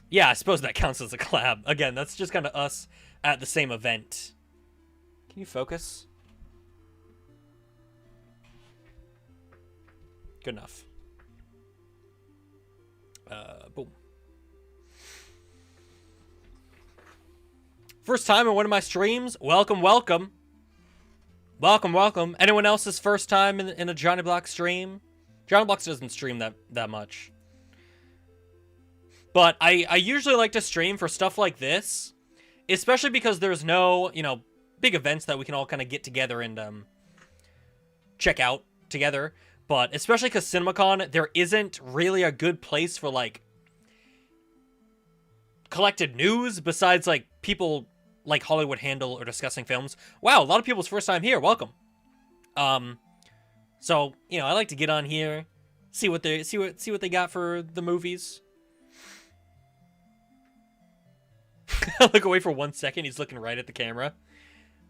Yeah, I suppose that counts as a collab. Again, that's just kind of us at the same event. Can you focus? Good enough. Boom. First time in one of my streams? Welcome, welcome. Welcome, welcome. Anyone else's first time in a JonnyBlox stream? JonnyBlox doesn't stream that much. But I usually like to stream for stuff like this, especially because there's no, big events that we can all kind of get together and check out together. But especially because CinemaCon, there isn't really a good place for, like, collected news besides, like, people like Hollywood Handle or discussing films. Wow, a lot of people's first time here. Welcome. So, I like to get on here, see what they got for the movies. Look away for 1 second. He's looking right at the camera.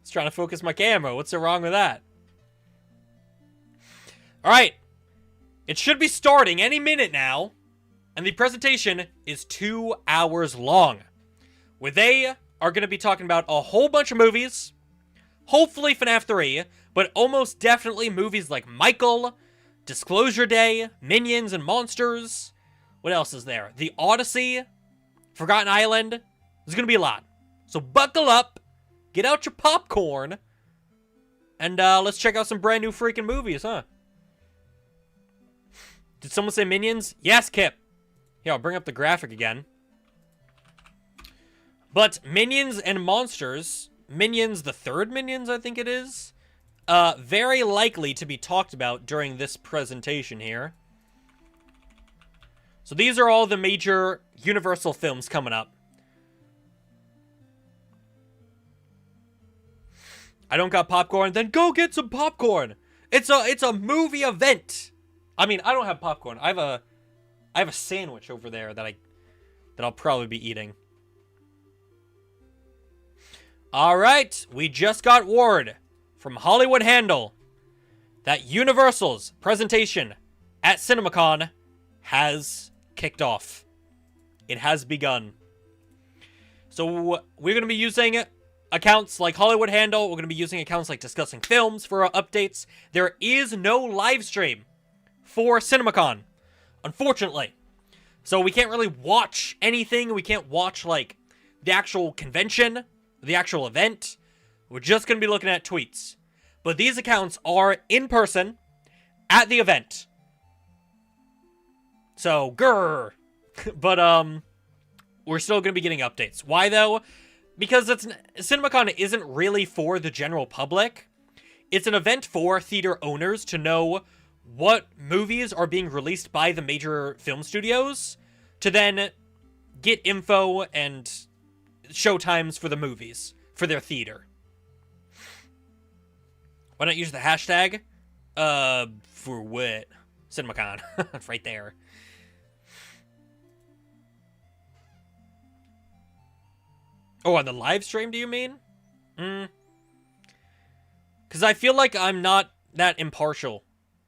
He's trying to focus my camera. What's so wrong with that? All right. It should be starting any minute now. And the presentation is 2 hours long. Where they are going to be talking about a whole bunch of movies. Hopefully FNAF 3. But almost definitely movies like Michael, Disclosure Day, Minions and Monsters. What else is there? The Odyssey, Forgotten Island. There's going to be a lot. So buckle up, get out your popcorn, and let's check out some brand new freaking movies, huh? Did someone say Minions? Yes, Kip. Here, I'll bring up the graphic again. But Minions and Monsters, Minions, the third Minions, I think it is, very likely to be talked about during this presentation here. So these are all the major Universal films coming up. I don't got popcorn, then go get some popcorn. It's a movie event. I mean, I don't have popcorn. I have a sandwich over there that I'll probably be eating. All right, we just got word from Hollywood Handle that Universal's presentation at CinemaCon has kicked off. It has begun. So we're going to be using accounts like Hollywood Handle. We're going to be using accounts like Discussing Films for our updates. There is no live stream for CinemaCon, unfortunately. So we can't really watch anything. We can't watch, like, the actual convention, the actual event. We're just going to be looking at tweets. But these accounts are in person at the event. So, grrr. But, we're still going to be getting updates. Why, though? Because CinemaCon isn't really for the general public. It's an event for theater owners to know what movies are being released by the major film studios, to then get info and showtimes for the movies, for their theater. Why not use the hashtag? For what? CinemaCon. It's right there. Oh, on the live stream, do you mean? Because I feel like I'm not that impartial.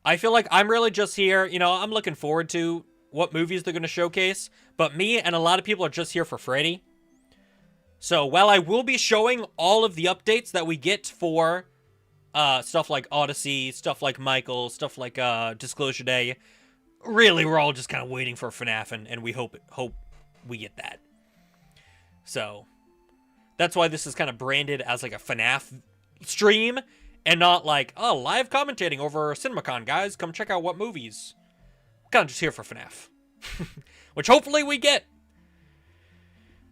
I feel like I'm really just here, you know, I'm looking forward to what movies they're going to showcase, but me and a lot of people are just here for Freddy. So, while I will be showing all of the updates that we get for stuff like Odyssey, stuff like Michael, stuff like Disclosure Day, really, we're all just kind of waiting for FNAF, and we hope we get that. So, that's why this is kind of branded as like a FNAF stream, and not like, oh, live commentating over CinemaCon, guys. Come check out what movies. Kind of just here for FNAF. Which hopefully we get.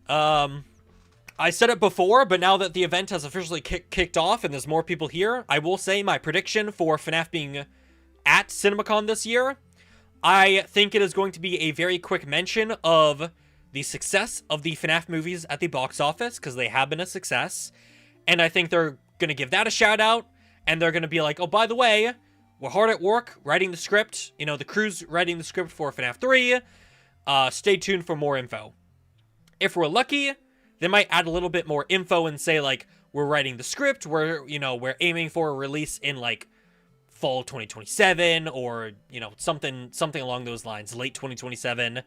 I said it before, but now that the event has officially kicked off and there's more people here, I will say my prediction for FNAF being at CinemaCon this year, I think it is going to be a very quick mention of the success of the FNAF movies at the box office, because they have been a success, and I think they're going to give that a shout out, and they're going to be like, oh, by the way, we're hard at work writing the script, you know, the crew's writing the script for FNAF 3, stay tuned for more info. If we're lucky, they might add a little bit more info and say, like, we're writing the script, we're aiming for a release in, like, fall 2027, or, you know, something along those lines, late 2027.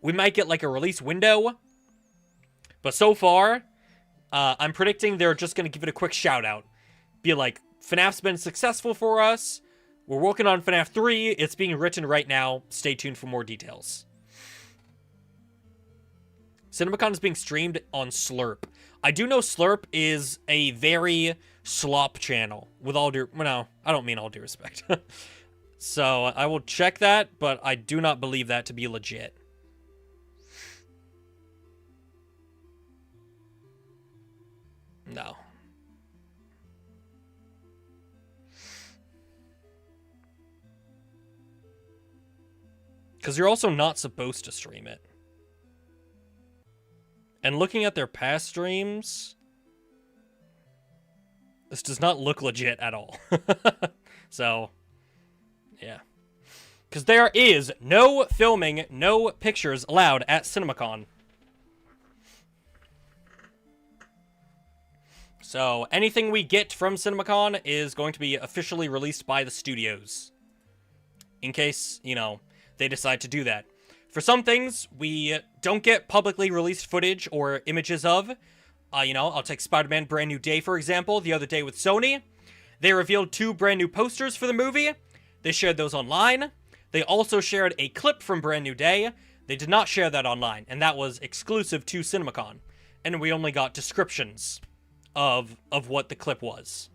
We might get, like, a release window, but so far, I'm predicting they're just going to give it a quick shout-out. Be like, FNAF's been successful for us, we're working on FNAF 3, it's being written right now, stay tuned for more details. CinemaCon is being streamed on Slurp. I do know Slurp is a very slop channel, with all due... No, I don't mean all due respect. So, I will check that, but I do not believe that to be legit. No. Because you're also not supposed to stream it. And looking at their past streams, this does not look legit at all. So, yeah. Because there is no filming, no pictures allowed at CinemaCon. So, anything we get from CinemaCon is going to be officially released by the studios. In case, you know, they decide to do that. For some things, we don't get publicly released footage or images of. You know, I'll take Spider-Man Brand New Day, for example, the other day with Sony. They revealed 2 brand new posters for the movie. They shared those online. They also shared a clip from Brand New Day. They did not share that online, and that was exclusive to CinemaCon. And we only got descriptions of what the clip was.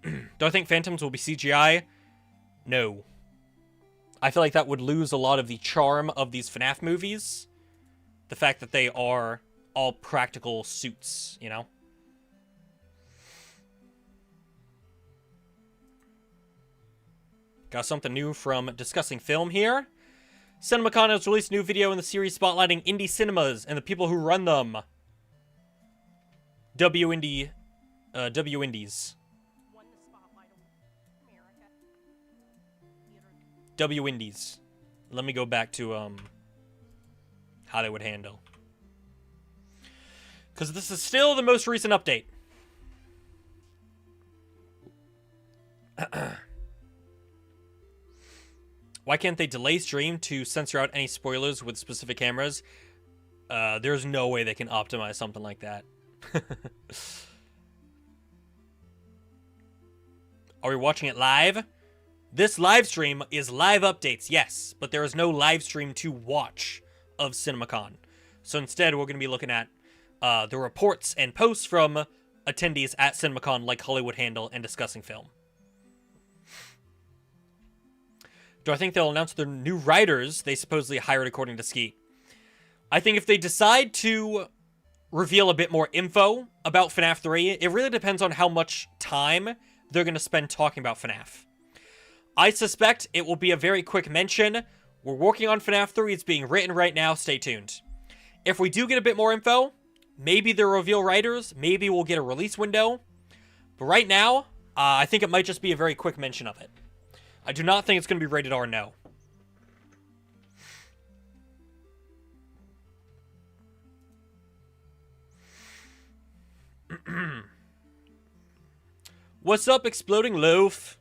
Do I think Phantoms will be CGI? No. I feel like that would lose a lot of the charm of these FNAF movies. The fact that they are all practical suits, you know? Got something new from Discussing Film here. CinemaCon has released a new video in the series spotlighting indie cinemas and the people who run them. W-Indies. W-Indies. Let me go back to, how they would handle. Because this is still the most recent update. Why can't they delay stream to censor out any spoilers with specific cameras? There's no way they can optimize something like that. Are we watching it live? This live stream is live updates, yes, but there is no live stream to watch of CinemaCon. So instead, we're going to be looking at the reports and posts from attendees at CinemaCon like Hollywood Handle and Discussing Film. Do I think they'll announce their new writers they supposedly hired according to Skeet? I think if they decide to reveal a bit more info about FNAF 3, it really depends on how much time they're going to spend talking about FNAF. I suspect it will be a very quick mention. We're working on FNAF 3. It's being written right now. Stay tuned. If we do get a bit more info, maybe they'll reveal writers. Maybe we'll get a release window. But right now, I think it might just be a very quick mention of it. I do not think it's going to be rated R, no. What's up, Exploding Loaf?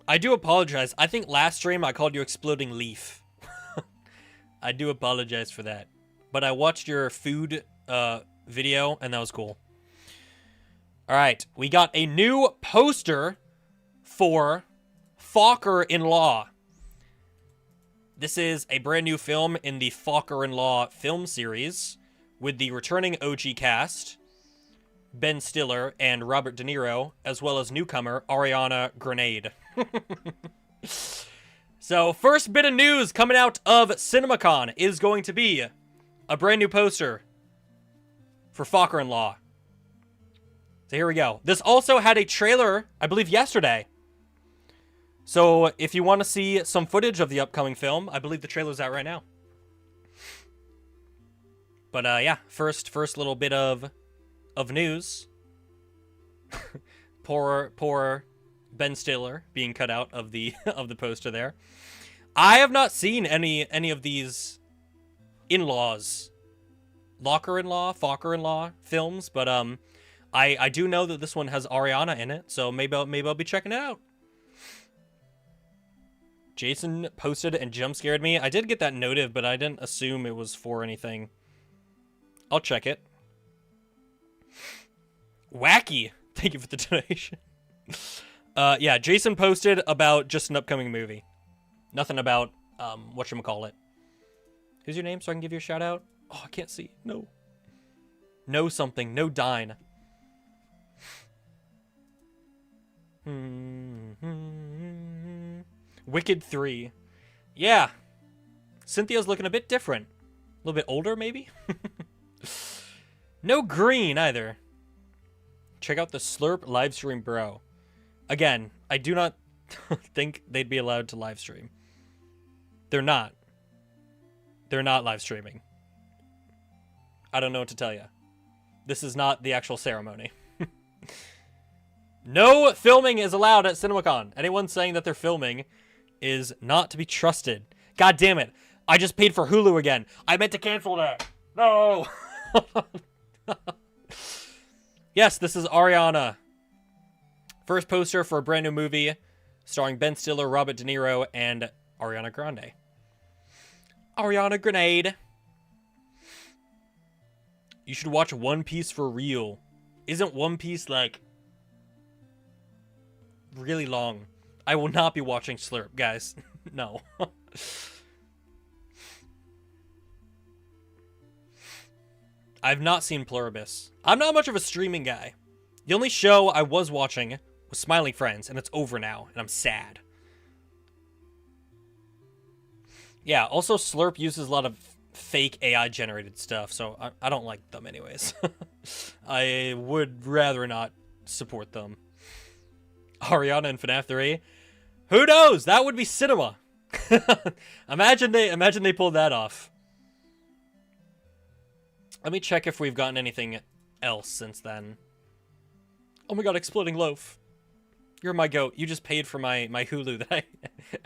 I do apologize. I think last stream I called you Exploding Leaf. I do apologize for that. But I watched your food video, and that was cool. Alright, we got a new poster for Fokker-in-Law. This is a brand new film in the Fokker-in-Law film series with the returning OG cast, Ben Stiller and Robert De Niro, as well as newcomer Ariana Grande. So, first bit of news coming out of CinemaCon is going to be a brand new poster for Fokker-in-Law. So here we go. This also had a trailer, I believe, yesterday. So if you want to see some footage of the upcoming film, I believe the trailer's out right now. But yeah, first little bit of news. poor Ben Stiller being cut out of the of the poster there. I have not seen any of these in-laws, Locker-in-Law, Fokker-in-Law films, but I do know that this one has Ariana in it, so maybe I'll be checking it out. Jason posted and jump scared me. I did get that noted, but I didn't assume it was for anything. I'll check it. Wacky. Thank you for the donation. Yeah, Jason posted about just an upcoming movie. Nothing about whatchamacallit. Who's your name so I can give you a shout out? Oh, I can't see. No. No something. No Dine. Wicked 3. Yeah. Cynthia's looking a bit different. A little bit older, maybe? No green, either. Check out the Slurp livestream, bro. Again, I do not think they'd be allowed to live stream. They're not. They're not live streaming. I don't know what to tell you. This is not the actual ceremony. No filming is allowed at CinemaCon. Anyone saying that they're filming is not to be trusted. God damn it. I just paid for Hulu again. I meant to cancel that. No. Yes, this is Ariana. First poster for a brand new movie starring Ben Stiller, Robert De Niro, and Ariana Grande. Ariana Grande. You should watch One Piece for real. Isn't One Piece, like, really long? I will not be watching Slurp, guys. No. I've not seen Pluribus. I'm not much of a streaming guy. The only show I was watching was Smiling Friends, and it's over now, and I'm sad. Yeah, also Slurp uses a lot of fake AI-generated stuff, so I don't like them anyways. I would rather not support them. Ariana in FNAF 3? Who knows? That would be cinema. Imagine they pulled that off. Let me check if we've gotten anything else since then. Oh my god, Exploding Loaf. You're my goat. You just paid for my Hulu that I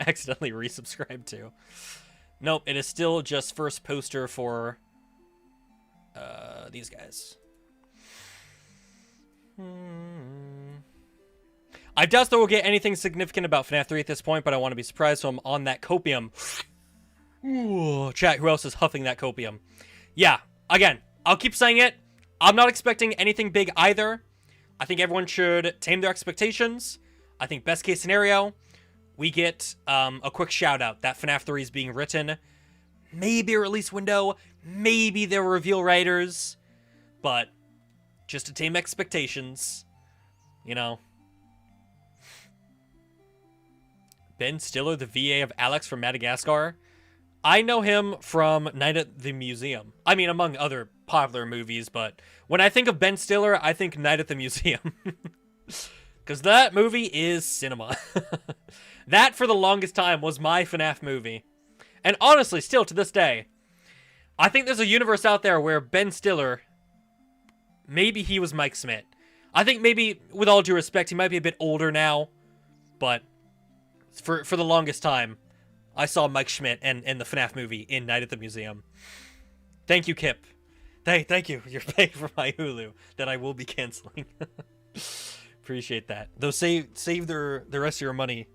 accidentally resubscribed to. Nope, it is still just first poster for these guys. I doubt that we'll get anything significant about FNAF 3 at this point, but I want to be surprised, so I'm on that copium. Ooh, chat, who else is huffing that copium? Yeah, again, I'll keep saying it. I'm not expecting anything big either. I think everyone should tame their expectations. I think best case scenario, we get a quick shout out that FNAF 3 is being written. Maybe a release window. Maybe they'll reveal writers. But just to tame expectations, you know. Ben Stiller, the VA of Alex from Madagascar. I know him from Night at the Museum. I mean, among other popular movies, but when I think of Ben Stiller, I think Night at the Museum. Because that movie is cinema. That, for the longest time, was my FNAF movie. And honestly, still to this day, I think there's a universe out there where Ben Stiller, maybe he was Mike Schmidt. I think maybe, with all due respect, he might be a bit older now, but for the longest time, I saw Mike Schmidt and the FNAF movie in Night at the Museum. Thank you, Kip. Thank you. You're paying for my Hulu that I will be canceling. Appreciate that. Though save the rest of your money,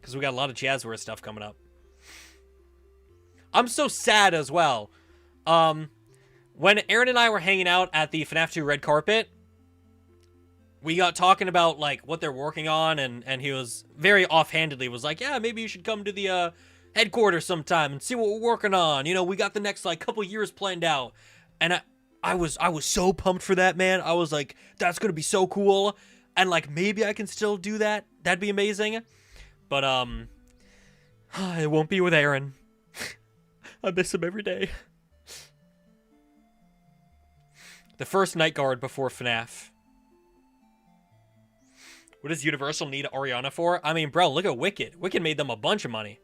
because we got a lot of Jazzware stuff coming up. I'm so sad as well. When Aaron and I were hanging out at the FNAF 2 red carpet, we got talking about, like, what they're working on, and he was very offhandedly was like, yeah, maybe you should come to the, headquarters sometime and see what we're working on. You know, we got the next, like, couple years planned out. And I was so pumped for that, man. I was like, that's gonna be so cool. And, like, maybe I can still do that. That'd be amazing. But, it won't be with Aaron. I miss him every day. The first night guard before FNAF. What does Universal need Ariana for? I mean, bro, look at Wicked. Wicked made them a bunch of money.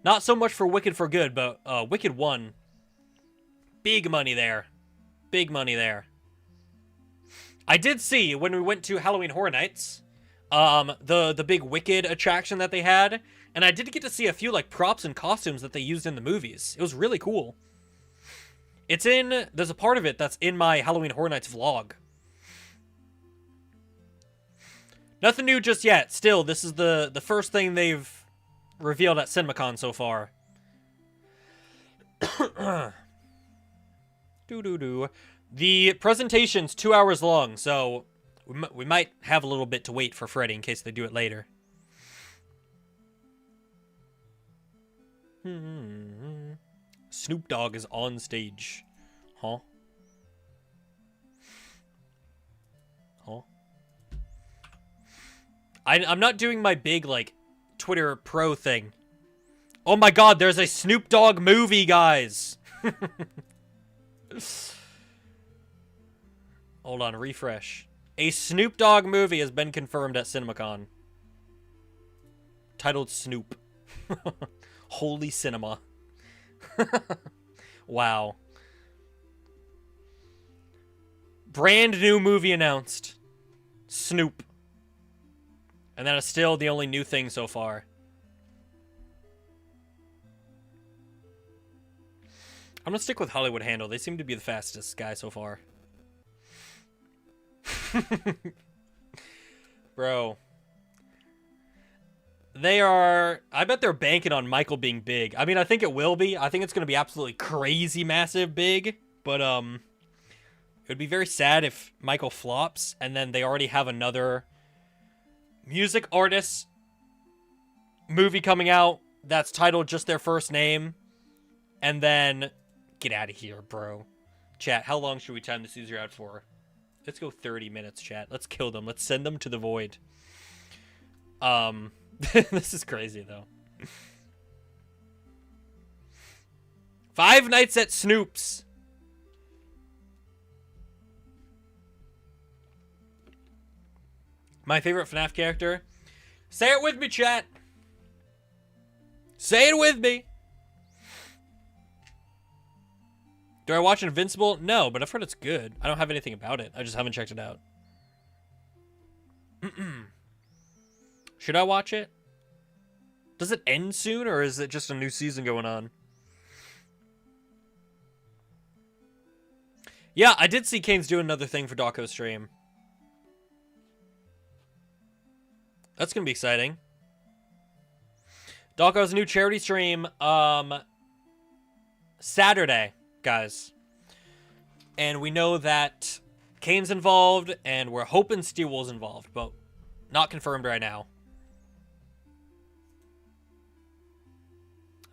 Not so much for Wicked for Good, but Wicked 1. Big money there. Big money there. I did see, when we went to Halloween Horror Nights, the big Wicked attraction that they had, and I did get to see a few, like, props and costumes that they used in the movies. It was really cool. There's a part of it that's in my Halloween Horror Nights vlog. Nothing new just yet. Still, this is the first thing they've revealed at CinemaCon so far. The presentation's 2 hours long, so we might have a little bit to wait for Freddy in case they do it later. Snoop Dogg is on stage. Huh? Huh? I'm not doing my big, like, Twitter pro thing. Oh my god, there's a Snoop Dogg movie, guys! Hold on, refresh. A Snoop Dogg movie has been confirmed at CinemaCon. Titled Snoop. Holy cinema. Wow. Brand new movie announced. Snoop. And that is still the only new thing so far. I'm gonna stick with Hollywood Handle. They seem to be the fastest guy so far. Bro. They are... I bet they're banking on Michael being big. I mean, I think it will be. I think it's gonna be absolutely crazy massive big. But, it would be very sad if Michael flops and then they already have another music artist movie coming out that's titled just their first name. And then... Get out of here, bro. Chat, how long should we time this user out for? Let's go 30 minutes, chat. Let's kill them. Let's send them to the void. This is crazy, though. Five Nights at Snoop's. My favorite FNAF character? Say it with me, chat. Say it with me. Do I watch Invincible? No, but I've heard it's good. I don't have anything about it. I just haven't checked it out. Should I watch it? Does it end soon, or is it just a new season going on? Yeah, I did see Kane's doing another thing for Dawko's stream. That's gonna be exciting. Dawko's new charity stream, Saturday, guys. And we know that Kane's involved, and we're hoping Steelwool's involved, but not confirmed right now.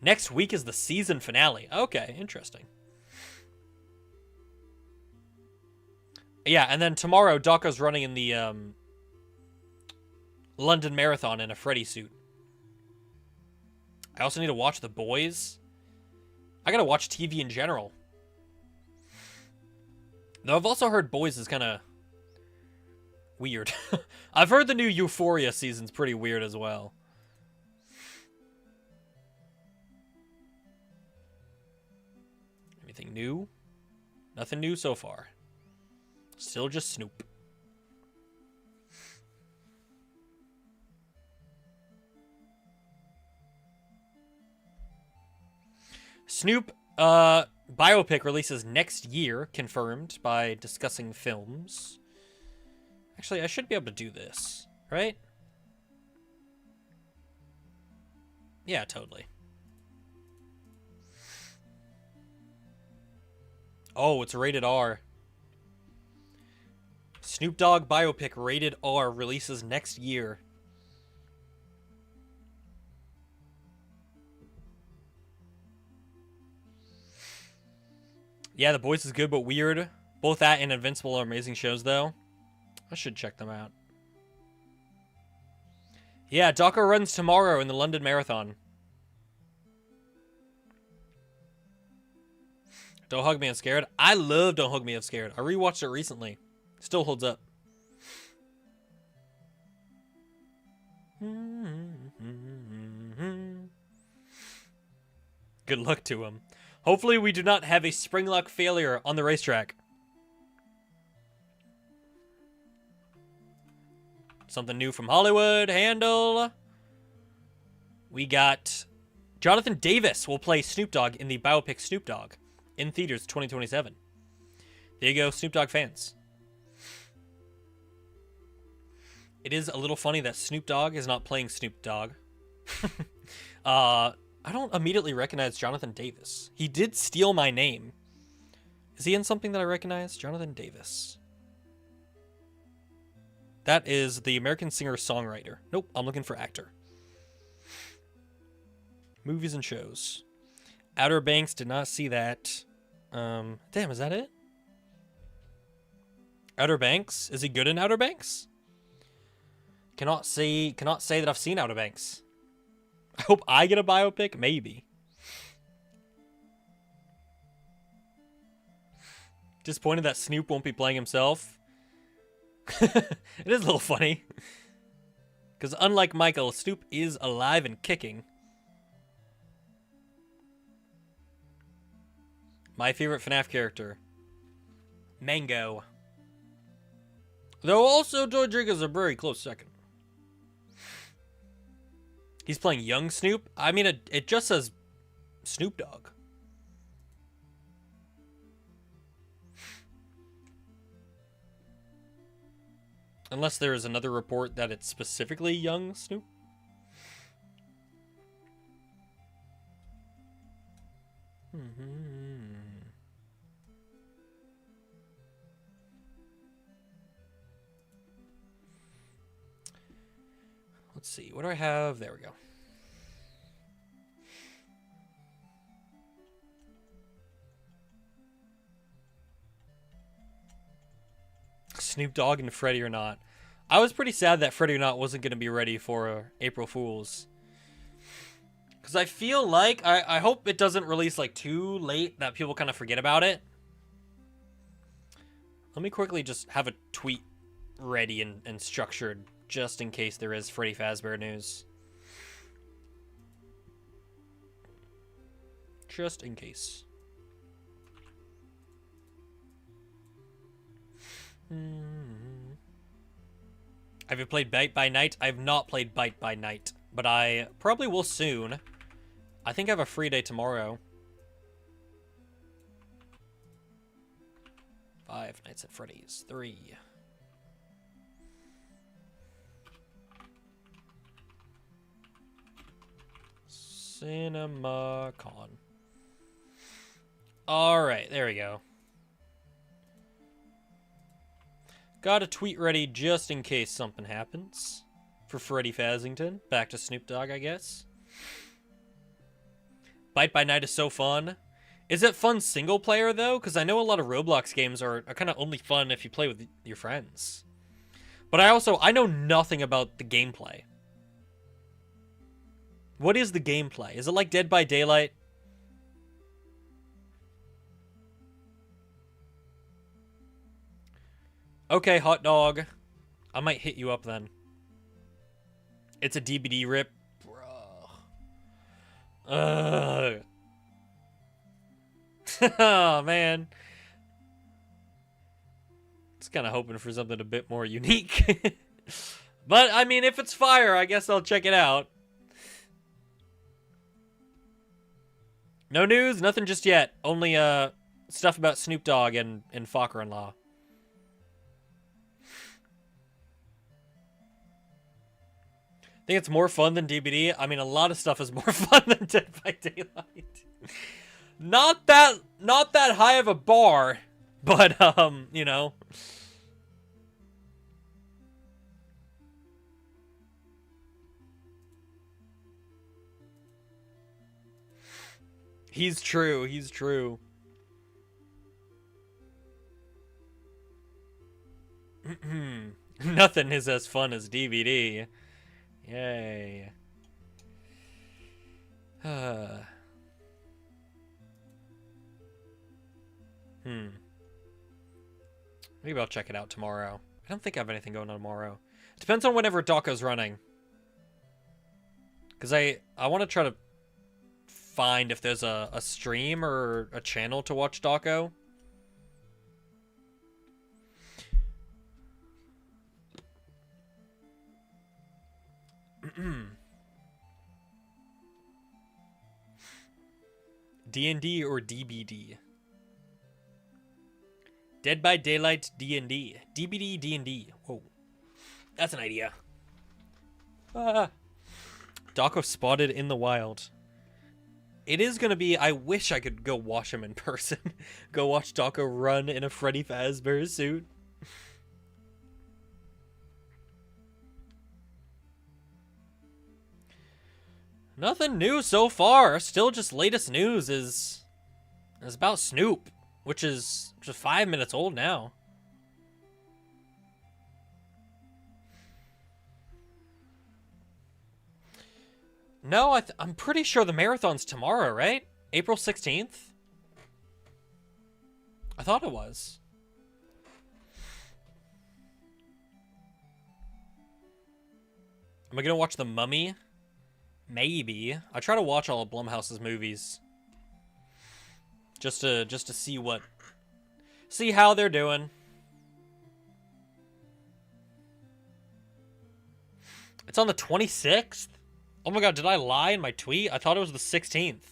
Next week is the season finale. Okay, interesting. Yeah, and then tomorrow, Dawko's running in the London Marathon in a Freddy suit. I also need to watch The Boys. I gotta watch TV in general. Though I've also heard Boys is kind of weird. I've heard the new Euphoria season's pretty weird as well. Anything new? Nothing new so far. Still just Snoop. Snoop biopic releases next year, confirmed by Discussing Films. Actually, I should be able to do this, right? Yeah, totally. Oh, it's rated R. Snoop Dogg biopic rated R releases next year. Yeah, The Boys is good but weird. Both that and Invincible are amazing shows, though. I should check them out. Yeah, Docker runs tomorrow in the London Marathon. Don't Hug Me, I'm Scared. I love Don't Hug Me, I'm Scared. I rewatched it recently. Still holds up. Good luck to him. Hopefully we do not have a spring lock failure on the racetrack. Something new from Hollywood. Handle. We got Jonathan Davis will play Snoop Dogg in the biopic Snoop Dogg in theaters 2027. There you go, Snoop Dogg fans. It is a little funny that Snoop Dogg is not playing Snoop Dogg. I don't immediately recognize Jonathan Davis. He did steal my name. Is he in something that I recognize? Jonathan Davis. That is the American singer-songwriter. Nope, I'm looking for actor. Movies and shows. Outer Banks, did not see that. Damn, is that it? Outer Banks? Is he good in Outer Banks? Cannot say that I've seen Outer Banks. I hope I get a biopic, maybe. Disappointed that Snoop won't be playing himself. It is a little funny. Because unlike Michael, Snoop is alive and kicking. My favorite FNAF character. Mango. Though also Toy Jig is a very close second. He's playing young Snoop? I mean, it just says Snoop Dogg. Unless there is another report that it's specifically young Snoop. Let's see. What do I have? There we go. Snoop Dogg and Freddy or Not. I was pretty sad that Freddy or Not wasn't going to be ready for April Fools. Because I feel like, I hope it doesn't release like too late that people kind of forget about it. Let me quickly just have a tweet ready and structured just in case there is Freddy Fazbear news. Just in case. Have you played Bite by Night? I have not played Bite by Night, but I probably will soon. I think I have a free day tomorrow. Five Nights at Freddy's 3. CinemaCon. Alright, there we go. Got a tweet ready just in case something happens. For Freddy Fazington. Back to Snoop Dogg, I guess. Bite by Night is so fun. Is it fun single player, though? Because I know a lot of Roblox games are kind of only fun if you play with your friends. But I know nothing about the gameplay. What is the gameplay? Is it like Dead by Daylight? Okay, hot dog. I might hit you up then. It's a DVD rip. Bro. Oh, man. Just kind of hoping for something a bit more unique. But, I mean, if it's fire, I guess I'll check it out. No news, nothing just yet. Only, stuff about Snoop Dogg and Fokker-in-Law. Think it's more fun than DBD? I mean, a lot of stuff is more fun than Dead by Daylight. Not that high of a bar, but, you know. He's true, he's true. Nothing is as fun as DVD. Yay. Maybe I'll check it out tomorrow. I don't think I have anything going on tomorrow. It depends on whenever Dawko's running. Because I want to try to find if there's a stream or a channel to watch Dawko. D&D or DBD? Dead by Daylight D&D. DBD D&D. Whoa. That's an idea. Dawko spotted in the wild. It is going to be... I wish I could go watch him in person. Go watch Dawko run in a Freddy Fazbear suit. Nothing new so far. Still just latest news is about Snoop, which is just 5 minutes old now. No, I'm pretty sure the marathon's tomorrow, right? April 16th? I thought it was. Am I gonna watch The Mummy? Maybe. I try to watch all of Blumhouse's movies. Just to see how they're doing. It's on the 26th? Oh my god, did I lie in my tweet? I thought it was the 16th.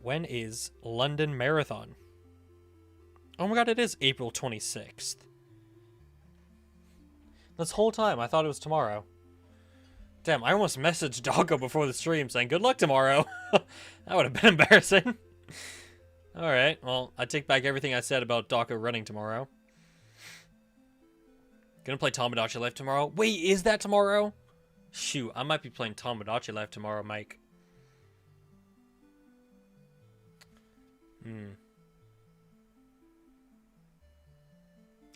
When is London Marathon? Oh my god, it is April 26th. This whole time, I thought it was tomorrow. Damn, I almost messaged Dawko before the stream saying, good luck tomorrow. That would have been embarrassing. Alright, well, I take back everything I said about Dawko running tomorrow. Gonna play Tomodachi Life tomorrow. Wait, is that tomorrow? Shoot, I might be playing Tomodachi Life tomorrow, Mike.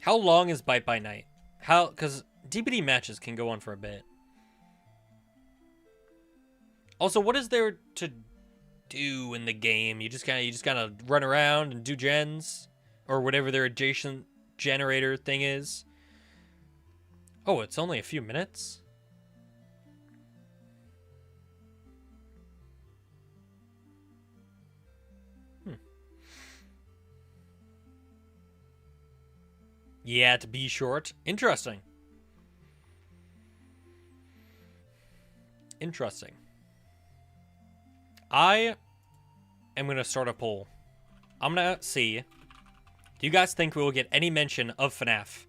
How long is Bite by Night? Because DBD matches can go on for a bit. Also, what is there to do in the game? You just kind of run around and do gens, or whatever their adjacent generator thing is. Oh, it's only a few minutes. Yeah, to be short. Interesting. Interesting. I am going to start a poll. I'm going to see. Do you guys think we will get any mention of FNAF?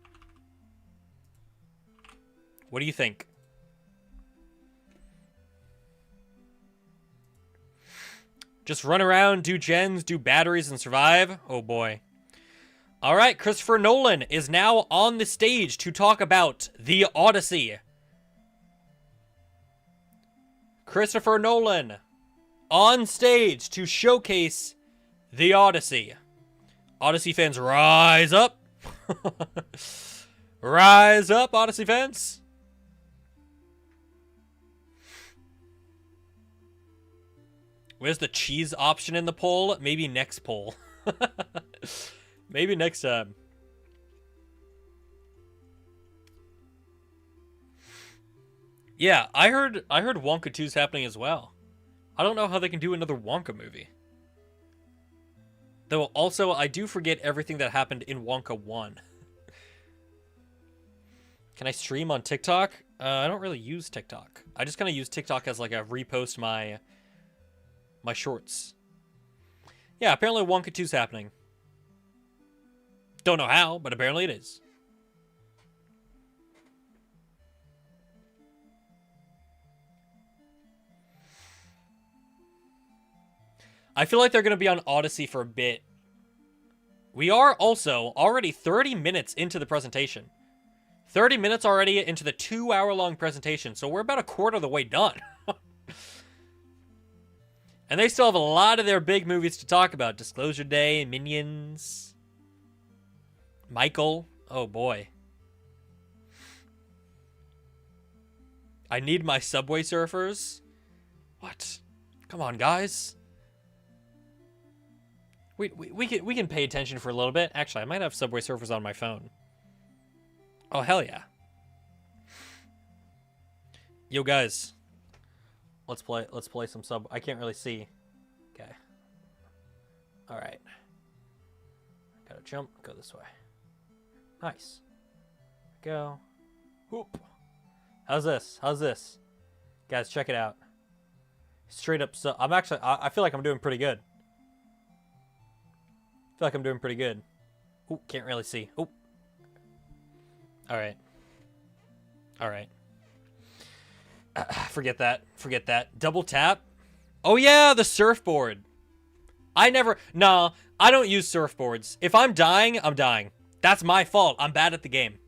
What do you think? Just run around, do gens, do batteries, and survive? Oh boy. All right, Christopher Nolan is now on the stage to talk about The Odyssey. Christopher Nolan on stage to showcase The Odyssey. Odyssey fans, rise up. Rise up, Odyssey fans. Where's the cheese option in the poll? Maybe next poll. Maybe next time. Yeah, I heard Wonka 2's happening as well. I don't know how they can do another Wonka movie. Though also, I do forget everything that happened in Wonka 1. Can I stream on TikTok? I don't really use TikTok. I just kind of use TikTok as like a repost my shorts. Yeah, apparently Wonka 2's happening. Don't know how, but apparently it is. I feel like they're going to be on Odyssey for a bit. We are also already 30 minutes into the presentation. 30 minutes already into the 2-hour-long presentation, so we're about a quarter of the way done. And they still have a lot of their big movies to talk about. Disclosure Day, Minions, Michael. Oh, boy. I need my Subway Surfers. What? Come on, guys. We can pay attention for a little bit. Actually, I might have Subway Surfers on my phone. Oh, hell yeah. Yo, guys. Let's play some sub. I can't really see. Okay. All right. Gotta jump. Go this way. Nice. Go. Whoop. How's this? How's this? Guys, check it out. Straight up. So I'm actually. I feel like I'm doing pretty good. I feel like I'm doing pretty good. Ooh, can't really see. Ooh. All right. All right. Forget that. Forget that. Double tap. Oh, yeah, the surfboard. No, I don't use surfboards. If I'm dying, I'm dying. That's my fault. I'm bad at the game.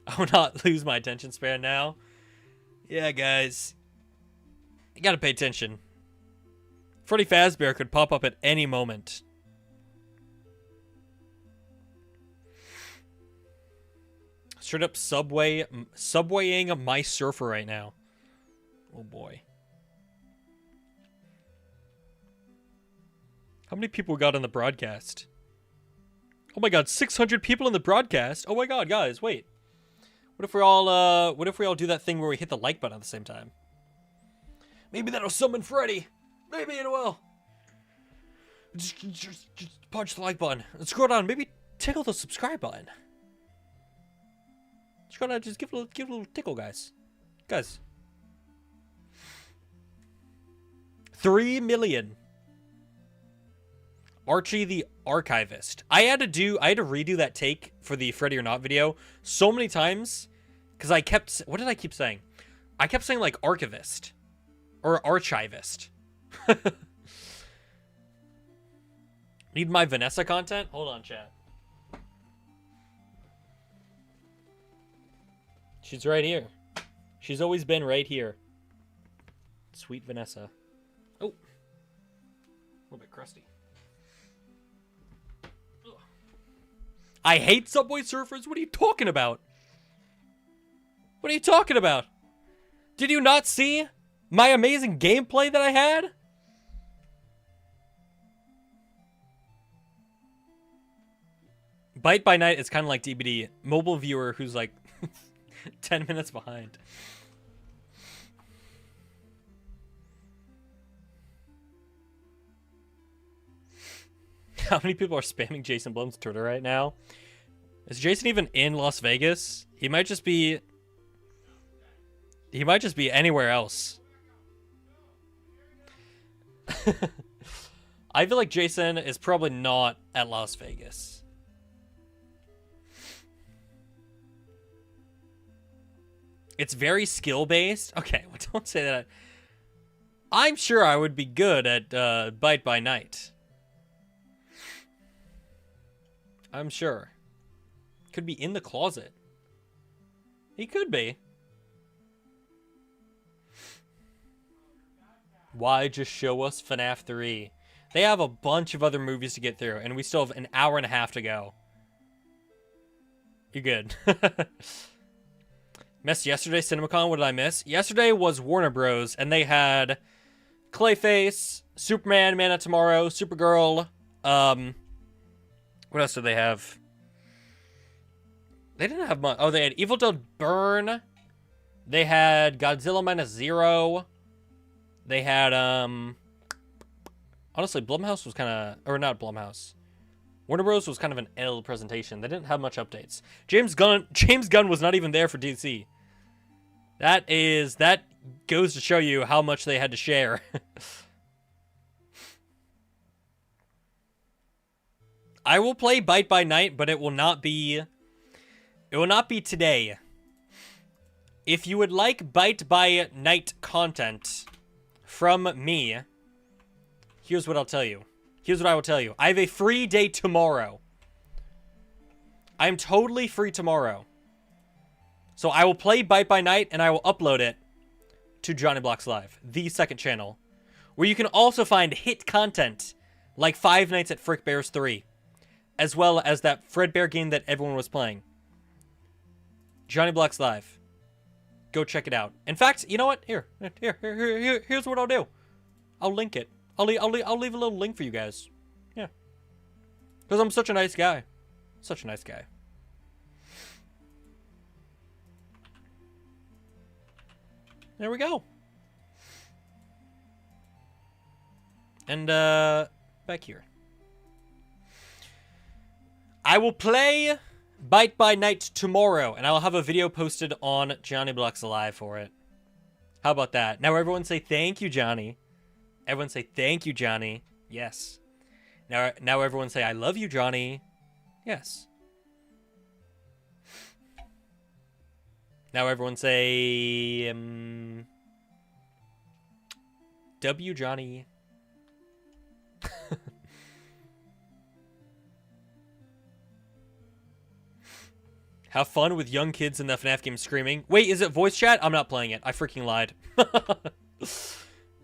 I will not lose my attention span now. Yeah, guys. You gotta pay attention. Freddy Fazbear could pop up at any moment. Straight up subwaying my surfer right now. Oh boy. How many people got on the broadcast? Oh my god, 600 people in the broadcast. Oh my god, guys, wait. What if we all do that thing where we hit the like button at the same time? Maybe that'll summon Freddy. Maybe it will. Just punch the like button and scroll down. Maybe tickle the subscribe button. Scroll down, just give a little tickle, guys. Guys. 3 million. Archie the Archivist. I had to redo that take for the Freddy or Not video so many times because what did I keep saying? I kept saying like archivist or archivist. Need my Vanessa content? Hold on, chat. She's right here. She's always been right here. Sweet Vanessa. Oh. A little bit crusty. Ugh. I hate Subway Surfers. What are you talking about? What are you talking about? Did you not see my amazing gameplay that I had? Byte by Night is kind of like DBD. Mobile viewer who's like 10 minutes behind. How many people are spamming Jason Blum's Twitter right now? Is Jason even in Las Vegas? He might just be anywhere else. I feel like Jason is probably not at Las Vegas. It's very skill-based. Okay, well, don't say that. I'm sure I would be good at Byte by Night. I'm sure. Could be in the closet. He could be. Why just show us FNAF 3? They have a bunch of other movies to get through, and we still have an hour and a half to go. You're good. Missed yesterday, CinemaCon. What did I miss? Yesterday was Warner Bros. And they had Clayface, Superman, Man of Tomorrow, Supergirl. What else do they have? They didn't have much. Oh, they had Evil Dead Burn. They had Godzilla Minus Zero. They had, honestly, Blumhouse was kind of, or not Blumhouse. Warner Bros. Was kind of an L presentation. They didn't have much updates. James Gunn was not even there for DC. That goes to show you how much they had to share. I will play Bite by Night, but it will not be today. If you would like Bite by Night content from me, here's what I'll tell you. Here's what I will tell you. I have a free day tomorrow. I am totally free tomorrow. So I will play Bite by Night and I will upload it to JonnyBlox Live, the second channel, where you can also find hit content like Five Nights at Freddy's 3, as well as that Fredbear game that everyone was playing. JonnyBlox Live. Go check it out. In fact, you know what? Here's what I'll do. I'll link it. I'll leave a little link for you guys. Yeah. Because I'm such a nice guy. Such a nice guy. There we go. And, back here. I will play Bite by Night tomorrow, and I'll have a video posted on JonnyBlox Live for it. How about that? Now everyone say thank you, Johnny. Everyone say thank you, Johnny. Yes. Now everyone say I love you, Johnny. Yes. Now everyone say W, Johnny. Have fun with young kids in the FNAF game screaming. Wait, is it voice chat? I'm not playing it. I freaking lied.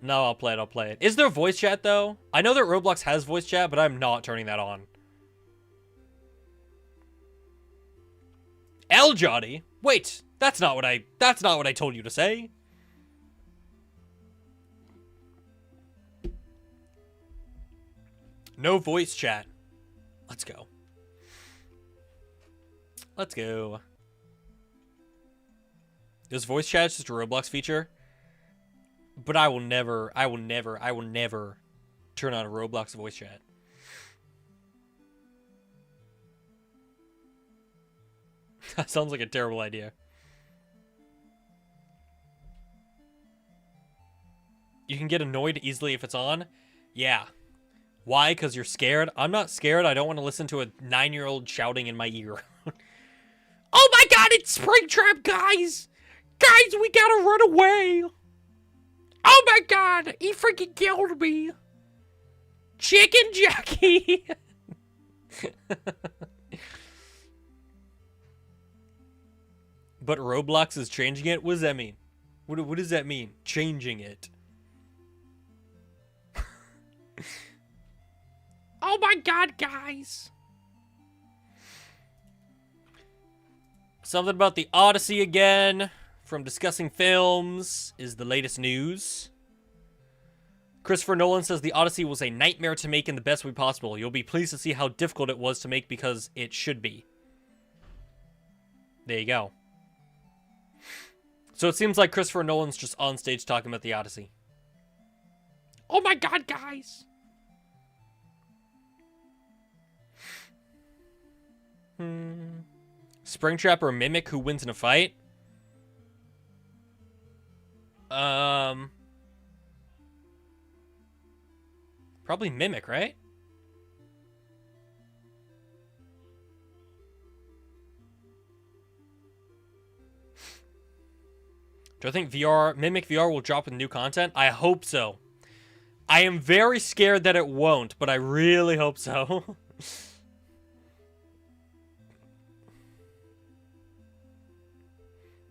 No, I'll play it. I'll play it. Is there voice chat, though? I know that Roblox has voice chat, but I'm not turning that on. L, Johnny? Wait, that's not what I told you to say. No voice chat. Let's go. Let's go. Is voice chat just a Roblox feature? But I will never turn on a Roblox voice chat. That sounds like a terrible idea. You can get annoyed easily if it's on? Yeah. Why? Because you're scared? I'm not scared. I don't want to listen to a 9-year-old shouting in my ear. Oh my god, it's Springtrap, guys! Guys, we gotta run away! Oh my god, he freaking killed me! Chicken Jackie! But Roblox is changing it? What does that mean? What does that mean? Changing it. Oh my god, guys! Something about the Odyssey again from Discussing Films is the latest news. Christopher Nolan says the Odyssey was a nightmare to make in the best way possible. You'll be pleased to see how difficult it was to make because it should be. There you go. So it seems like Christopher Nolan's just on stage talking about the Odyssey. Oh my god, guys! Springtrap or Mimic, who wins in a fight? Probably Mimic, right? Do I think Mimic VR will drop with new content? I hope so. I am very scared that it won't, but I really hope so.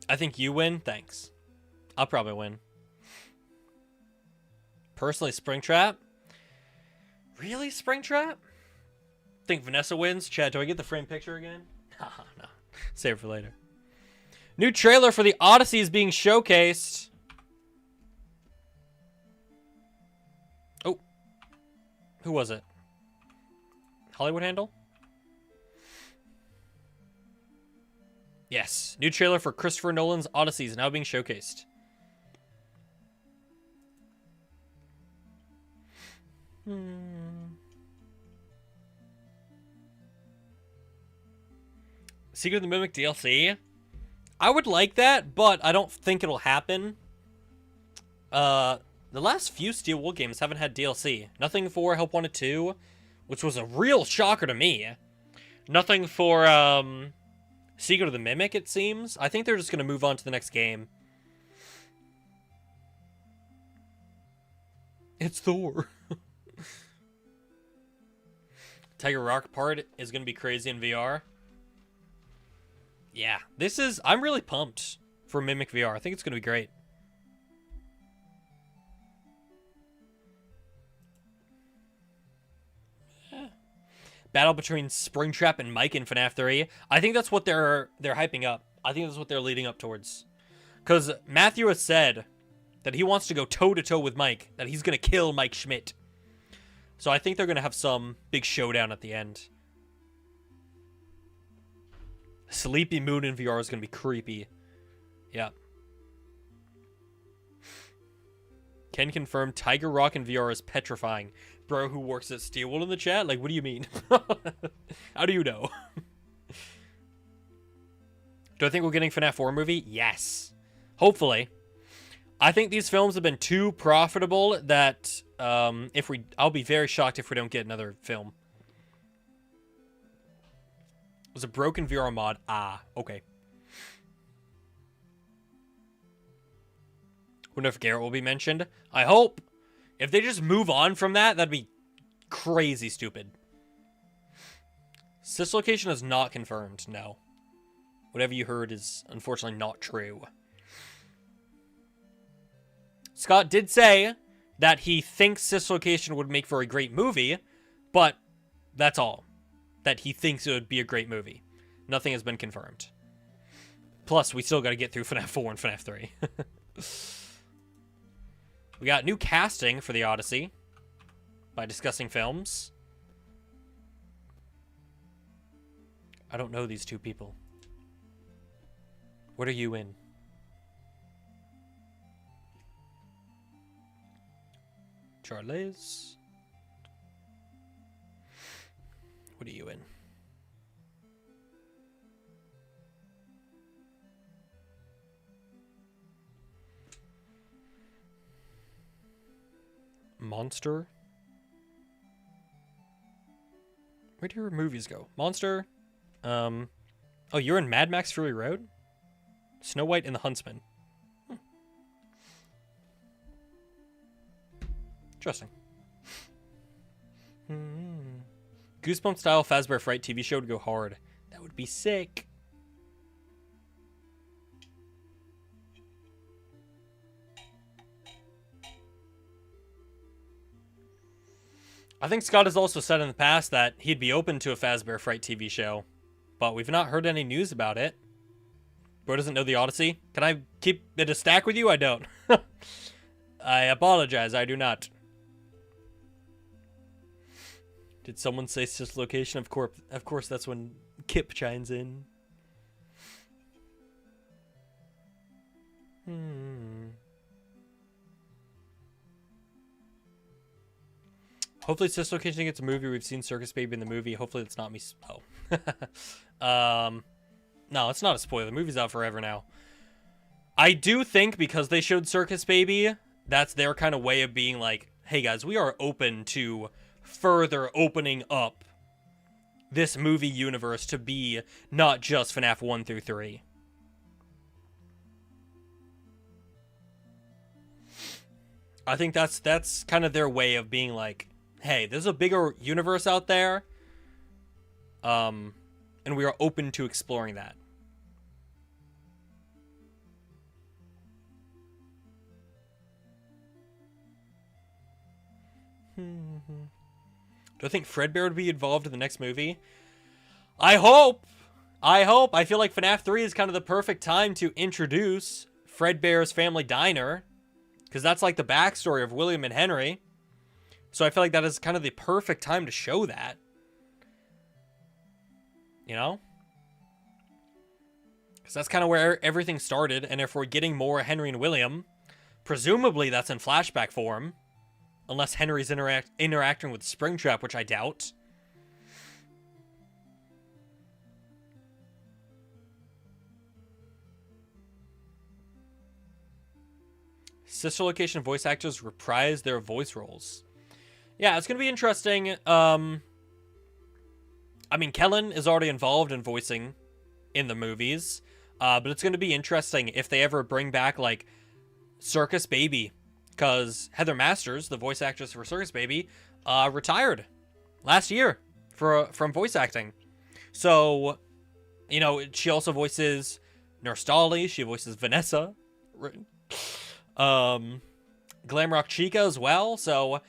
I think you win. Thanks. I'll probably win. Personally, Springtrap? Really, Springtrap? Think Vanessa wins? Chad, do I get the frame picture again? No. Save it for later. New trailer for the Odyssey is being showcased. Oh. Who was it? Hollywood Handle? Yes. New trailer for Christopher Nolan's Odyssey is now being showcased. Secret of the Mimic DLC? I would like that, but I don't think it'll happen. The last few Steel Wool games haven't had DLC. Nothing for Help Wanted 2, which was a real shocker to me. Nothing for, Secret of the Mimic, it seems. I think they're just going to move on to the next game. It's Thor. Tiger Rock part is going to be crazy in VR. Yeah, I'm really pumped for Mimic VR. I think it's going to be great. Yeah. Battle between Springtrap and Mike in FNAF 3. I think that's what they're hyping up. I think that's what they're leading up towards. Because Matthew has said that he wants to go toe-to-toe with Mike, that he's going to kill Mike Schmidt. So I think they're going to have some big showdown at the end. Sleepy Moon in VR is going to be creepy. Yeah. Can confirm Tiger Rock in VR is petrifying. Bro who works at Steelwool in the chat? Like, what do you mean? How do you know? Do I think we're getting FNAF 4 movie? Yes. Hopefully. I think these films have been too profitable that I'll be very shocked if we don't get another film. It was a broken VR mod. Ah, okay. Wonder if Garrett will be mentioned. I hope. If they just move on from that, that'd be crazy stupid. Cislocation is not confirmed, no. Whatever you heard is unfortunately not true. Scott did say that he thinks Cislocation would make for a great movie, but that's all. That he thinks it would be a great movie. Nothing has been confirmed. Plus, we still got to get through FNAF 4 and FNAF 3. We got new casting for the Odyssey by discussing films. I don't know these two people. What are you in? Charles. What are you in? Monster? Where do your movies go? Monster? Oh, you're in Mad Max Fury Road? Snow White and the Huntsman. Interesting. Goosebump style Fazbear Fright TV show to go hard. That would be sick. I think Scott has also said in the past that he'd be open to a Fazbear Fright TV show, but we've not heard any news about it. Bro doesn't know the Odyssey. Can I keep it a stack with you? I don't. I apologize. I do not. Did someone say Cislocation? Of course, that's when Kip chimes in. Hopefully Cislocation gets a movie. We've seen Circus Baby in the movie. Hopefully it's not me. Oh. No, it's not a spoiler. The movie's out forever now. I do think because they showed Circus Baby, that's their kind of way of being like, hey guys, we are open to further opening up this movie universe to be not just FNAF 1 through 3. I think that's kind of their way of being like, hey, there's a bigger universe out there, and we are open to exploring that. Do I think Fredbear would be involved in the next movie? I hope. I feel like FNAF 3 is kind of the perfect time to introduce Fredbear's family diner, because that's like the backstory of William and Henry. So I feel like that is kind of the perfect time to show that. You know? Because that's kind of where everything started, and if we're getting more Henry and William, presumably that's in flashback form. Unless Henry's interacting with Springtrap, which I doubt. Sister location voice actors reprise their voice roles. Yeah, it's going to be interesting. I mean, Kellen is already involved in voicing in the movies. But it's going to be interesting if they ever bring back, like, Circus Baby. Because Heather Masters, the voice actress for Circus Baby, retired last year from voice acting. So, you know, she also voices Nurse Dolly. She voices Vanessa. Glamrock Chica as well. So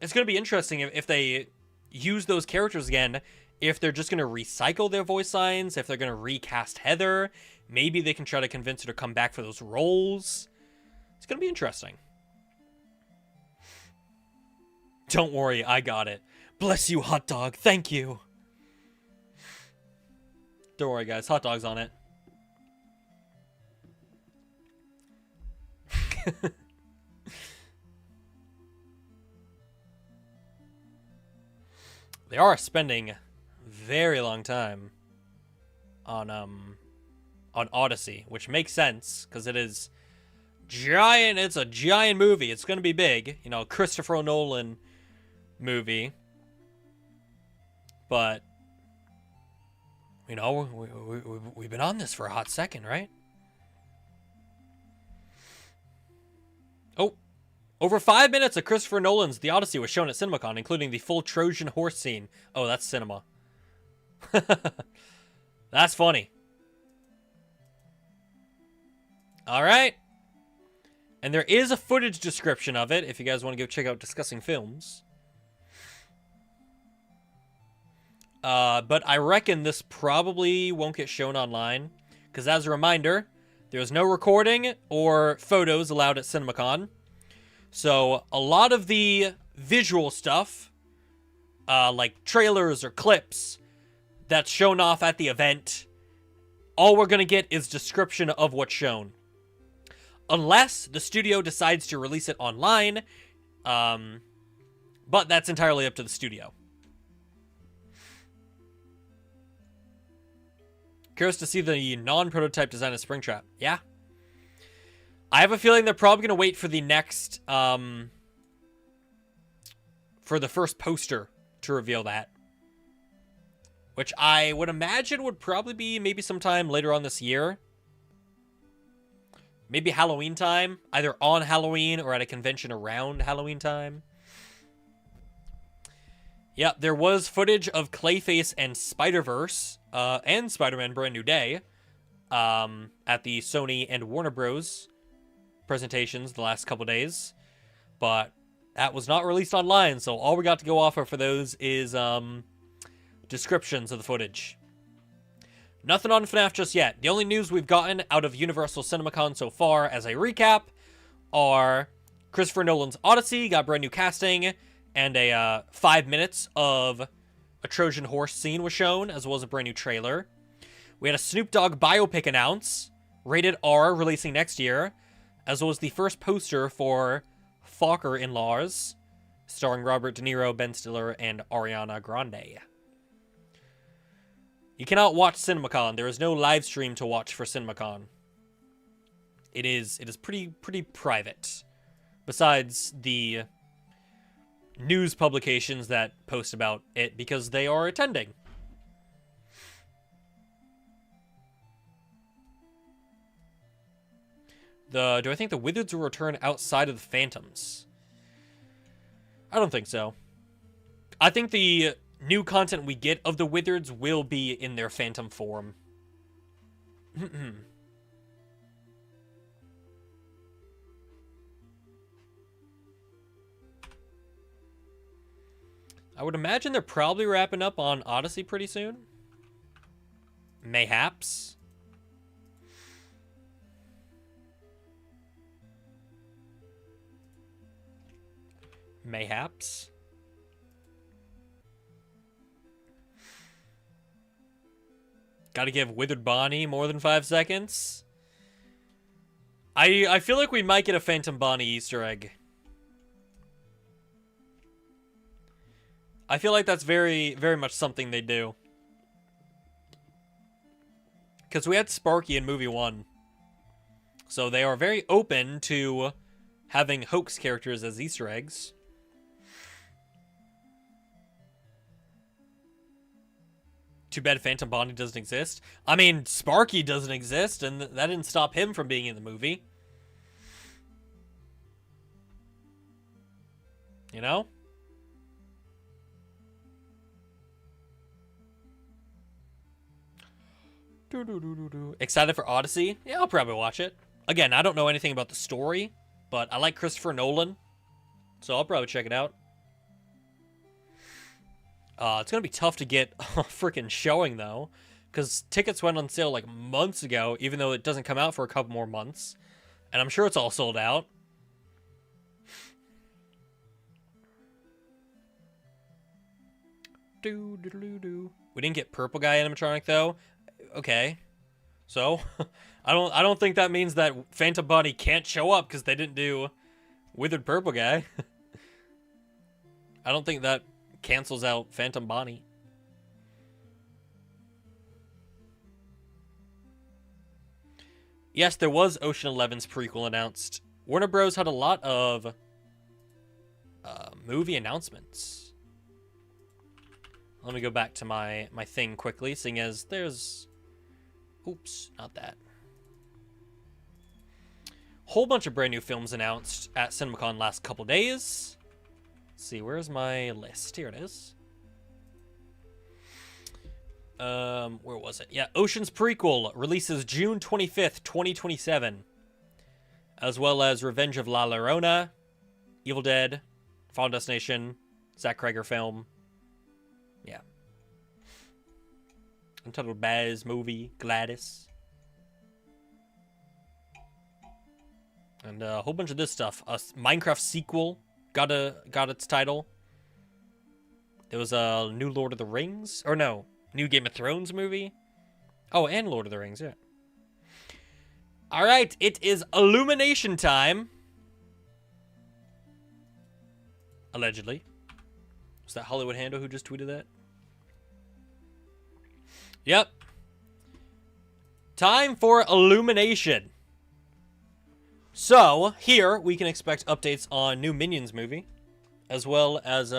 it's going to be interesting if they use those characters again, if they're just going to recycle their voice lines, if they're going to recast Heather. Maybe they can try to convince her to come back for those roles. It's going to be interesting. Don't worry, I got it. Bless you, hot dog. Thank you. Don't worry, guys. Hot dog's on it. They are spending very long time on Odyssey, which makes sense because it is giant. It's a giant movie. It's going to be big, you know, Christopher Nolan movie. But you know, we've been on this for a hot second, right? Oh, over 5 minutes of Christopher Nolan's The Odyssey was shown at CinemaCon, including the full Trojan horse scene. Oh, that's cinema. That's funny. All right. And there is a footage description of it, if you guys want to go check out Discussing Films. But I reckon this probably won't get shown online, because as a reminder, there's no recording or photos allowed at CinemaCon. So a lot of the visual stuff, like trailers or clips that's shown off at the event, all we're going to get is description of what's shown. Unless the studio decides to release it online, but that's entirely up to the studio. Curious to see the non-prototype design of Springtrap. Yeah. I have a feeling they're probably going to wait for the next, for the first poster to reveal that. Which I would imagine would probably be maybe sometime later on this year. Maybe Halloween time. Either on Halloween or at a convention around Halloween time. Yeah, there was footage of Clayface and Spider-Verse, and Spider-Man Brand New Day, at the Sony and Warner Bros. Presentations the last couple days. But that was not released online, so all we got to go off of for those is, descriptions of the footage. Nothing on FNAF just yet. The only news we've gotten out of Universal CinemaCon so far, as a recap, are Christopher Nolan's Odyssey got brand new casting, and a 5 minutes of a Trojan horse scene was shown, as well as a brand new trailer. We had a Snoop Dogg biopic announce, rated R, releasing next year, as well as the first poster for Fokker In-Laws, starring Robert De Niro, Ben Stiller, and Ariana Grande. You cannot watch CinemaCon. There is no live stream to watch for CinemaCon. It is pretty private. Besides the news publications that post about it because they are attending. Do I think the Wizards will return outside of the Phantoms? I don't think so. I think the new content we get of the Wizards will be in their Phantom form. I would imagine they're probably wrapping up on Odyssey pretty soon. Mayhaps. Mayhaps. Gotta give Withered Bonnie more than 5 seconds. I feel like we might get a Phantom Bonnie Easter egg. I feel like that's very, very much something they do. Because we had Sparky in movie 1. So they are very open to having hoax characters as Easter eggs. Too bad Phantom Bonnie doesn't exist. I mean, Sparky doesn't exist, and that didn't stop him from being in the movie. You know? Excited for Odyssey? Yeah, I'll probably watch it. Again, I don't know anything about the story, but I like Christopher Nolan, so I'll probably check it out. It's going to be tough to get a freaking showing, though, because tickets went on sale like months ago, even though it doesn't come out for a couple more months. And I'm sure it's all sold out. We didn't get Purple Guy animatronic, though. Okay. So, I don't think that means that Phantom Bonnie can't show up because they didn't do Withered Purple Guy. I don't think that cancels out Phantom Bonnie. Yes, there was Ocean 11's prequel announced. Warner Bros. Had a lot of movie announcements. Let me go back to my thing quickly, seeing as there's... Oops, not that. Whole bunch of brand new films announced at CinemaCon last couple days. Let's see, where's my list? Here it is. Where was it? Yeah, Ocean's prequel releases June 25th, 2027. As well as Revenge of La Llorona, Evil Dead, Final Destination, Zach Cregger film. Yeah. Untitled Baz movie, Gladys. And a whole bunch of this stuff. A Minecraft sequel got its title. There was a new Lord of the Rings. Or no, new Game of Thrones movie. Oh, and Lord of the Rings, yeah. Alright, it is Illumination time. Allegedly. Was that Hollywood Hando who just tweeted that? Yep. Time for Illumination. So, here we can expect updates on new Minions movie. As well as,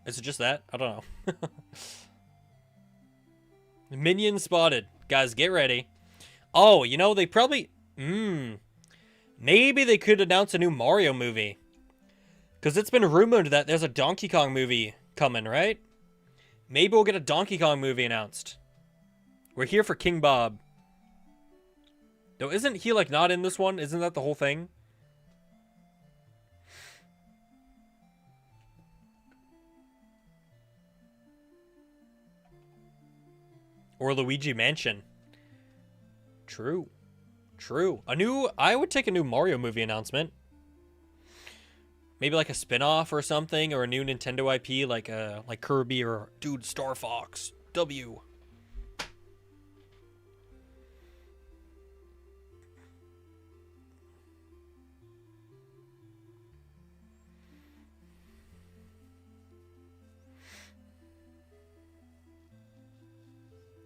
is it just that? I don't know. Minions spotted. Guys, get ready. Oh, you know, they probably... Maybe they could announce a new Mario movie. Because it's been rumored that there's a Donkey Kong movie coming, right? Maybe we'll get a Donkey Kong movie announced. We're here for King Bob. Though, isn't he, like, not in this one? Isn't that the whole thing? Or Luigi Mansion. True. True. I would take a new Mario movie announcement. Maybe like a spin-off or something, or a new Nintendo IP like Kirby or dude Star Fox. W.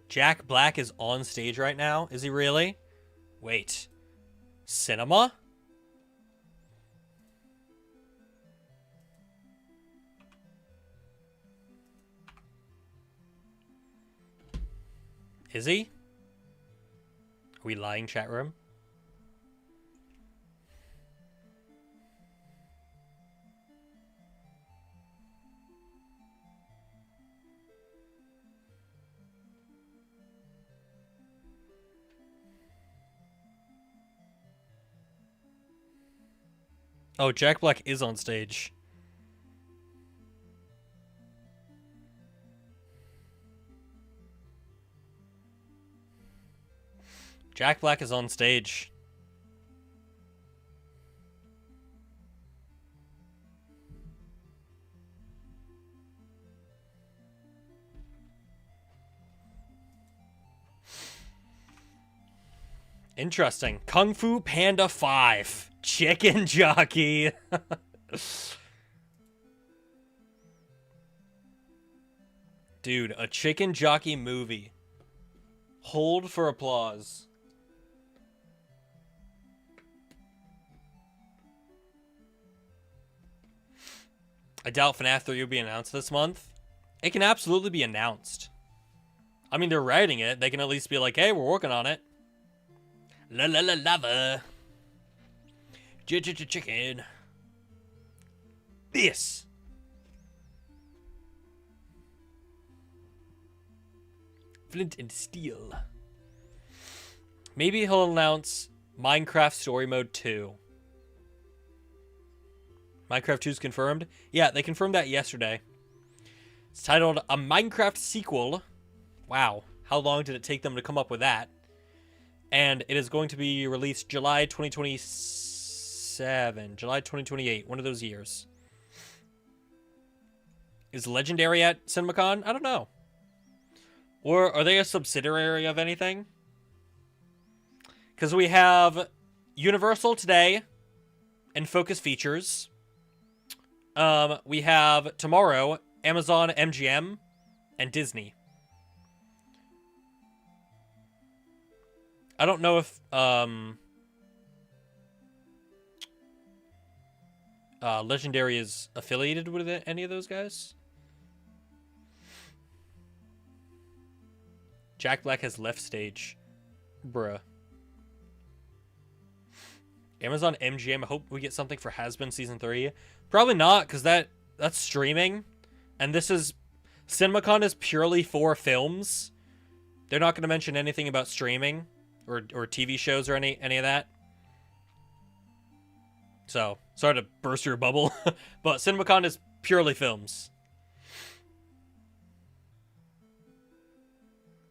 Jack Black is on stage right now? Is he really? Wait. Cinema? Is he? Are we lying, chat room? Oh, Jack Black is on stage. Jack Black is on stage. Interesting. Kung Fu Panda 5. Chicken Jockey. Dude, a Chicken Jockey movie. Hold for applause. I doubt FNAF 3 will be announced this month. It can absolutely be announced. I mean, they're writing it. They can at least be like, hey, we're working on it. La la la lava. Chicken. This. Flint and Steel. Maybe he'll announce Minecraft Story Mode 2. Minecraft 2 is confirmed? Yeah, they confirmed that yesterday. It's titled A Minecraft Sequel. Wow. How long did it take them to come up with that? And it is going to be released July 2027. July 2028. One of those years. Is Legendary at CinemaCon? I don't know. Or are they a subsidiary of anything? Because we have Universal today and Focus Features. We have tomorrow Amazon, MGM, and Disney. I don't know if Legendary is affiliated with any of those guys. Jack Black has left stage. Bruh. Amazon MGM, I hope we get something for Has-Been Season 3. Probably not, because that's streaming. And this is... CinemaCon is purely for films. They're not going to mention anything about streaming or TV shows or any of that. So, sorry to burst your bubble. But CinemaCon is purely films.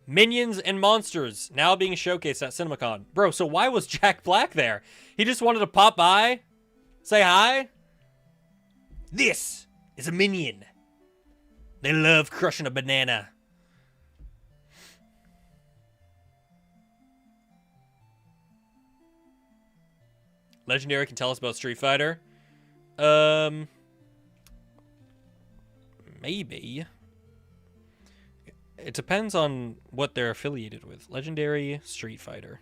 Minions and Monsters now being showcased at CinemaCon. Bro, so why was Jack Black there? He just wanted to pop by, say hi. This is a minion. They love crushing a banana. Legendary can tell us about Street Fighter. Maybe. It depends on what they're affiliated with. Legendary, Street Fighter.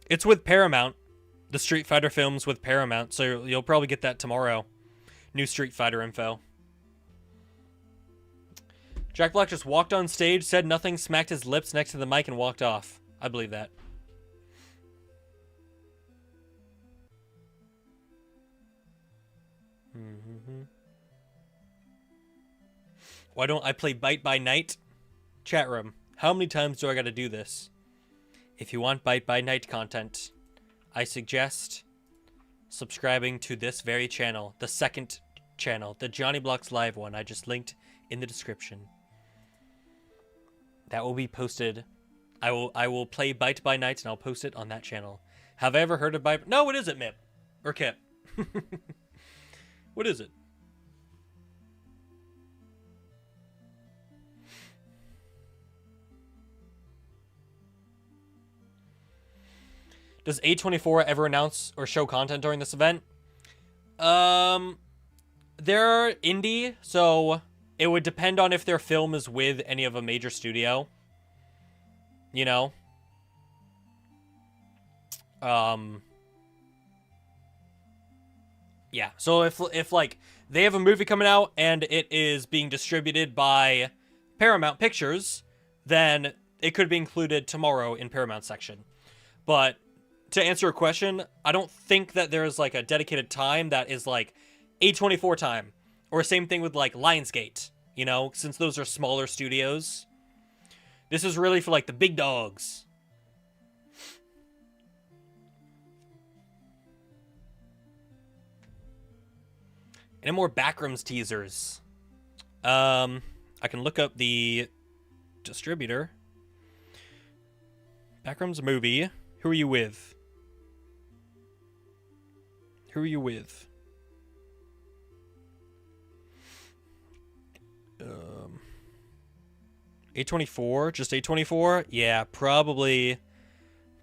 It's with Paramount. The Street Fighter film's with Paramount, so you'll probably get that tomorrow. New Street Fighter info. Jack Black just walked on stage, said nothing, smacked his lips next to the mic, and walked off. I believe that. Why don't I play Byte by Night? Chat room. How many times do I gotta do this? If you want Byte by Night content, I suggest subscribing to this very channel, the second channel, the JonnyBlox live one I just linked in the description. That will be posted. I will play Byte by Night and I'll post it on that channel. Have I ever heard of Byte? No, what is it, Mip? Or Kip? What is it? Does A24 ever announce or show content during this event? They're indie, so it would depend on if their film is with any of a major studio. You know? Yeah, so if like they have a movie coming out and it is being distributed by Paramount Pictures, then it could be included tomorrow in Paramount section. But to answer your question, I don't think that there's like a dedicated time that is like A24 time, or same thing with like Lionsgate, you know, since those are smaller studios. This is really for like the big dogs. Any more Backrooms teasers? I can look up the distributor. Backrooms movie. Who are you with? Who are you with? A24? Just A24? Yeah, probably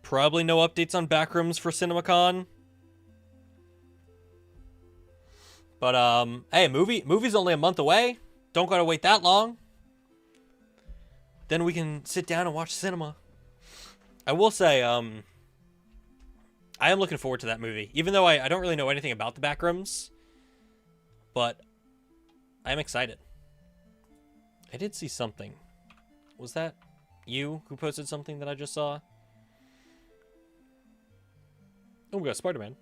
no updates on Backrooms for CinemaCon. But, hey, movie's only a month away. Don't gotta wait that long. Then we can sit down and watch cinema. I will say, I am looking forward to that movie. Even though I don't really know anything about the Backrooms. But I am excited. I did see something. Was that you who posted something that I just saw? Oh, we got Spider-Man.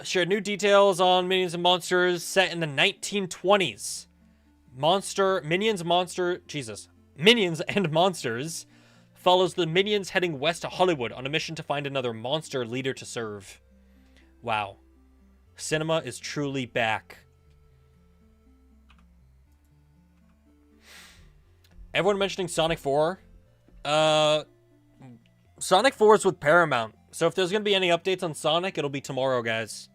Shared new details on Minions and Monsters set in the 1920s. Minions and Monsters follows the Minions heading west to Hollywood on a mission to find another monster leader to serve. Wow. Cinema is truly back. Everyone mentioning Sonic 4. Sonic 4 is with Paramount. So if there's going to be any updates on Sonic, it'll be tomorrow, guys.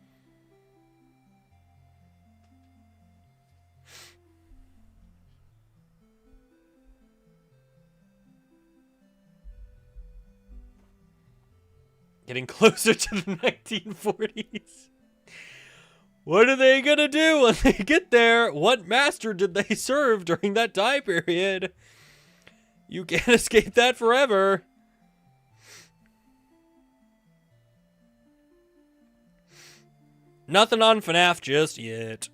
Getting closer to the 1940s. What are they gonna do when they get there? What master did they serve during that time period? You can't escape that forever. Nothing on FNAF just yet.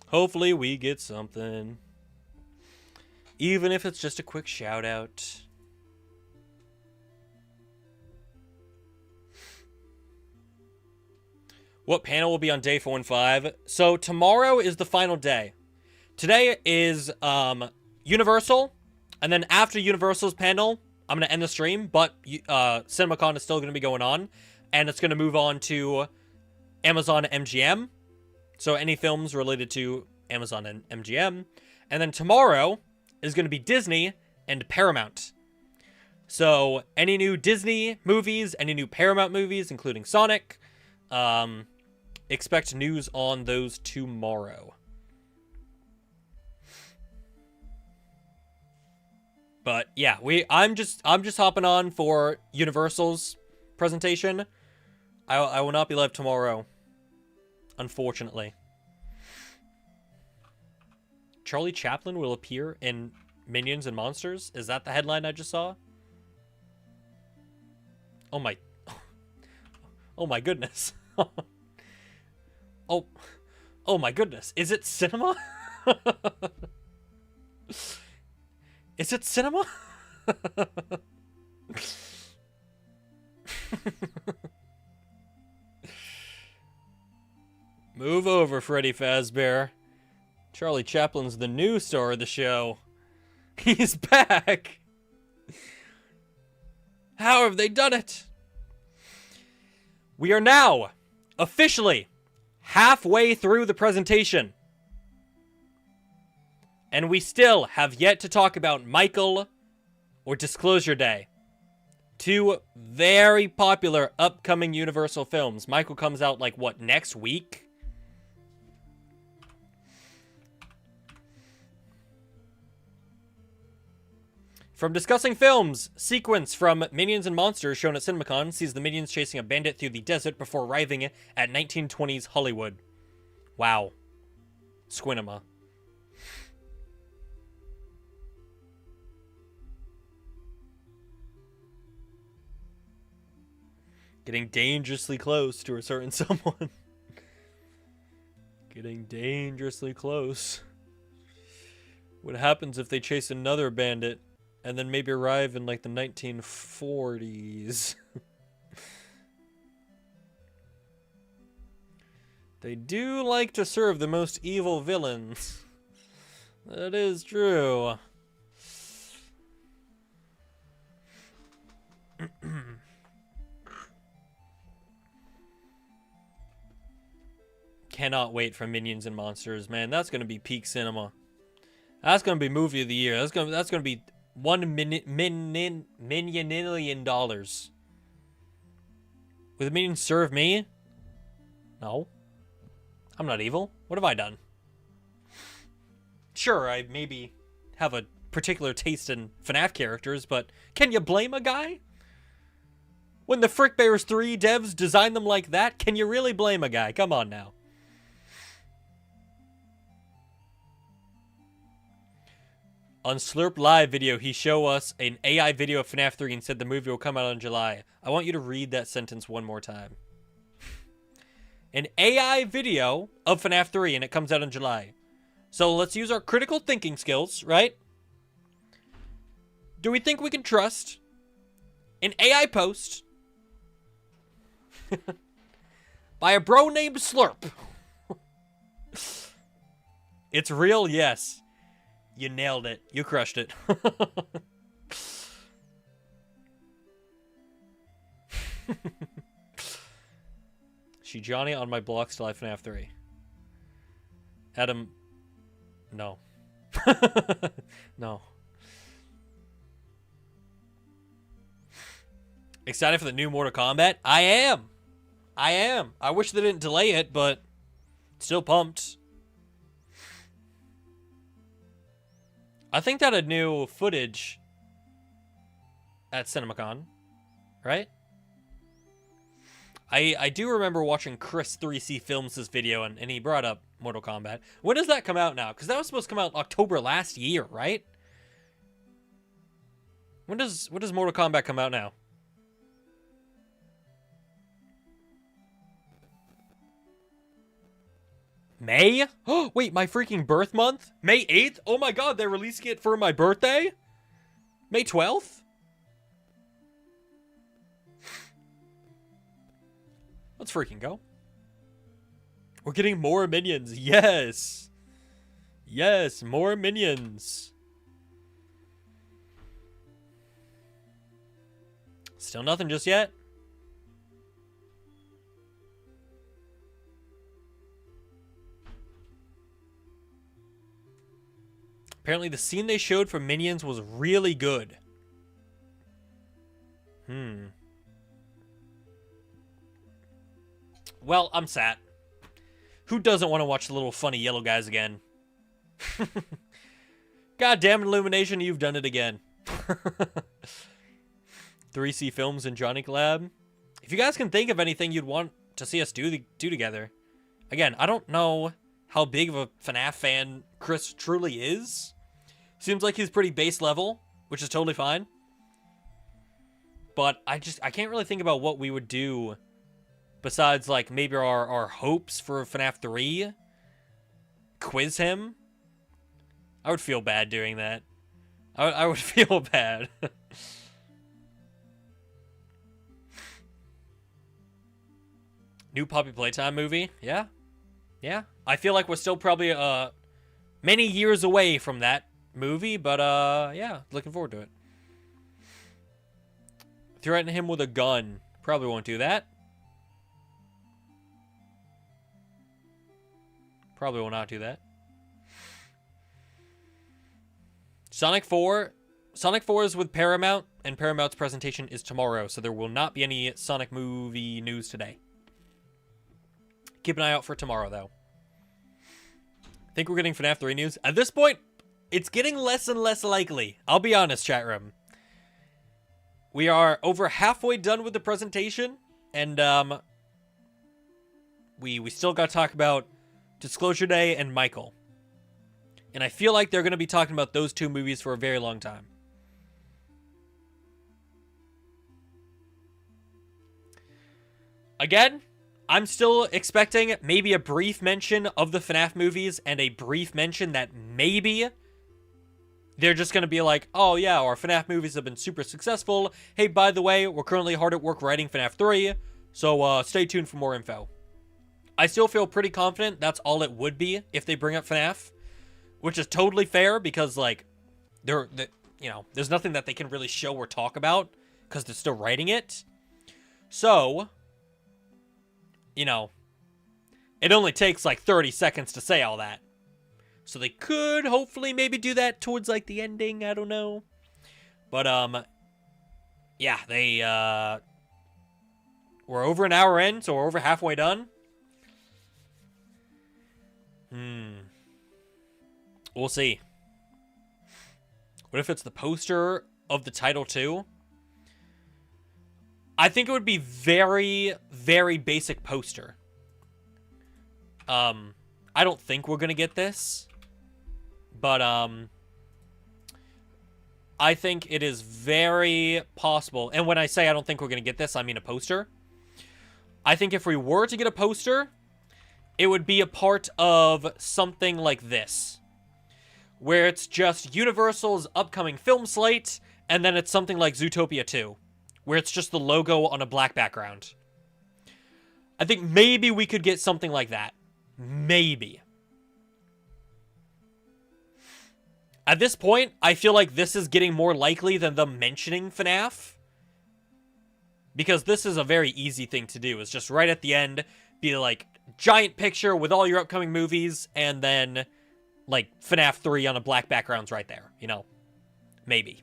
Hopefully we get something. Even if it's just a quick shout out. What panel will be on day 4 and 5? So tomorrow is the final day. Today is Universal, and then after Universal's panel, I'm going to end the stream, but CinemaCon is still going to be going on, and it's going to move on to Amazon MGM. So any films related to Amazon and MGM. And then tomorrow is going to be Disney and Paramount. So any new Disney movies, any new Paramount movies, including Sonic, expect news on those tomorrow. But yeah, I'm just hopping on for Universal's presentation. I will not be live tomorrow, unfortunately. Charlie Chaplin will appear in Minions and Monsters? Is that the headline I just saw? Oh my goodness. Oh my goodness. Is it cinema? Is it cinema? Move over, Freddy Fazbear. Charlie Chaplin's the new star of the show. He's back. How have they done it? We are now officially halfway through the presentation. And we still have yet to talk about Michael or Disclosure Day. Two very popular upcoming Universal films. Michael comes out like, what, next week? From discussing films, sequence from Minions and Monsters shown at CinemaCon sees the Minions chasing a bandit through the desert before arriving at 1920s Hollywood. Wow. Squinema. Getting dangerously close to a certain someone. Getting dangerously close. What happens if they chase another bandit and then maybe arrive in like the 1940s? They do like to serve the most evil villains. That is true. Cannot wait for Minions and Monsters, man. That's gonna be peak cinema. That's gonna be movie of the year. That's gonna be $1 million. Will the Minions serve me? No. I'm not evil. What have I done? sure, I maybe have a particular taste in FNAF characters, but can you blame a guy? When the Frick Bears 3 devs designed them like that, can you really blame a guy? Come on now. On Slurp Live video, he showed us an AI video of FNAF 3 and said the movie will come out in July. I want you to read that sentence one more time. An AI video of FNAF 3 and it comes out in July. So let's use our critical thinking skills, right? Do we think we can trust an AI post by a bro named Slurp? It's real, yes. You nailed it. You crushed it. She Johnny on my blocks till I FNAF 3. Adam. No. No. Excited for the new Mortal Kombat? I am. I wish they didn't delay it, but still pumped. I think that had new footage at CinemaCon, right? I do remember watching Chris 3C Films this video, and he brought up Mortal Kombat. When does that come out now? Because that was supposed to come out October last year, right? When does Mortal Kombat come out now? May? Oh, wait, my freaking birth month? May 8th? Oh my god, they're releasing it for my birthday? May 12th? Let's freaking go. We're getting more minions. Yes. Yes, more minions. Still nothing just yet. Apparently the scene they showed for Minions was really good. Well, I'm sad. Who doesn't want to watch the little funny yellow guys again? God damn it, Illumination, you've done it again. 3C Films and Johnny Collab. If you guys can think of anything you'd want to see us do together. Again, I don't know how big of a FNAF fan Chris truly is. Seems like he's pretty base level, which is totally fine. But I can't really think about what we would do besides, like, maybe our hopes for FNAF 3. Quiz him. I would feel bad doing that. I would feel bad. New Poppy Playtime movie? Yeah. Yeah. I feel like we're still probably many years away from that movie, but yeah, looking forward to it. Threaten him with a gun. Probably won't do that. Probably will not do that. Sonic 4 is with Paramount, and Paramount's presentation is tomorrow, so there will not be any Sonic movie news today. Keep an eye out for tomorrow, though. I think we're getting FNAF 3 news. At this point, it's getting less and less likely. I'll be honest, chat room. We are over halfway done with the presentation, and we still got to talk about Disclosure Day and Michael. And I feel like they're going to be talking about those two movies for a very long time. Again, I'm still expecting maybe a brief mention of the FNAF movies and a brief mention that maybe they're just going to be like, oh yeah, our FNAF movies have been super successful. Hey, by the way, we're currently hard at work writing FNAF 3, so stay tuned for more info. I still feel pretty confident that's all it would be if they bring up FNAF, which is totally fair because, like, there's nothing that they can really show or talk about because they're still writing it. So, it only takes like 30 seconds to say all that. So they could hopefully maybe do that towards like the ending. I don't know. But, yeah, we're over an hour in, so we're over halfway done. We'll see. What if it's the poster of the title too? I think it would be very, very basic poster. I don't think we're gonna get this, but I think it is very possible. And when I say I don't think we're gonna get this, I mean a poster. I think if we were to get a poster, it would be a part of something like this, where it's just Universal's upcoming film slate, and then it's something like Zootopia 2, where it's just the logo on a black background. I think maybe we could get something like that. Maybe. At this point, I feel like this is getting more likely than them mentioning FNAF. Because this is a very easy thing to do. It's just right at the end, be like, giant picture with all your upcoming movies, and then, like, FNAF 3 on a black background's right there. You know? Maybe.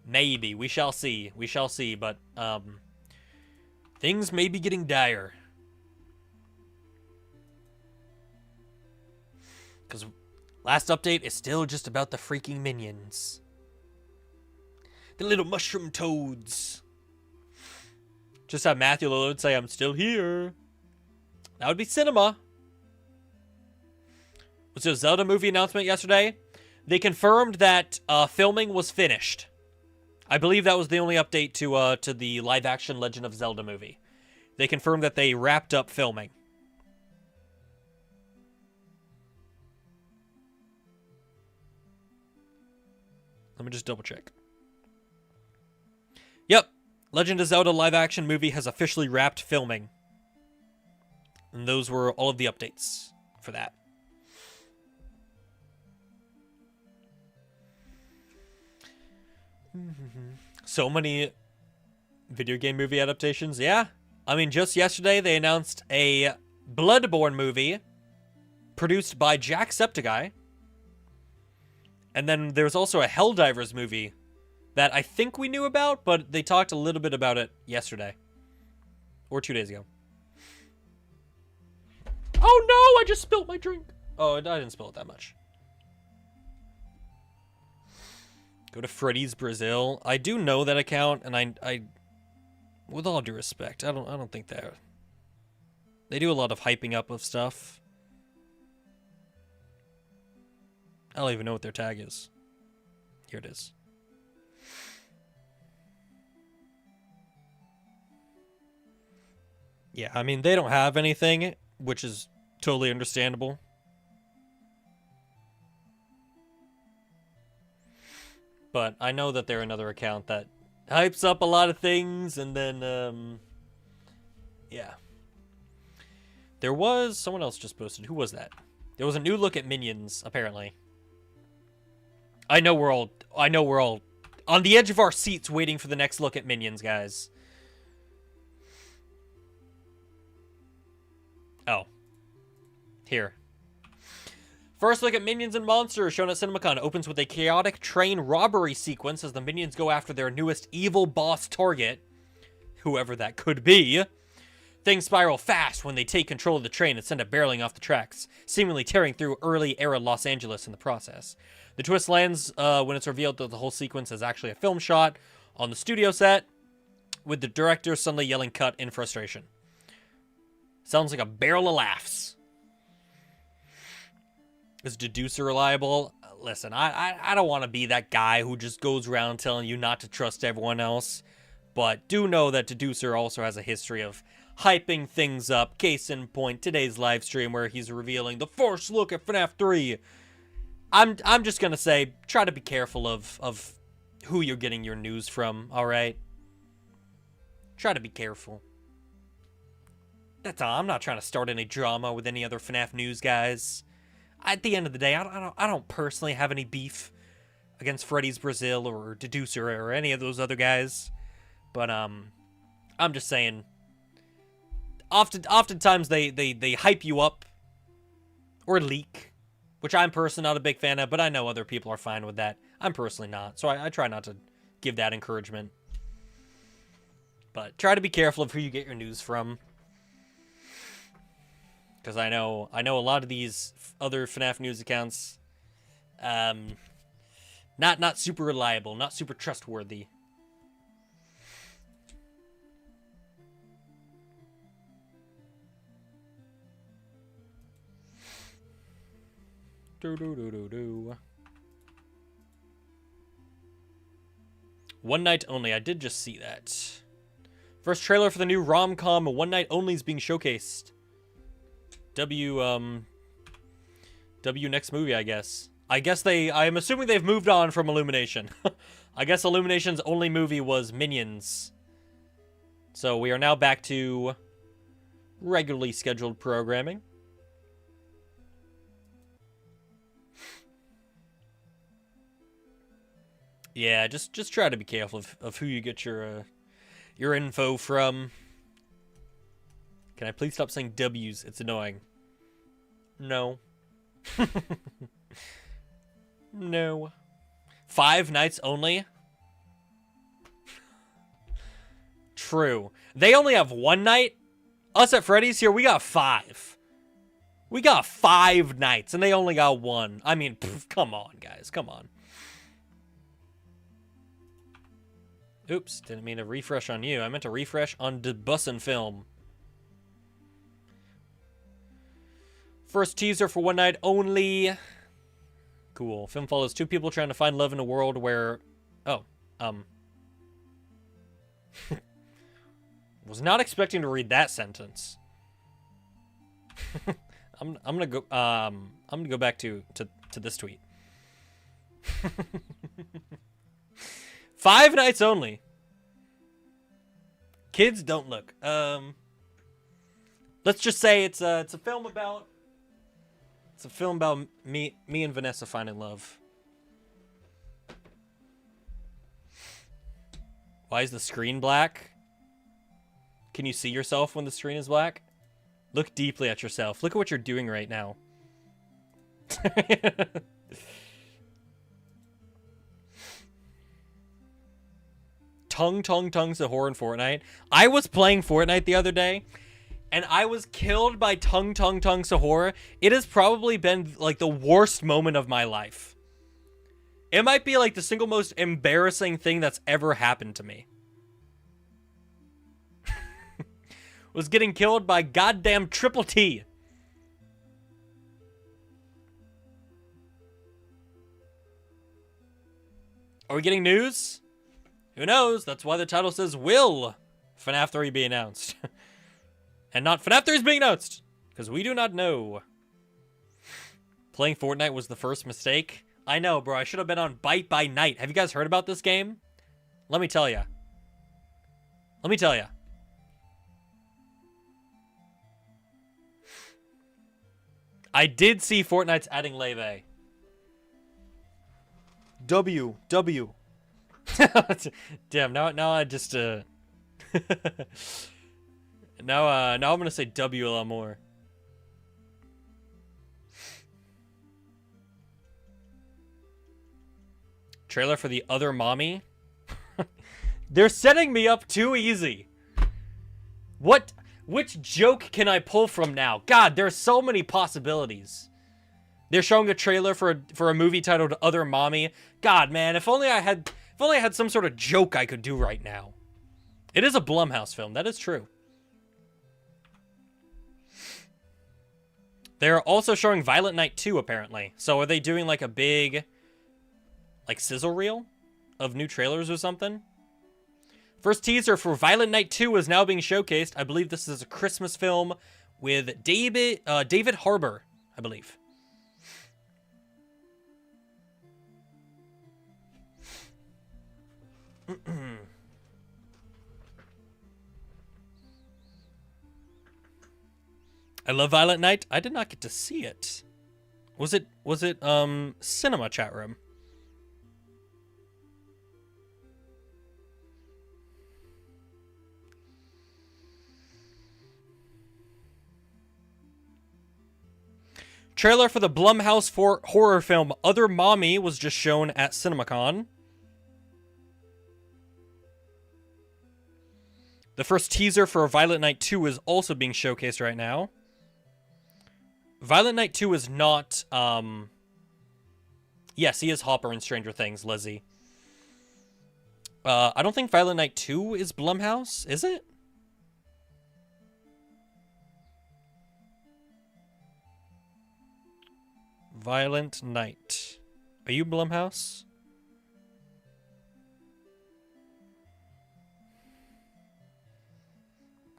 Maybe. We shall see. We shall see, but, things may be getting dire. Because last update is still just about the freaking minions. The little mushroom toads. Just have Matthew Lillard say, I'm still here. That would be cinema. Was there a Zelda movie announcement yesterday? They confirmed that filming was finished. I believe that was the only update to the live-action Legend of Zelda movie. They confirmed that they wrapped up filming. Let me just double check. Yep. Legend of Zelda live-action movie has officially wrapped filming. And those were all of the updates for that. So many video game movie adaptations. Yeah. I mean, just yesterday they announced a Bloodborne movie produced by Jacksepticeye. And then there's also a Helldivers movie that I think we knew about, but they talked a little bit about it yesterday. Or 2 days ago. Oh no, I just spilled my drink. Oh, I didn't spill it that much. Go to Freddys Brazil. I do know that account, and I with all due respect, I don't think they do a lot of hyping up of stuff. I don't even know what their tag is. Here it is. Yeah, I mean, they don't have anything, which is totally understandable. But I know that they're another account that hypes up a lot of things, and then, yeah. There was, someone else just posted, who was that? There was a new look at Minions, apparently. I know we're all on the edge of our seats waiting for the next look at Minions, guys. Oh. Here. First look at Minions and Monsters shown at CinemaCon opens with a chaotic train robbery sequence as the Minions go after their newest evil boss target, whoever that could be. Things spiral fast when they take control of the train and send it barreling off the tracks, seemingly tearing through early-era Los Angeles in the process. The twist lands when it's revealed that the whole sequence is actually a film shot on the studio set, with the director suddenly yelling cut in frustration. Sounds like a barrel of laughs. Is Deducer reliable? Listen, I don't want to be that guy who just goes around telling you not to trust everyone else, but do know that Deducer also has a history of hyping things up. Case in point, today's live stream where he's revealing the first look at FNAF 3. I'm just gonna say, try to be careful of who you're getting your news from, alright? Try to be careful. That's all. I'm not trying to start any drama with any other FNAF news, guys. At the end of the day, I don't personally have any beef against Freddys Brazil or Deducer or any of those other guys. But, I'm just saying, oftentimes they hype you up or leak, which I'm personally not a big fan of, but I know other people are fine with that. I'm personally not, so I try not to give that encouragement. But try to be careful of who you get your news from. because I know a lot of these other FNAF news accounts, not super reliable, not super trustworthy. One night only. I did just see that. First trailer for the new rom-com One Night Only is being showcased. W next movie, I guess. I'm assuming they've moved on from Illumination. I guess Illumination's only movie was Minions. So we are now back to regularly scheduled programming. Yeah, just try to be careful of who you get your info from. Can I please stop saying W's? It's annoying. No. No. 5 nights only? True. They only have 1 night? Us at Freddy's here, we got 5. We got 5 nights, and they only got 1. I mean, come on, guys. Come on. Oops, didn't mean to refresh on you. I meant to refresh on the Bussin' film. First teaser for One Night Only. Cool. Film follows 2 people trying to find love in a world where... Was not expecting to read that sentence. I'm gonna go back to this tweet. 5 nights only. Kids don't look. Let's just say it's a film about me and Vanessa finding love. Why is the screen black? Can you see yourself when the screen is black? Look deeply at yourself. Look at what you're doing right now. Tung Sahur in Fortnite. I was playing Fortnite the other day, and I was killed by Tung Sahur. It has probably been like the worst moment of my life. It might be like the single most embarrassing thing that's ever happened to me. Was getting killed by goddamn Triple T. Are we getting news? Who knows? That's why the title says, will FNAF 3 be announced? And not FNAF 3 is being announced. Because we do not know. Playing Fortnite was the first mistake. I know, bro. I should have been on Bite by Night. Have you guys heard about this game? Let me tell ya. I did see Fortnite's adding Leve. W. Damn, now I just now I'm gonna say W a lot more. Trailer for the other mommy. They're setting me up too easy. Which joke can I pull from now? God, there's so many possibilities. They're showing a trailer for a movie titled Other Mommy. God, man, if only I had some sort of joke I could do right now. It is a Blumhouse film. That is true. They're also showing Violent Night 2, apparently. So are they doing like a big, like, sizzle reel of new trailers or something? First teaser for Violent Night 2 is now being showcased. I believe this is a Christmas film with David Harbour, I believe. I love Violent Night. I did not get to see it. Was it cinema chat room? Trailer for the Blumhouse horror film Other Mommy was just shown at CinemaCon. The first teaser for Violent Night 2 is also being showcased right now. Violent Night 2 is not, yes, he is Hopper in Stranger Things, Lizzie. I don't think Violent Night 2 is Blumhouse, is it? Violent Night. Are you Blumhouse?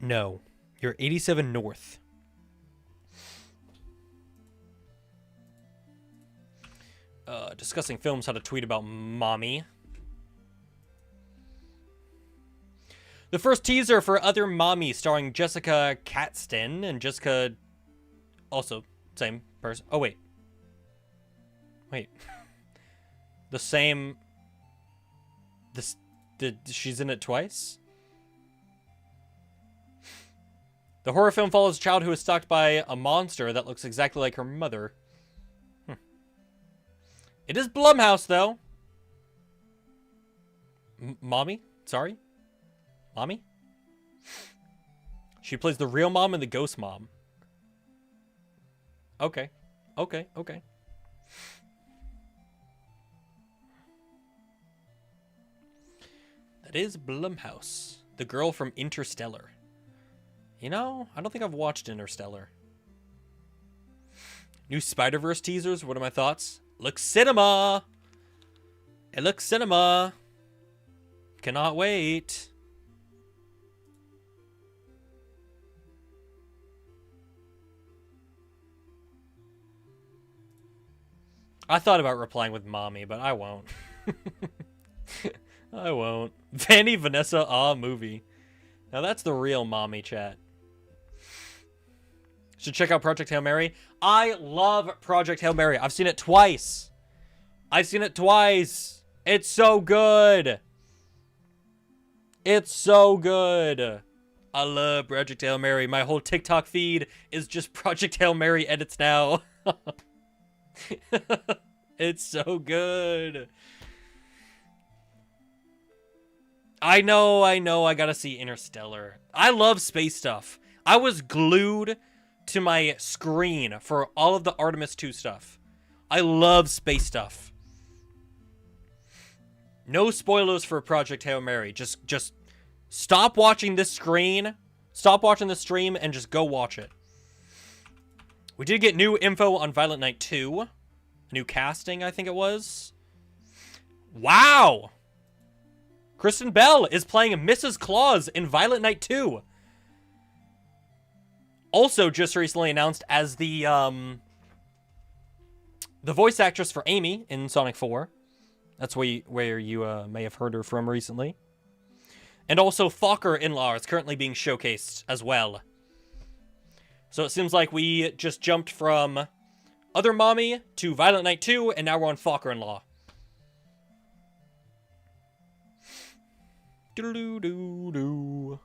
No. You're 87 North. Discussing films, how to tweet about mommy. The first teaser for Other Mommy starring Jessica Chastain and Jessica... Also, same person. Oh, wait. Wait. The same... She's in it twice? The horror film follows a child who is stalked by a monster that looks exactly like her mother. It is Blumhouse, though. Mommy? Sorry? Mommy? She plays the real mom and the ghost mom. Okay. Okay, okay. That is Blumhouse. The girl from Interstellar. You know, I don't think I've watched Interstellar. New Spider-Verse teasers. What are my thoughts? Looks cinema. It looks cinema. Cannot wait. I thought about replying with mommy, but I won't. I won't. Vanny Vanessa movie. Now that's the real mommy chat. Should check out Project Hail Mary. I love Project Hail Mary. I've seen it twice. I've seen it twice. It's so good. It's so good. I love Project Hail Mary. My whole TikTok feed is just Project Hail Mary edits now. It's so good. I know. I gotta see Interstellar. I love space stuff. I was glued to my screen for all of the Artemis 2 stuff. I love space stuff. No spoilers for Project Hail Mary. Just stop watching this screen. Stop watching the stream and just go watch it. We did get new info on Violent Night 2. New casting, I think it was. Wow! Kristen Bell is playing Mrs. Claus in Violent Night 2. Also just recently announced as the voice actress for Amy in Sonic 4. That's where you may have heard her from recently. And also Fokker-in-Law is currently being showcased as well. So it seems like we just jumped from Other Mommy to Violent Night 2, and now we're on Fokker-in-Law. Do-do-do-do.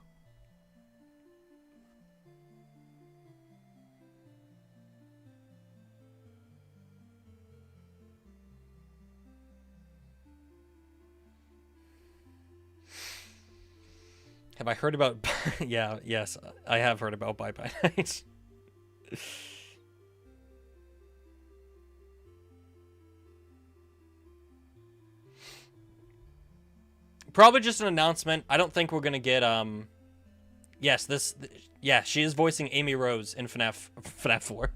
Have I heard about... Yeah, yes, I have heard about Bye Bye Night. Probably just an announcement. I don't think we're gonna get, Yes, yeah, she is voicing Amy Rose in FNAF 4.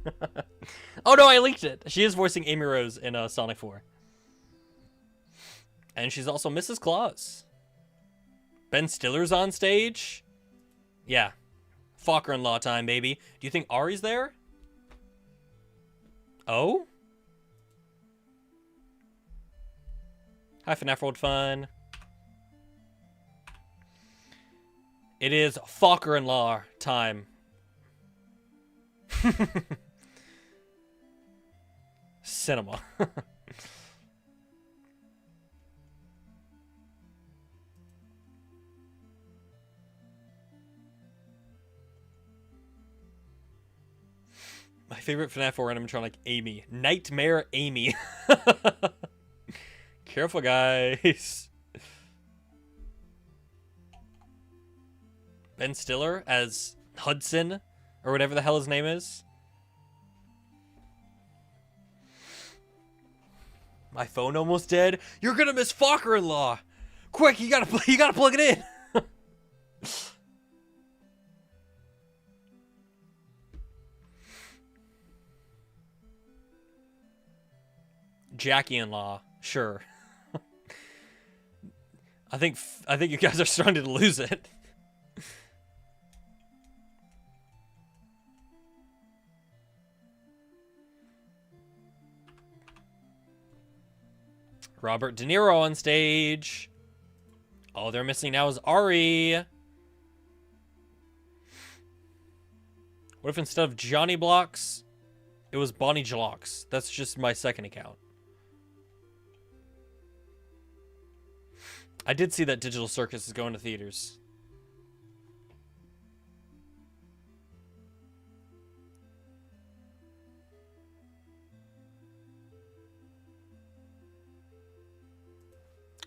Oh no, I leaked it! She is voicing Amy Rose in, Sonic 4. And she's also Mrs. Claus. Ben Stiller's on stage? Yeah. Fokker-in-Law time, baby. Do you think Ari's there? Oh? Hi, FNAF World Fun. It is Fokker-in-Law time. Cinema. My favorite FNAF 4 animatronic, Amy. Nightmare Amy. Careful, guys. Ben Stiller as Hudson, or whatever the hell his name is. My phone almost dead. You're gonna miss Fokker-in-Law. Quick, you gotta plug it in. Jackie-in-Law, sure. I think you guys are starting to lose it. Robert De Niro on stage. All they're missing now is Ari. What if instead of JonnyBlox, it was Bonnie Jlox? That's just my second account. I did see that Digital Circus is going to theaters.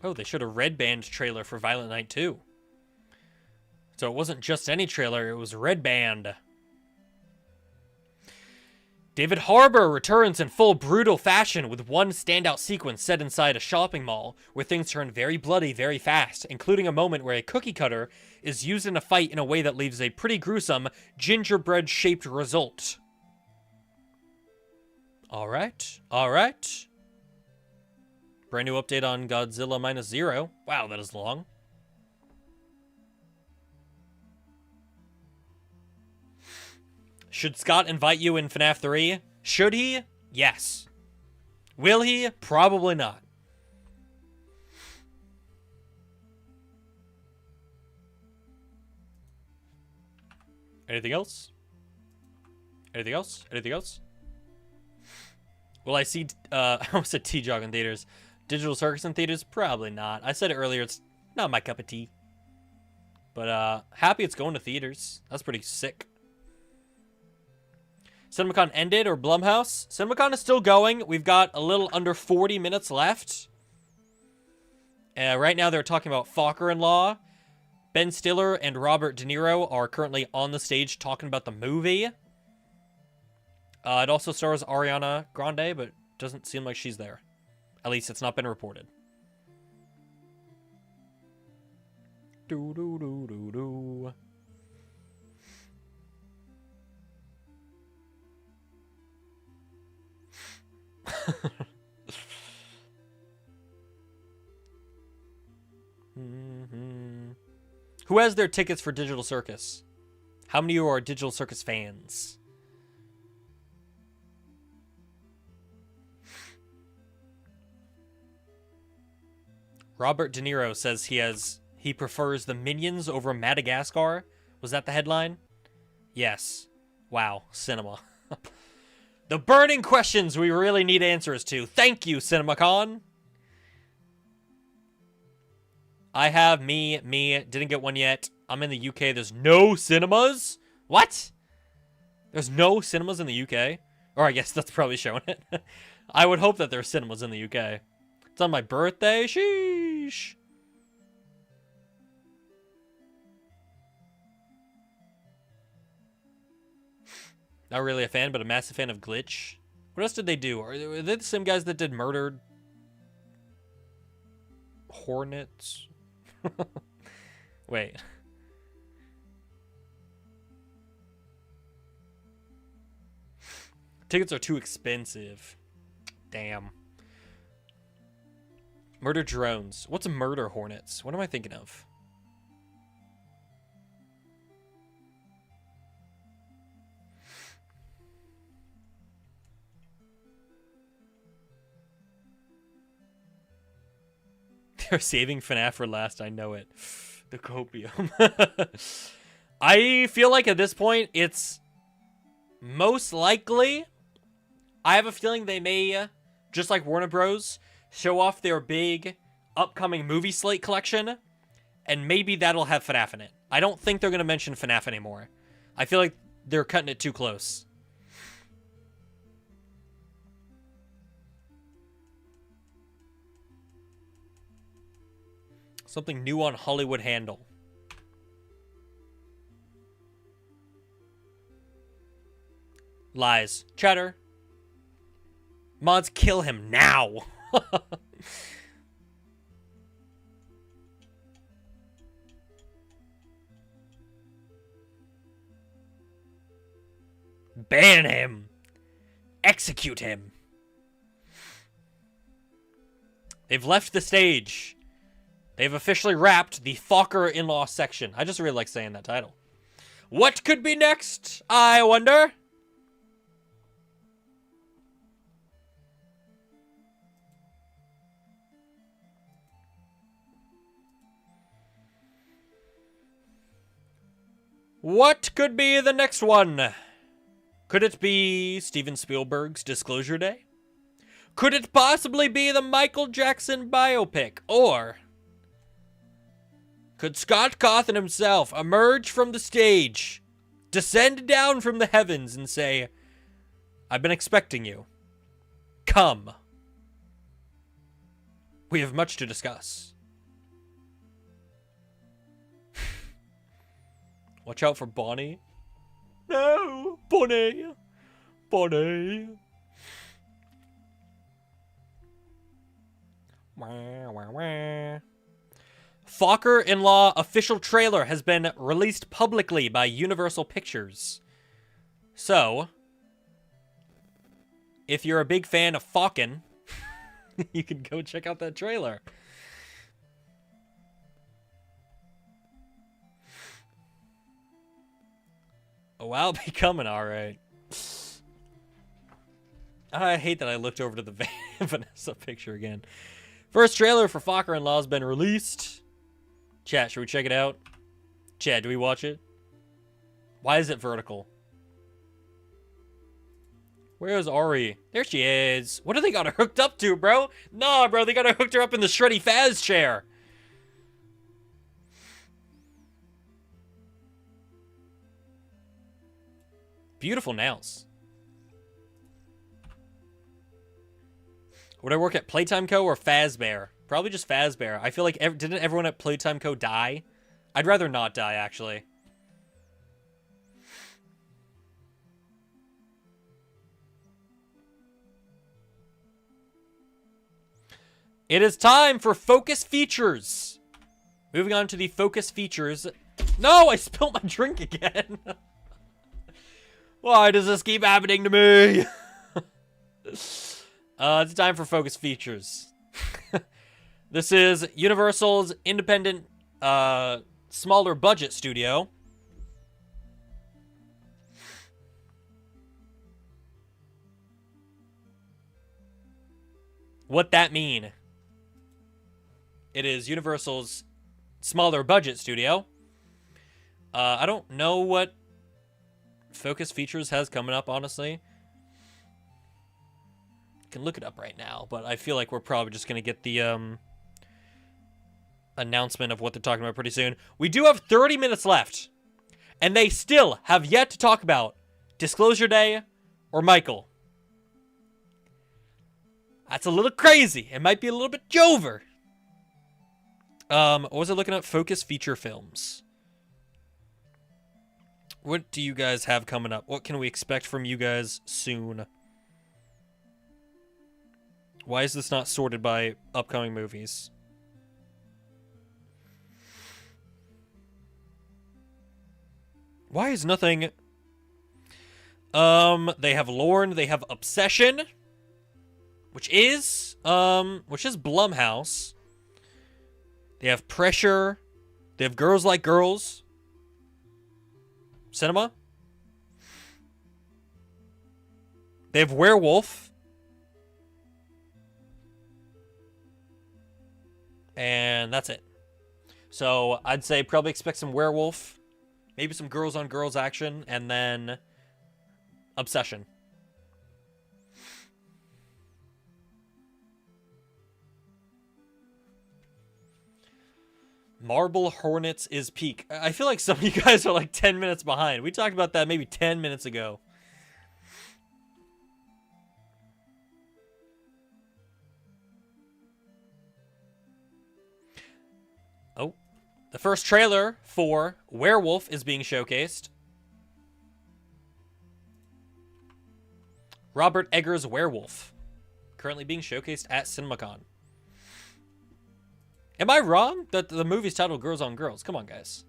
Oh, they showed a Red Band trailer for Violent Night 2. So it wasn't just any trailer, it was Red Band. David Harbour returns in full brutal fashion with one standout sequence set inside a shopping mall where things turn very bloody very fast, including a moment where a cookie cutter is used in a fight in a way that leaves a pretty gruesome gingerbread-shaped result. Alright, alright. Brand new update on Godzilla Minus Zero. Wow, that is long. Should Scott invite you in FNAF 3? Should he? Yes. Will he? Probably not. Anything else? Anything else? Anything else? Will I see, I almost said T-Jog in theaters. Digital Circus in theaters? Probably not. I said it earlier, it's not my cup of tea. But, happy it's going to theaters. That's pretty sick. CinemaCon ended, or Blumhouse? CinemaCon is still going. We've got a little under 40 minutes left. Right now they're talking about Fokker-in-Law. Ben Stiller and Robert De Niro are currently on the stage talking about the movie. It also stars Ariana Grande, but doesn't seem like she's there. At least it's not been reported. Do-do-do-do-do. Who has their tickets for Digital Circus? How many of you are Digital Circus fans? Robert De Niro says he prefers the Minions over Madagascar. Was that the headline? Yes. Wow, cinema. The burning questions we really need answers to. Thank you, CinemaCon. I have me, didn't get one yet. I'm in the UK. There's no cinemas? What? There's no cinemas in the UK? Or I guess that's probably showing it. I would hope that there's cinemas in the UK. It's on my birthday. Sheesh. Not really a fan, but a massive fan of Glitch. What else did they do? Are they the same guys that did Murdered Hornets? Wait. Tickets are too expensive. Damn. Murder Drones. What's a Murder Hornets? What am I thinking of? They're saving FNAF for last. I know it. The copium. I feel like at this point, it's most likely... I have a feeling they may, just like Warner Bros., show off their big upcoming movie slate collection, and maybe that'll have FNAF in it. I don't think they're going to mention FNAF anymore. I feel like they're cutting it too close. Something new on Hollywood Handle. Lies. Chatter. Mods, kill him now. Ban him. Execute him. They've left the stage. They've officially wrapped the Fokker-in-law section. I just really like saying that title. What could be next, I wonder? What could be the next one? Could it be Steven Spielberg's Disclosure Day? Could it possibly be the Michael Jackson biopic? Or could Scott Cawthon himself emerge from the stage, descend down from the heavens, and say, I've been expecting you. Come. We have much to discuss. Watch out for Bonnie. No, Bonnie. Bonnie. Wah, wah, wah. Fokker-in-law official trailer has been released publicly by Universal Pictures. So, if you're a big fan of Falcon, you can go check out that trailer. Oh, I'll be coming, alright. I hate that I looked over to the Vanessa picture again. First trailer for Fokker-in-law has been released. Chat, should we check it out? Chat, do we watch it? Why is it vertical? Where is Ari? There she is. What do they got her hooked up to, bro? Nah, bro, they got her hooked her up in the Shreddy Faz chair. Beautiful nails. Would I work at Playtime Co. or Fazbear? Probably just Fazbear. I feel like, didn't everyone at Playtime Co. die? I'd rather not die, actually. It is time for Focus Features. Moving on to the Focus Features. No, I spilled my drink again. Why does this keep happening to me? It's time for Focus Features. This is Universal's independent, smaller budget studio. What that mean? It is Universal's smaller budget studio. I don't know what Focus Features has coming up, honestly. Can look it up right now, but I feel like we're probably just gonna get the announcement of what they're talking about pretty soon. We do have 30 minutes left, and they still have yet to talk about Disclosure Day or Michael. That's a little crazy. It might be a little bit Jover. What was I looking at? Focus Feature Films. What do you guys have coming up? What can we expect from you guys soon? Why is this not sorted by upcoming movies? Why is nothing... they have Lorne, they have Obsession, which is Blumhouse. They have Pressure, they have Girls Like Girls. Cinema. They have Werewolf. And that's it. So I'd say probably expect some Werewolf, maybe some Girls on Girls action, and then Obsession. Marble Hornets is peak. I feel like some of you guys are like 10 minutes behind. We talked about that maybe 10 minutes ago. Oh. The first trailer for Werewolf is being showcased. Robert Eggers' Werewolf. currently being showcased at CinemaCon. Am I wrong that the movie's titled Girls on Girls? Come on, guys.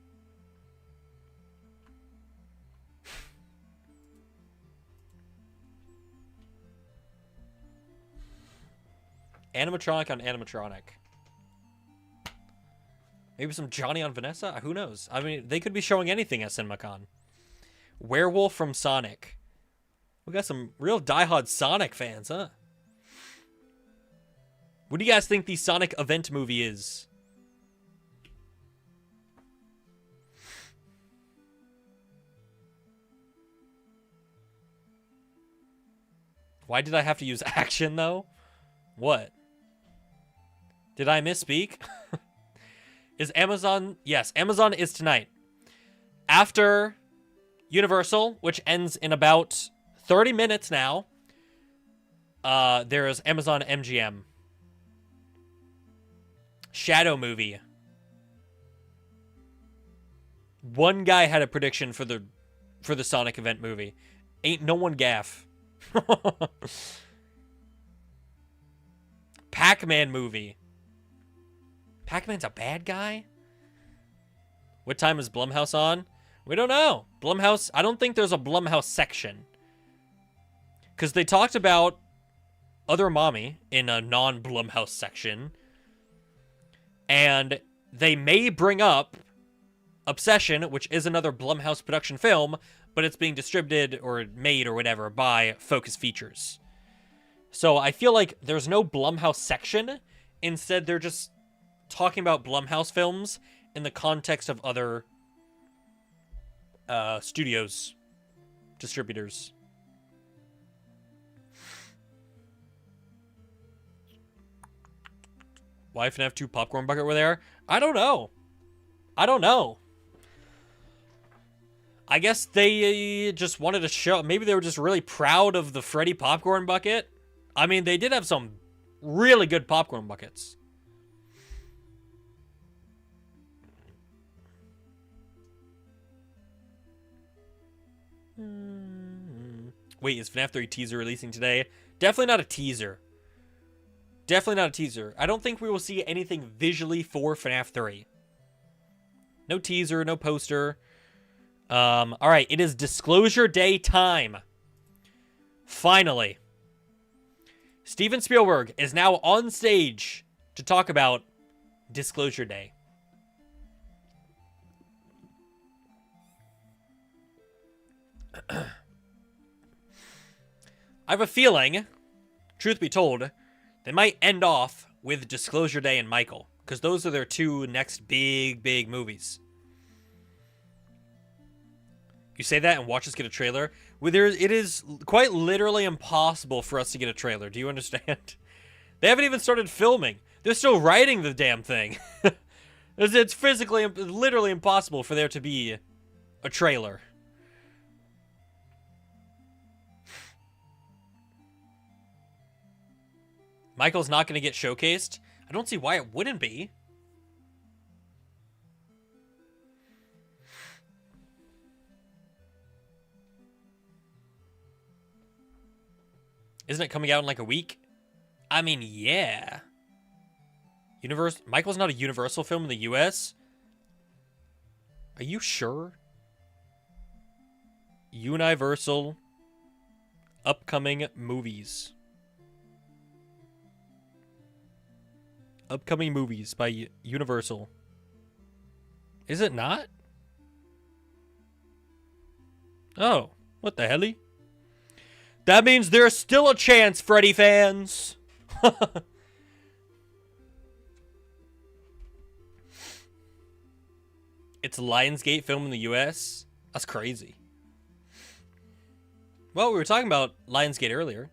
Animatronic on animatronic. Maybe some Johnny on Vanessa? Who knows? I mean, they could be showing anything at CinemaCon. Werewolf from Sonic. We got some real diehard Sonic fans, huh? What do you guys think the Sonic event movie is? Why did I have to use action, though? What? Did I misspeak? Is Amazon... Yes, Amazon is tonight. After Universal, which ends in about 30 minutes now, there is Amazon MGM. Shadow movie. One guy had a prediction for the Sonic event movie. Ain't no one gaff. Pac-Man movie. Pac-Man's a bad guy? What time is Blumhouse on? We don't know. Blumhouse, I don't think there's a Blumhouse section. Because they talked about Other Mommy in a non-Blumhouse section. And they may bring up Obsession, which is another Blumhouse production film, but it's being distributed or made or whatever by Focus Features. So I feel like there's no Blumhouse section. Instead, they're just talking about Blumhouse films in the context of other studios, distributors. Why FNAF 2 popcorn bucket were there? I don't know. I don't know. I guess they just wanted to show... Maybe they were just really proud of the Freddy popcorn bucket. I mean, they did have some really good popcorn buckets. Wait, is FNAF 3 teaser releasing today? Definitely not a teaser. Definitely not a teaser. I don't think we will see anything visually for FNAF 3. No teaser, no poster. Alright, it is Disclosure Day time. Finally. Steven Spielberg is now on stage to talk about Disclosure Day. I have a feeling, truth be told, they might end off with Disclosure Day and Michael, because those are their two next big movies. You say that and watch us get a trailer. It is quite literally impossible for us to get a trailer. Do you understand? They haven't even started filming. They're still writing the damn thing. It's physically, literally impossible for there to be a trailer. Michael's not going to get showcased? I don't see why it wouldn't be. Isn't it coming out in like a week? I mean, yeah. Michael's not a Universal film in the US? Are you sure? Universal upcoming movies. Upcoming movies by Universal. Is it not? Oh, what the hell? That means there's still a chance, Freddy fans. It's a Lionsgate film in the US? That's crazy. Well, we were talking about Lionsgate earlier.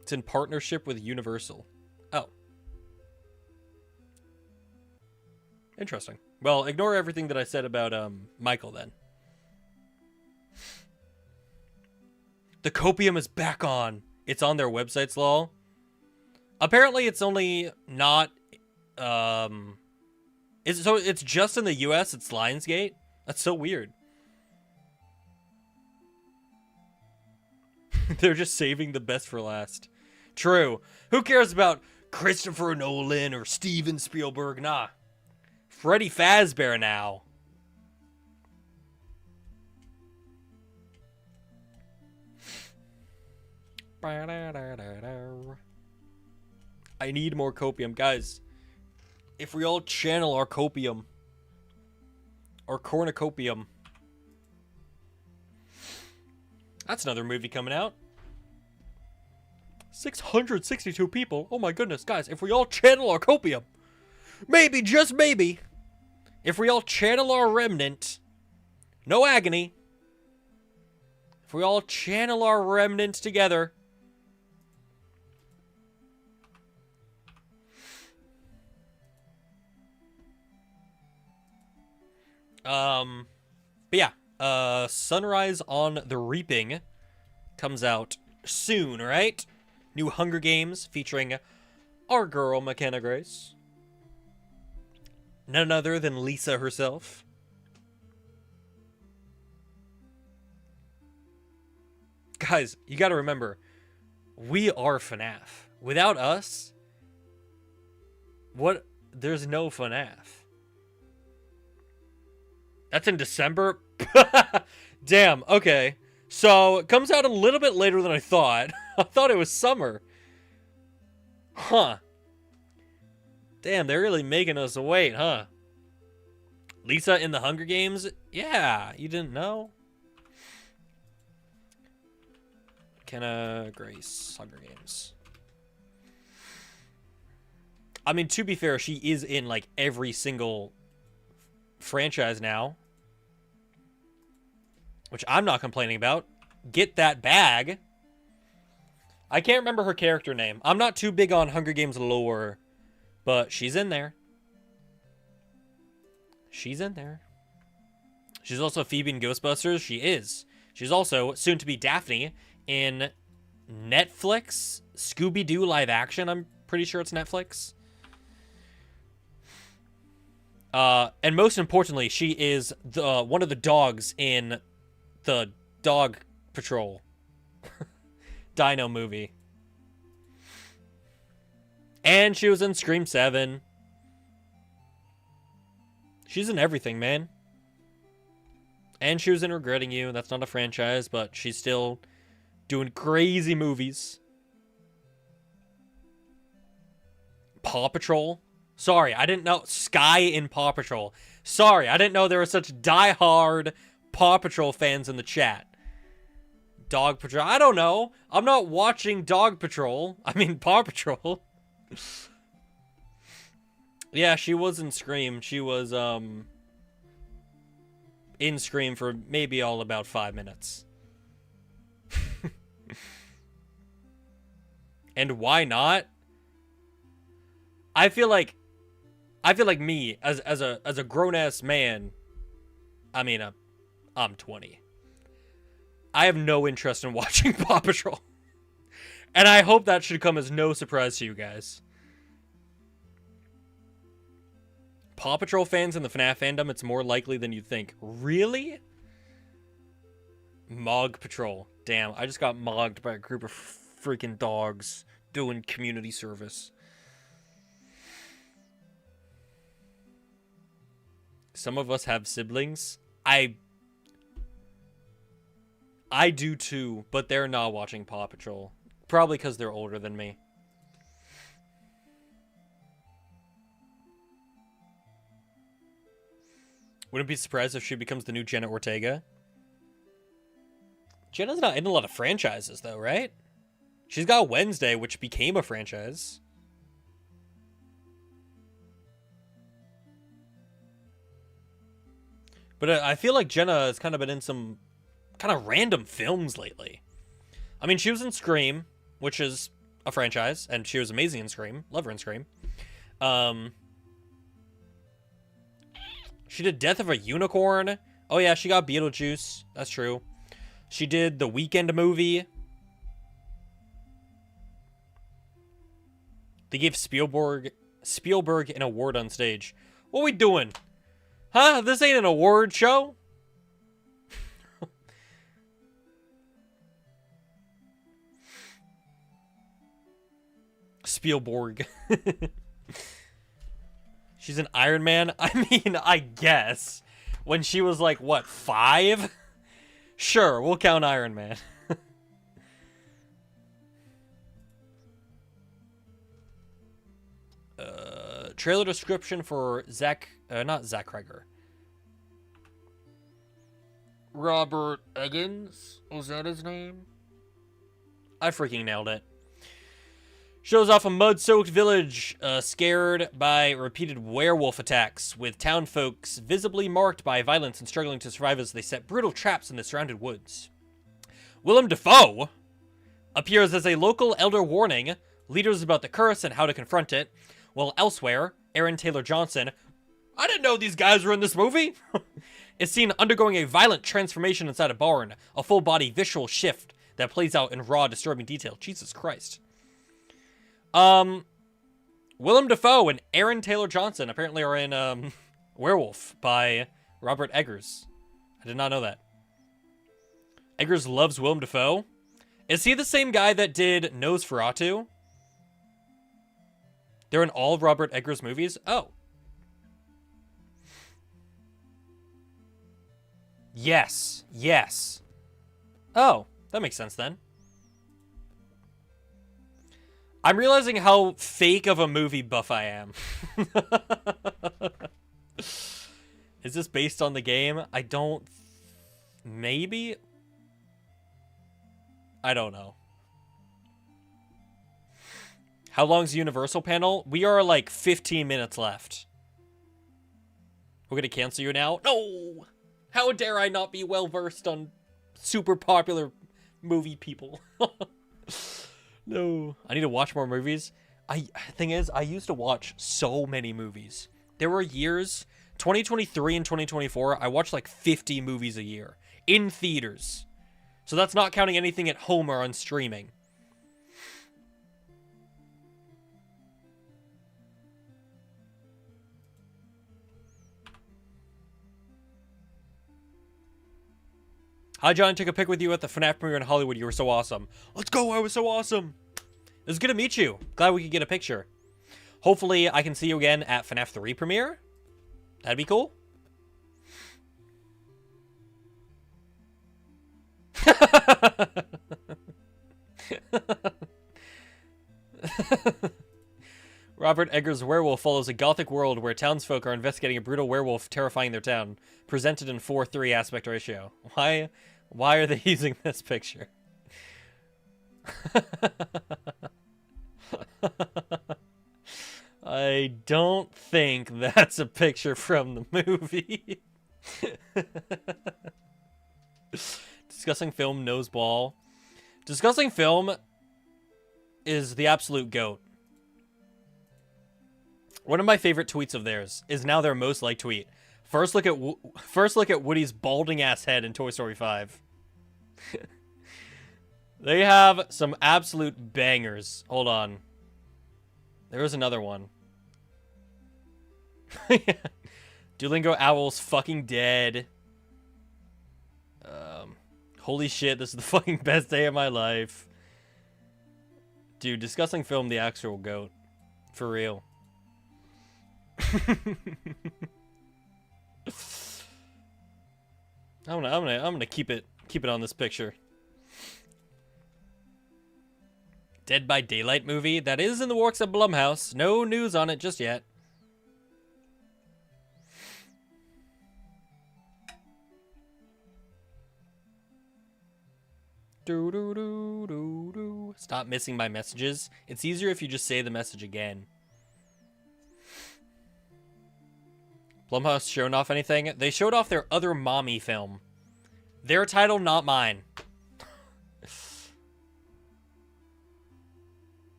It's in partnership with Universal. Oh. Interesting. Well, ignore everything that I said about Michael then. The Copium is back on. It's on their websites, lol. Apparently, it's only not... it's just in the US, it's Lionsgate? That's so weird. They're just saving the best for last. True. Who cares about Christopher Nolan or Steven Spielberg? Nah. Freddy Fazbear now. I need more copium. Guys, if we all channel our copium, our cornucopium. That's another movie coming out. 662 people. Oh my goodness, guys, if we all channel our copium, maybe, just maybe, if we all channel our remnant, no agony, if we all channel our remnant together, but yeah, Sunrise on the Reaping comes out soon, right? New Hunger Games featuring our girl McKenna Grace. None other than Lisa herself. Guys, you gotta remember, we are FNAF. Without us, there's no FNAF. That's in December? Damn, okay. So, it comes out a little bit later than I thought. I thought it was summer. Huh. Damn, they're really making us wait, huh? Lisa in the Hunger Games? Yeah, you didn't know? McKenna Grace, Hunger Games. I mean, to be fair, she is in, like, every single franchise now. Which I'm not complaining about. Get that bag. I can't remember her character name. I'm not too big on Hunger Games lore. But she's in there. She's in there. She's also Phoebe in Ghostbusters. She is. She's also soon to be Daphne in Netflix Scooby-Doo live action. I'm pretty sure it's Netflix. And most importantly, she is one of the dogs in the Dog Patrol Dino movie. And she was in Scream 7. She's in everything, man. And she was in Regretting You. That's not a franchise, but she's still doing crazy movies. Paw Patrol. Sorry, I didn't know. Sky in Paw Patrol. Sorry, I didn't know there were such diehard Paw Patrol fans in the chat. Dog Patrol. I don't know. I'm not watching Dog Patrol. I mean, Paw Patrol. Yeah, she was in Scream. She was, in Scream for maybe all about 5 minutes. And why not? I feel like me, as a grown-ass man, I mean, I'm 20. I have no interest in watching Paw Patrol. And I hope that should come as no surprise to you guys. Paw Patrol fans in the FNAF fandom, it's more likely than you'd think. Really? Mog Patrol. Damn, I just got mogged by a group of freaking dogs doing community service. Some of us have siblings. I do too, but they're not watching Paw Patrol. Probably because they're older than me. Wouldn't be surprised if she becomes the new Jenna Ortega. Jenna's not in a lot of franchises, though, right? She's got Wednesday, which became a franchise. But I feel like Jenna has kind of been in some kind of random films lately. I mean, she was in Scream, which is a franchise, and she was amazing in Scream. Love her in Scream. She did Death of a Unicorn. Oh yeah, she got Beetlejuice. That's true. She did the Weekend movie. They gave Spielberg an award on stage. What we doing? Huh? This ain't an award show? Spielberg. She's an Iron Man? I mean, I guess. When she was like, what, 5? Sure, we'll count Iron Man. Trailer description for not Zach Kreger. Robert Eggins? Was that his name? I freaking nailed it. Shows off a mud-soaked village scared by repeated werewolf attacks, with town folks visibly marked by violence and struggling to survive as they set brutal traps in the surrounded woods. Willem Dafoe appears as a local elder warning leaders about the curse and how to confront it, while elsewhere, Aaron Taylor Johnson, I didn't know these guys were in this movie, is seen undergoing a violent transformation inside a barn, a full-body visual shift that plays out in raw, disturbing detail. Jesus Christ. Willem Dafoe and Aaron Taylor Johnson apparently are in Werewolf by Robert Eggers. I did not know that. Eggers loves Willem Dafoe. Is he the same guy that did Nosferatu? They're in all Robert Eggers movies? Oh. Yes. Yes. Oh, that makes sense then. I'm realizing how fake of a movie buff I am. Is this based on the game? I don't... Maybe? I don't know. How long's the Universal panel? We are like 15 minutes left. We're gonna cancel you now? No! How dare I not be well-versed on super popular movie people? No. I need to watch more movies. Thing is, I used to watch so many movies. There were years, 2023 and 2024, I watched like 50 movies a year. In theaters. So that's not counting anything at home or on streaming. Hi, John. Took a pic with you at the FNAF premiere in Hollywood. You were so awesome. Let's go. I was so awesome. It was good to meet you. Glad we could get a picture. Hopefully, I can see you again at FNAF 3 premiere. That'd be cool. Robert Eggers' Werewolf follows a gothic world where townsfolk are investigating a brutal werewolf terrifying their town, presented in 4:3 aspect ratio. Why are they using this picture? I don't think that's a picture from the movie. Discussing film Noseball. Discussing film is the absolute GOAT. One of my favorite tweets of theirs is now their most liked tweet. First look at Woody's balding ass head in Toy Story 5. They have some absolute bangers. Hold on. There was another one. Duolingo Owl's fucking dead. Holy shit, this is the fucking best day of my life. Dude, discussing film, the actual GOAT. For real. I'm gonna keep it on this picture. Dead by Daylight movie that is in the works at Blumhouse. No news on it just yet. Stop missing my messages. It's easier if you just say the message again. Blumhouse showing off anything? They showed off their other mommy film. Their title, not mine.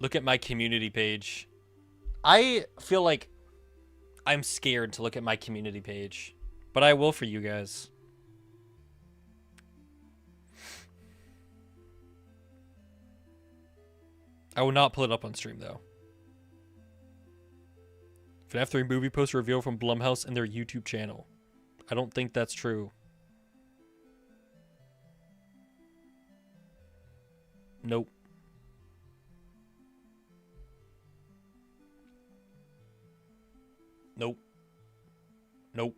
Look at my community page. I feel like I'm scared to look at my community page, but I will for you guys. I will not pull it up on stream, though. FNAF 3 movie poster reveal from Blumhouse and their YouTube channel. I don't think that's true. Nope. Nope. Nope.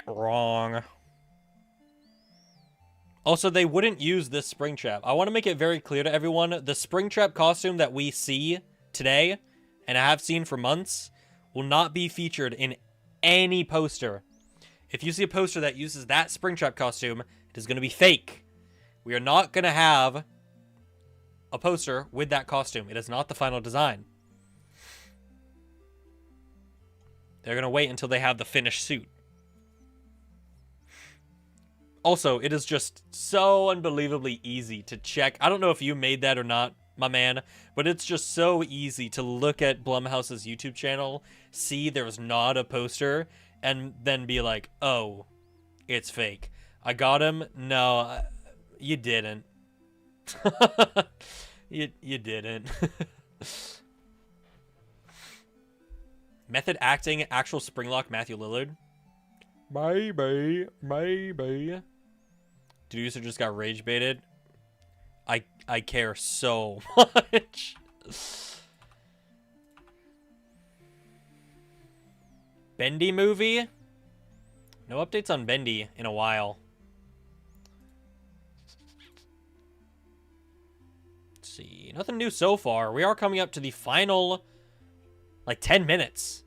Wrong. Also, they wouldn't use this Springtrap. I want to make it very clear to everyone, the Springtrap costume that we see today, and I have seen for months, will not be featured in any poster. If you see a poster that uses that Springtrap costume, it is going to be fake. We are not going to have a poster with that costume. It is not the final design. They're going to wait until they have the finished suit. Also, it is just so unbelievably easy to check. I don't know if you made that or not, my man, but it's just so easy to look at Blumhouse's YouTube channel, see there's not a poster, and then be like, oh, it's fake. I got him? No, you didn't. you didn't. Method acting, actual Springlock Matthew Lillard. Maybe. Deducer just got rage baited. I care so much. Bendy movie? No updates on Bendy in a while. Let's see. Nothing new so far. We are coming up to the final, like, 10 minutes.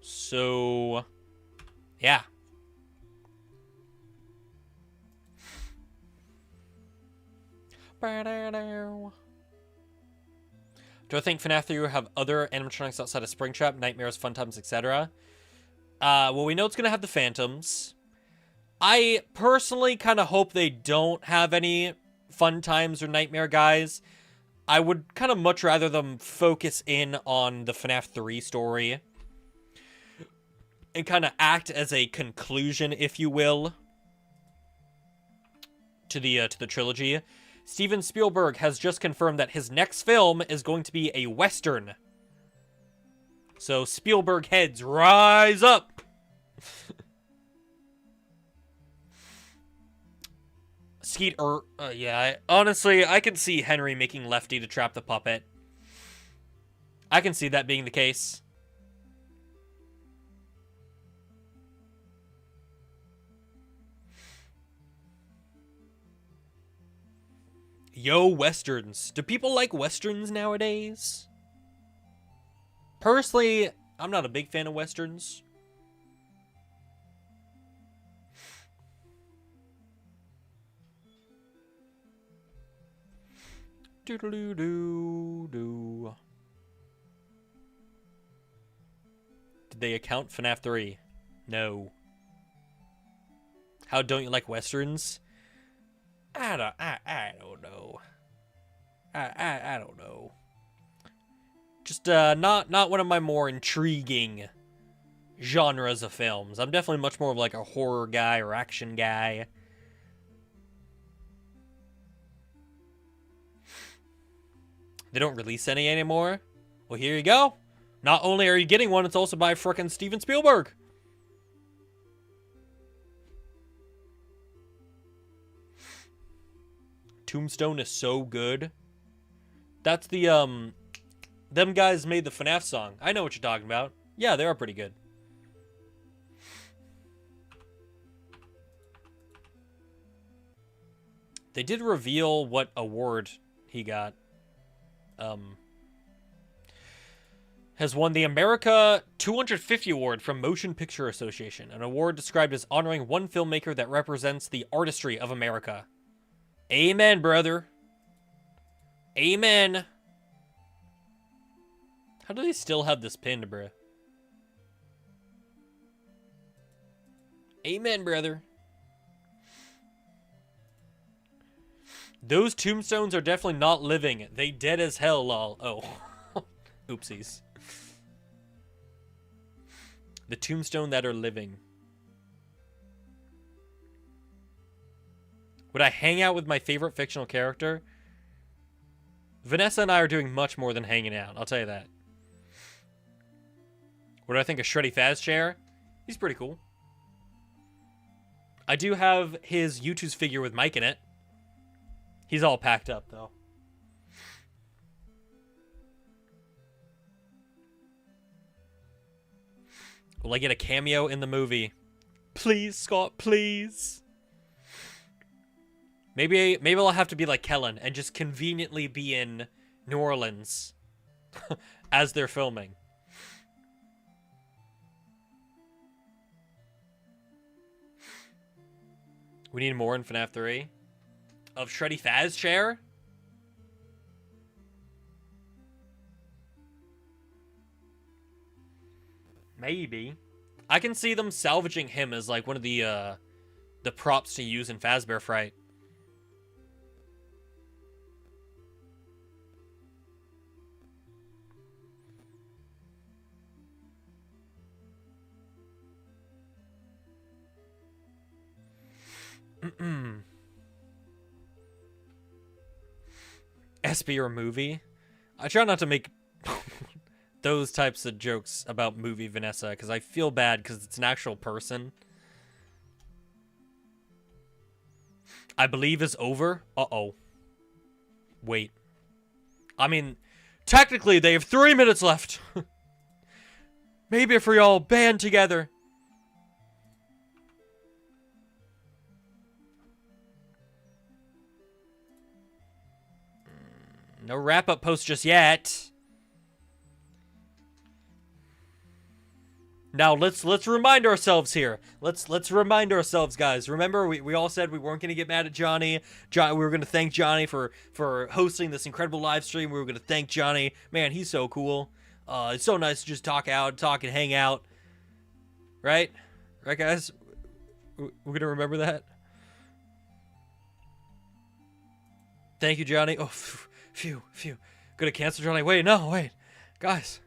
So, yeah. Do I think FNAF 3 will have other animatronics outside of Springtrap, Nightmares, Fun Times, etc.? Well, we know it's going to have the Phantoms. I personally kind of hope they don't have any Fun Times or Nightmare guys. I would kind of much rather them focus in on the FNAF 3 story and kind of act as a conclusion, if you will, to the trilogy. Steven Spielberg has just confirmed that his next film is going to be a Western. So Spielberg heads, rise up! Honestly, I can see Henry making Lefty to trap the puppet. I can see that being the case. Yo, Westerns. Do people like Westerns nowadays? Personally, I'm not a big fan of Westerns. Doodaloo-doo-doo. Did they account FNAF 3? No. How don't you like Westerns? I don't know. I don't know. Just not one of my more intriguing genres of films. I'm definitely much more of like a horror guy or action guy. They don't release any anymore? Well, here you go. Not only are you getting one, it's also by frickin' Steven Spielberg. Tombstone is so good. That's the, them guys made the FNAF song. I know what you're talking about. Yeah, they are pretty good. They did reveal what award he got. Has won the America 250 Award from Motion Picture Association, an award described as honoring one filmmaker that represents the artistry of America. Amen, brother. Amen. How do they still have this pinned, bruh? Amen, brother. Those tombstones are definitely not living. They dead as hell, lol. Oh. Oopsies. The tombstone that are living. Would I hang out with my favorite fictional character? Vanessa and I are doing much more than hanging out, I'll tell you that. What do I think of Shreddy Fazchair? He's pretty cool. I do have his YouTube's figure with Mike in it. He's all packed up, though. Will I get a cameo in the movie? Please, Scott, please. Maybe I'll have to be like Kellen and just conveniently be in New Orleans as they're filming. We need more in FNAF 3. Of Shreddy Faz chair? Maybe. I can see them salvaging him as like one of the props to use in Fazbear Fright. SB or movie? I try not to make those types of jokes about movie Vanessa because I feel bad because it's an actual person. I believe is over. Uh-oh. Wait. I mean, technically they have 3 minutes left. Maybe if we all band together. No wrap-up post just yet. Now let's remind ourselves here. Let's remind ourselves, guys. Remember, we all said we weren't gonna get mad at Johnny. We were gonna thank Johnny for hosting this incredible live stream. We were gonna thank Johnny. Man, he's so cool. It's so nice to just talk and hang out. Right, guys. We're gonna remember that. Thank you, Johnny. Oh, phew. Gonna cancel Johnny. Wait, guys.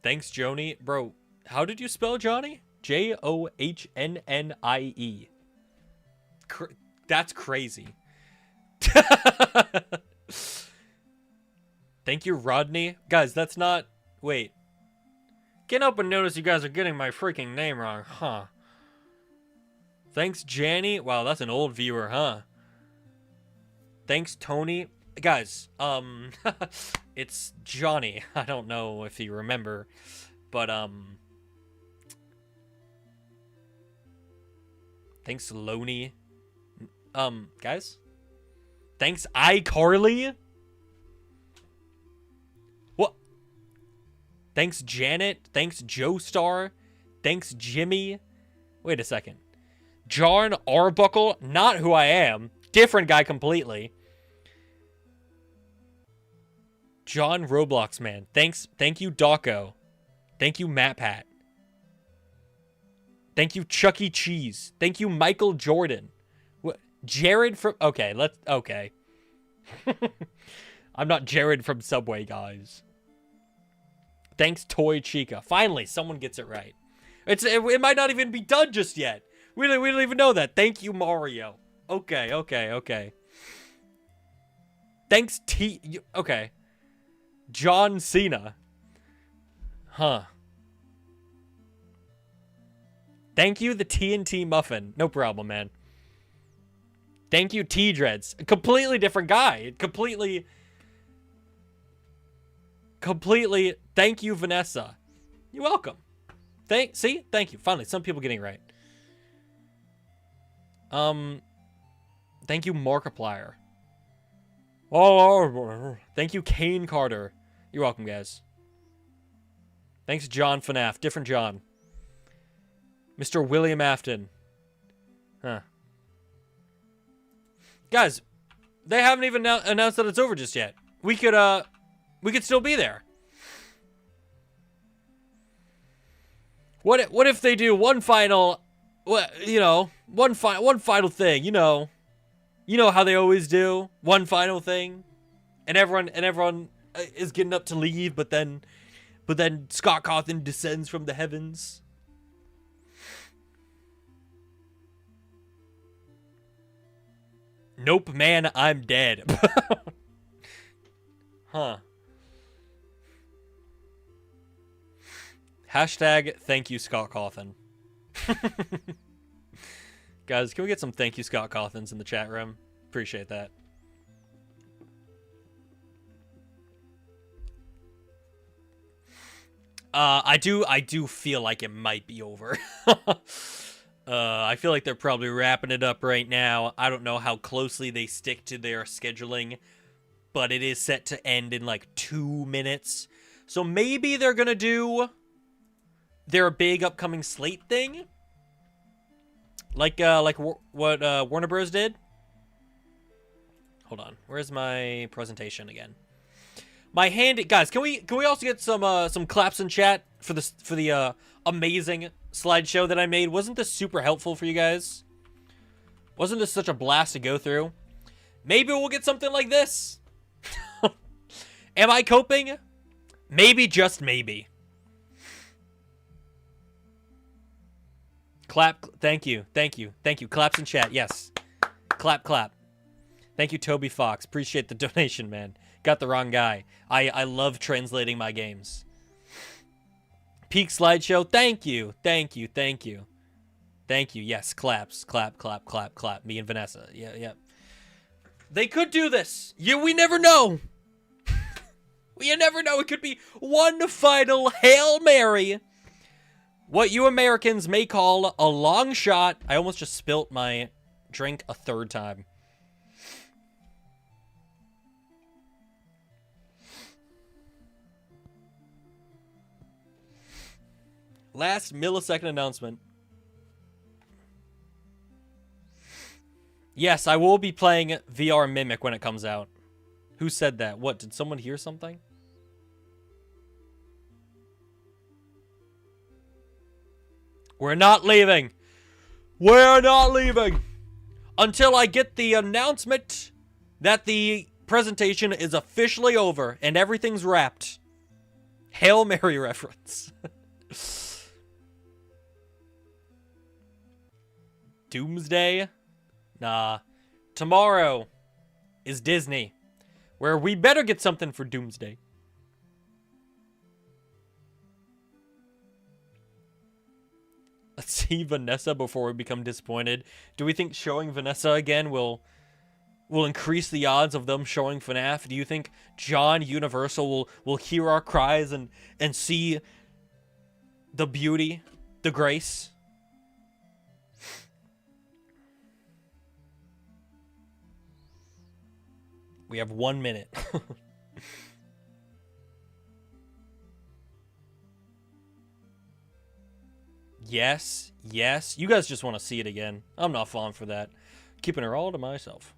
Thanks, Joni. Bro, how did you spell Johnny? Johnnnie. That's crazy. Thank you, Rodney. Guys, that's not... Wait. Can't help but notice you guys are getting my freaking name wrong, huh? Thanks, Janny. Wow, that's an old viewer, huh? Thanks, Tony. Guys, it's Johnny. I don't know if you remember, but, thanks, Loney. Guys? Thanks, iCarly? What? Thanks, Janet. Thanks, Joestar. Thanks, Jimmy. Wait a second. John Arbuckle? Not who I am. Different guy completely. John Roblox Man. Thank you, Dawko. Thank you, Matt Pat. Thank you, Chuck E. Cheese. Thank you, Michael Jordan. What? Jared from... Okay. I'm not Jared from Subway, guys. Thanks, Toy Chica. Finally, someone gets it right. It might not even be done just yet. We don't even know that. Thank you, Mario. Okay. Thanks, Okay. John Cena. Huh. Thank you, the TNT Muffin. No problem, man. Thank you, T-Dreads. A completely different guy. Completely. Thank you, Vanessa. You're welcome. Thank you. Finally, some people getting it right. Thank you, Markiplier. Oh, thank you, Kane Carter. You're welcome, guys. Thanks, John FNAF. Different John. Mr. William Afton. Huh. Guys, they haven't even announced that it's over just yet. We could still be there. What if they do one final, one final thing, you know how they always do, one final thing, and everyone is getting up to leave, but then Scott Cawthon descends from the heavens. Nope, man, I'm dead. Huh. Hashtag thank you, Scott Cawthon. Guys, can we get some thank you, Scott Cawthons in the chat room? Appreciate that. I do feel like it might be over. I feel like they're probably wrapping it up right now. I don't know how closely they stick to their scheduling, but it is set to end in like 2 minutes. So maybe they're gonna do their big upcoming slate thing, like what Warner Bros. Did. Hold on, where's my presentation again? My hand, guys. Can we also get some claps in chat for the amazing slideshow that I made? Wasn't this super helpful for you guys? Wasn't this such a blast to go through? Maybe we'll get something like this. Am I coping? Maybe, just maybe. Clap. Thank you. Thank you. Thank you. Claps in chat. Yes. Clap, clap. Thank you, Toby Fox. Appreciate the donation, man. Got the wrong guy. I love translating my games. Peak slideshow. Thank you. Thank you. Thank you. Thank you. Yes. Claps. Clap, clap, clap, clap. Me and Vanessa. Yeah, yeah. They could do this. We never know. We never know. It could be one final Hail Mary. What you Americans may call a long shot. I almost just spilt my drink a third time. Last millisecond announcement. Yes, I will be playing VR Mimic when it comes out. Who said that? What, did someone hear something? We're not leaving. We're not leaving until I get the announcement that the presentation is officially over and everything's wrapped. Hail Mary reference. Doomsday? Nah. Tomorrow is Disney, where we better get something for Doomsday. Let's see Vanessa before we become disappointed. Do we think showing Vanessa again will increase the odds of them showing FNAF? Do you think John Universal will hear our cries and see the beauty, the grace? We have 1 minute. Yes, yes. You guys just want to see it again. I'm not falling for that. Keeping her all to myself.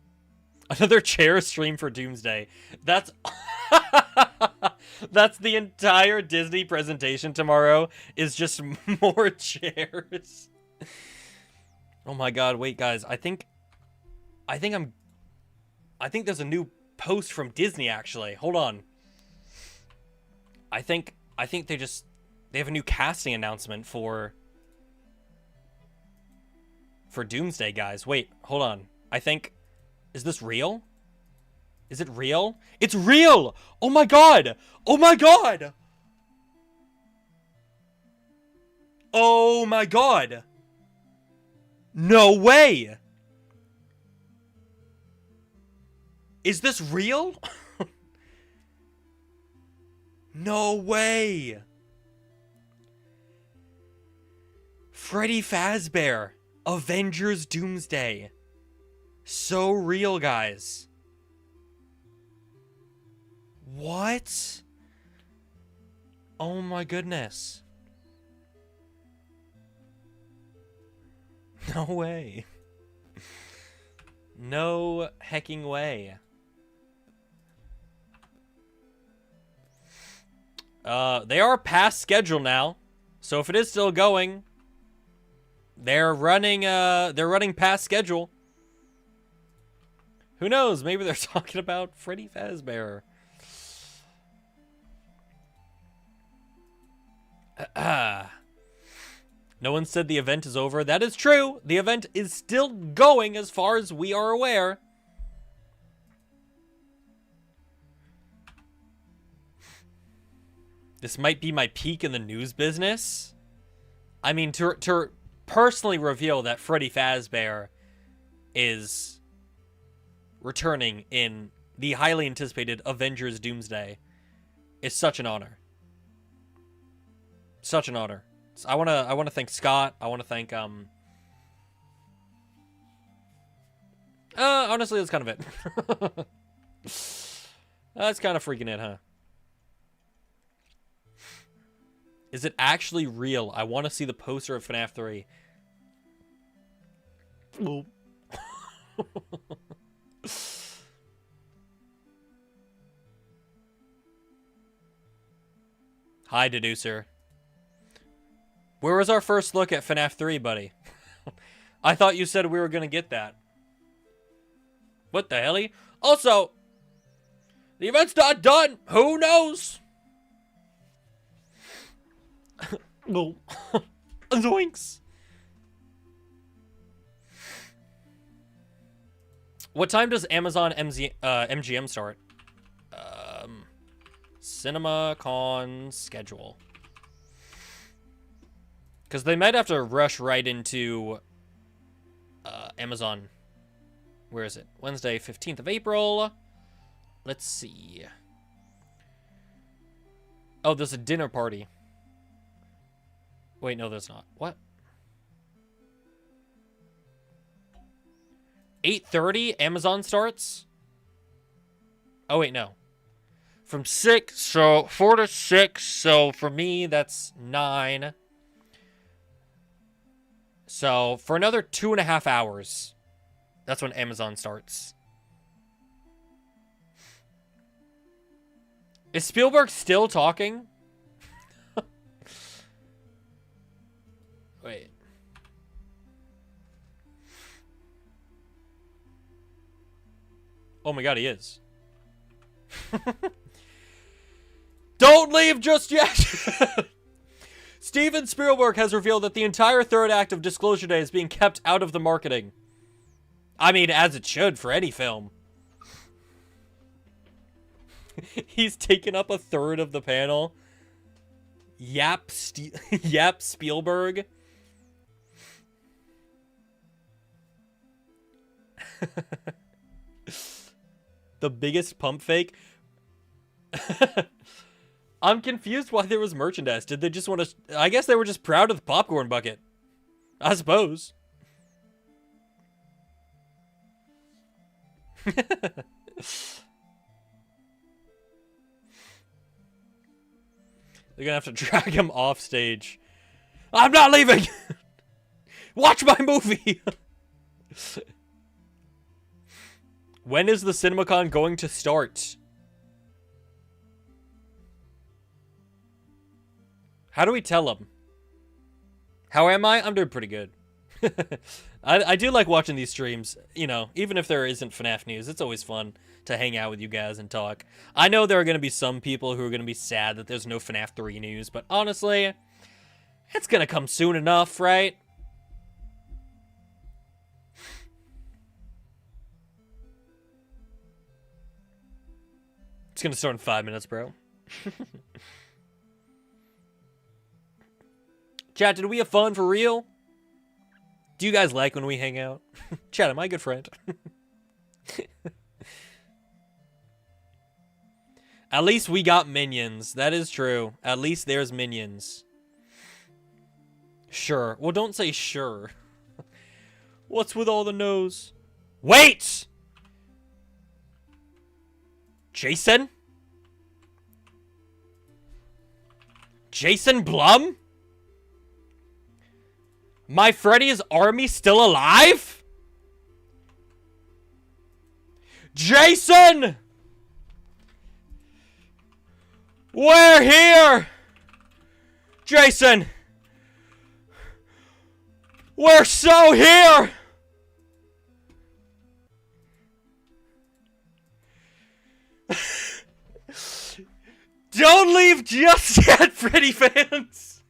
Another chair stream for Doomsday. That's that's the entire Disney presentation tomorrow, is just more chairs. Oh my god, wait guys. I think there's a new post from Disney actually. Hold on. I think they have a new casting announcement for Doomsday, guys. Wait, hold on. Is this real? Is it real? It's real! Oh my god! Oh my god! Oh my god! No way! Is this real? No way! Freddy Fazbear, Avengers Doomsday. So real, guys. What? Oh my goodness. No way. No hecking way. They are past schedule now. So if it is still going, they're running past schedule. Who knows? Maybe they're talking about Freddy Fazbear. No one said the event is over. That is true. The event is still going as far as we are aware. This might be my peak in the news business. I mean, to personally reveal that Freddy Fazbear is returning in the highly anticipated Avengers Doomsday is such an honor. Such an honor. I wanna thank Scott. I wanna thank honestly, that's kind of it. That's kind of freaking it, huh? Is it actually real? I want to see the poster of FNAF 3. Hi, Deducer. Where was our first look at FNAF 3, buddy? I thought you said we were going to get that. What the hell? Also, the event's not done. Who knows? No. Zoinks. What time does Amazon MGM start? CinemaCon schedule. Because they might have to rush right into Amazon. Where is it? Wednesday, 15th of April. Let's see. Oh, there's a dinner party. Wait, no, there's not. What? 8:30, Amazon starts? Oh, wait, no. From 6, so 4 to 6, so for me, that's 9. So, for another 2.5 hours, that's when Amazon starts. Is Spielberg still talking? Wait. Oh my god, he is. Don't leave just yet! Steven Spielberg has revealed that the entire third act of Disclosure Day is being kept out of the marketing. I mean, as it should for any film. He's taken up a third of the panel. Yap Spielberg. The biggest pump fake. I'm confused why there was merchandise. Did they just want to... I guess they were just proud of the popcorn bucket. I suppose. They're gonna have to drag him off stage. I'm not leaving! Watch my movie! When is the CinemaCon going to start? How do we tell him? How am I? I'm doing pretty good. I do like watching these streams. You know, even if there isn't FNAF news, it's always fun to hang out with you guys and talk. I know there are going to be some people who are going to be sad that there's no FNAF 3 news, but honestly, it's going to come soon enough, right? It's going to start in 5 minutes, bro. Chat, did we have fun for real? Do you guys like when we hang out? Chat, am I a good friend? At least we got minions. That is true. At least there's minions. Sure. Well, don't say sure. What's with all the no's? Wait! Jason? Jason Blum? My Freddy's army still alive? Jason! We're here! Jason! We're so here! Don't leave just yet, Freddy fans!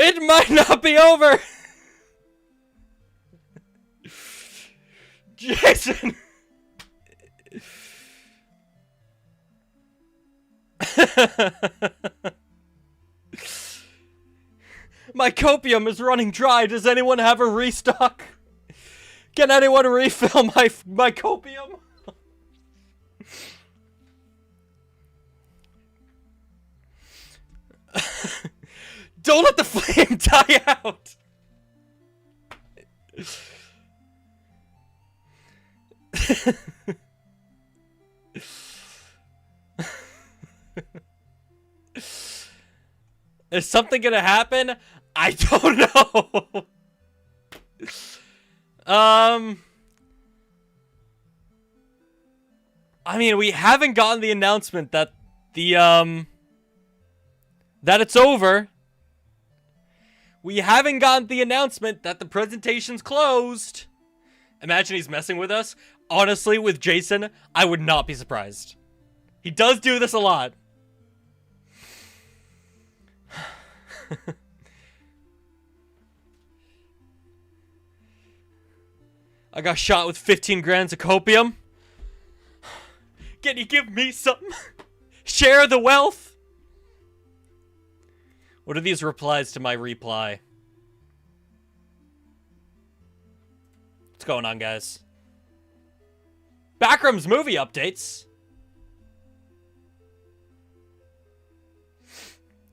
It might not be over! Jason! My copium is running dry. Does anyone have a restock? Can anyone refill my copium? Don't let the flame die out! Is something gonna happen? I don't know. I mean, we haven't gotten the announcement that that it's over. We haven't gotten the announcement that the presentation's closed. Imagine he's messing with us. Honestly, with Jason, I would not be surprised. He does do this a lot. I got shot with 15 grams of copium. Can you give me some? Share the wealth? What are these replies to my reply? What's going on, guys? Backrooms movie updates.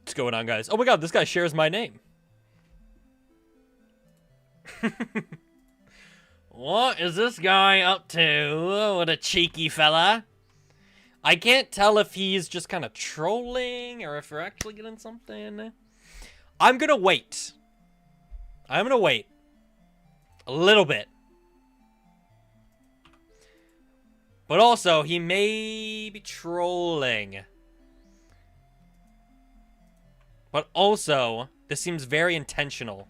What's going on, guys? Oh my god, this guy shares my name. What is this guy up to? What a cheeky fella. I can't tell if he's just kind of trolling or if we're actually getting something. I'm gonna wait. I'm gonna wait. A little bit. But also, he may be trolling. But also, this seems very intentional.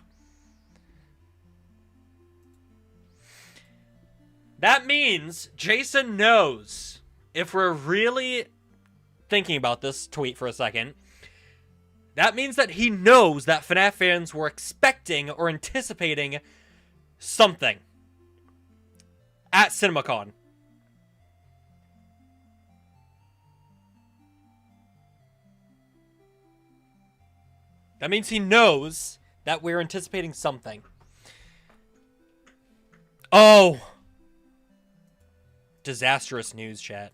That means Jason knows, if we're really thinking about this tweet for a second, that means that he knows that FNAF fans were expecting or anticipating something at CinemaCon. That means he knows that we're anticipating something. Oh! Disastrous news, chat.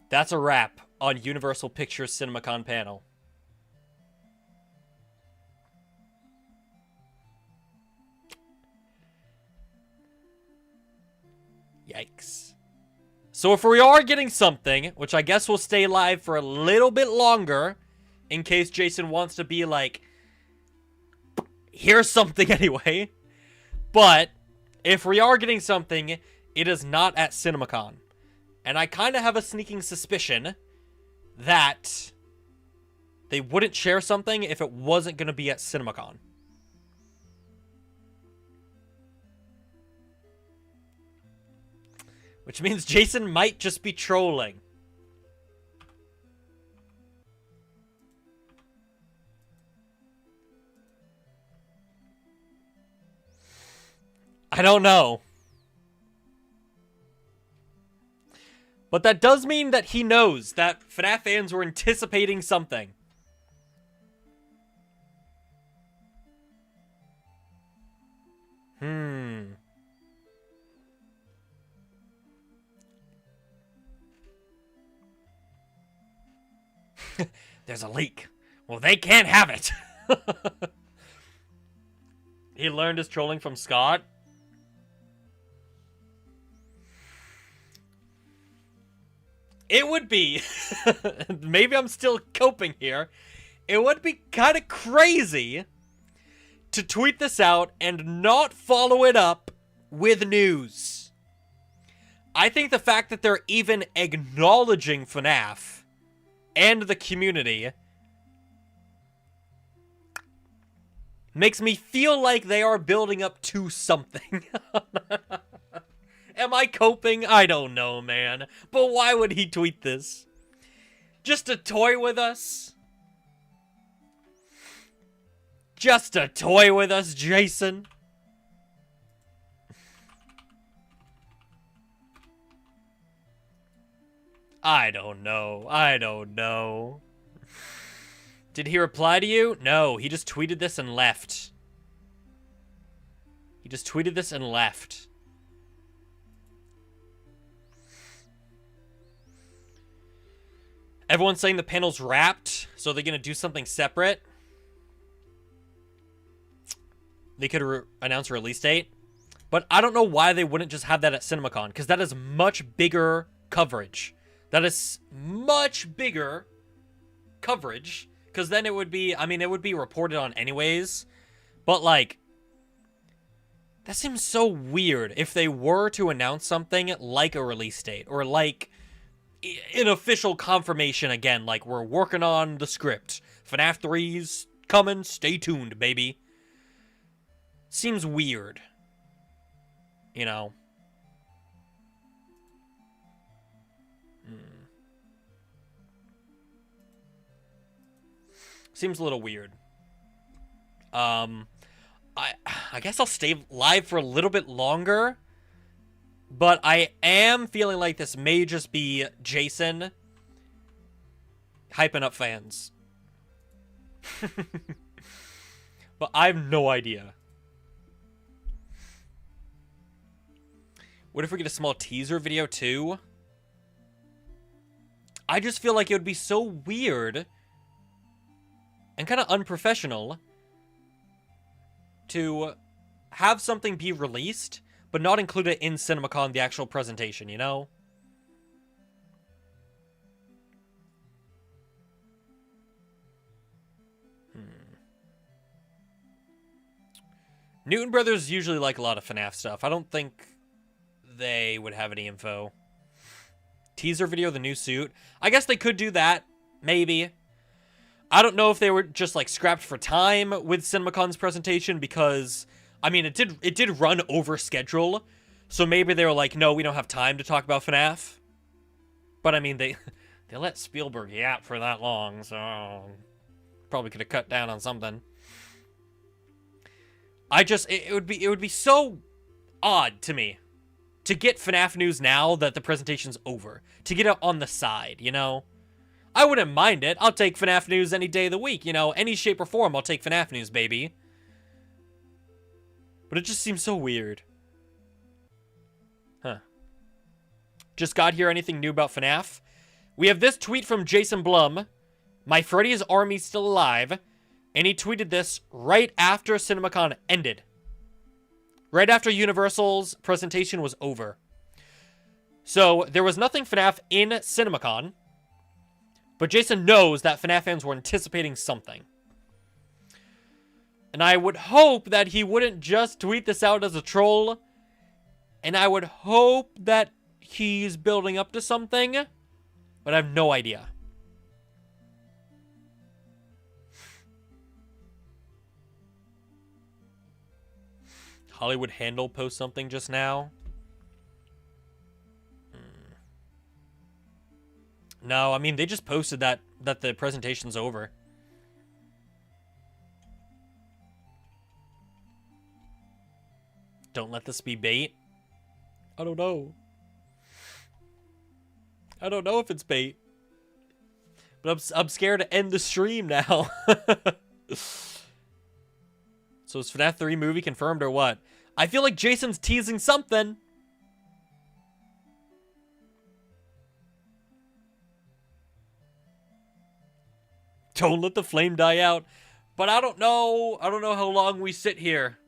That's a wrap on Universal Pictures CinemaCon panel. Yikes. So if we are getting something, which I guess will stay live for a little bit longer, in case Jason wants to be like, here's something anyway. But if we are getting something, it is not at CinemaCon. And I kind of have a sneaking suspicion that they wouldn't share something if it wasn't going to be at CinemaCon. Which means Jason might just be trolling. I don't know. But that does mean that he knows that FNAF fans were anticipating something. There's a leak. Well, they can't have it. He learned his trolling from Scott. It would be, maybe I'm still coping here, it would be kind of crazy to tweet this out and not follow it up with news. I think the fact that they're even acknowledging FNAF and the community makes me feel like they are building up to something. Am I coping? I don't know, man. But why would he tweet this? Just to toy with us? Just to toy with us, Jason? I don't know. I don't know. Did he reply to you? No, he just tweeted this and left. He just tweeted this and left. Everyone's saying the panel's wrapped, so they're going to do something separate. They could announce a release date. But I don't know why they wouldn't just have that at CinemaCon, because that is much bigger coverage. That is much bigger coverage, because then it would be, I mean, it would be reported on anyways. But, like, that seems so weird if they were to announce something like a release date, or like an official confirmation again, like we're working on the script. FNAF 3's coming, stay tuned, baby. Seems weird. You know? Seems a little weird. I guess I'll stay live for a little bit longer. But I am feeling like this may just be Jason hyping up fans. But I have no idea. What if we get a small teaser video too? I just feel like it would be so weird and kind of unprofessional to have something be released but not include it in CinemaCon, the actual presentation, you know? Newton Brothers usually like a lot of FNAF stuff. I don't think they would have any info. Teaser video, the new suit. I guess they could do that. Maybe. I don't know if they were just, like, scrapped for time with CinemaCon's presentation because, I mean, it did run over schedule. So maybe they were like, no, we don't have time to talk about FNAF. But, I mean, they let Spielberg yap for that long, so probably could have cut down on something. It would be so odd to me to get FNAF news now that the presentation's over. To get it on the side, you know? I wouldn't mind it. I'll take FNAF news any day of the week, you know? Any shape or form, I'll take FNAF news, baby. But it just seems so weird. Huh. Just got here, anything new about FNAF? We have this tweet from Jason Blum. My Freddy's army's still alive. And he tweeted this right after CinemaCon ended. Right after Universal's presentation was over. So, there was nothing FNAF in CinemaCon. But Jason knows that FNAF fans were anticipating something. And I would hope that he wouldn't just tweet this out as a troll. And I would hope that he's building up to something. But I have no idea. Hollywood Handle post something just now. No, I mean, they just posted that the presentation's over. Don't let this be bait. I don't know. I don't know if it's bait. But I'm scared to end the stream now. So is FNAF 3 movie confirmed or what? I feel like Jason's teasing something. Don't let the flame die out. But I don't know. I don't know how long we sit here.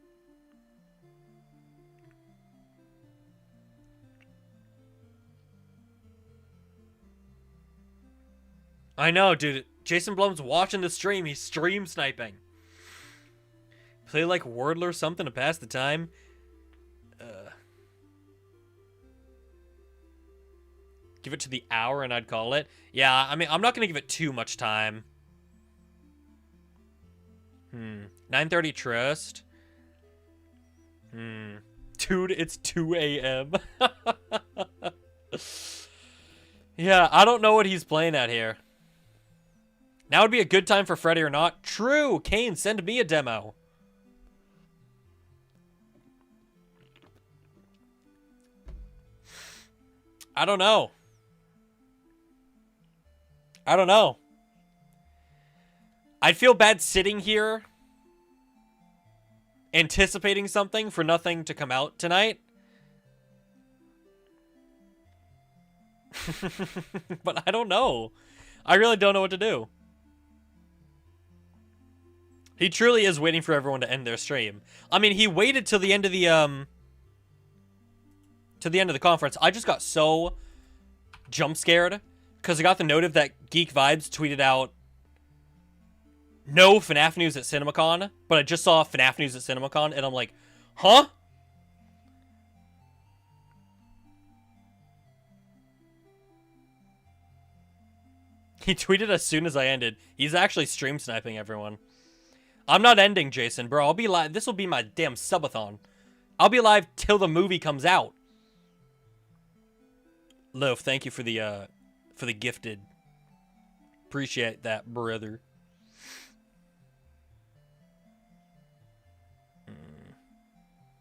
I know, dude. Jason Blum's watching the stream. He's stream sniping. Play like Wordle or something to pass the time. Give it to the hour and I'd call it. Yeah, I mean, I'm not going to give it too much time. 9:30 Trust. 2 Dude, it's 2 a.m. Yeah, I don't know what he's playing at here. Now would be a good time for Freddy or not. True! Kane, send me a demo. I don't know. I don't know. I'd feel bad sitting here anticipating something for nothing to come out tonight. But I don't know. I really don't know what to do. He truly is waiting for everyone to end their stream. I mean, he waited till the end of the conference. I just got so jump scared because I got the notif that Geek Vibes tweeted out no FNAF news at CinemaCon, but I just saw FNAF news at CinemaCon, and I'm like, huh? He tweeted as soon as I ended. He's actually stream sniping everyone. I'm not ending, Jason, bro. I'll be live. This will be my damn subathon. I'll be live till the movie comes out. Loaf, thank you for the gifted. Appreciate that, brother.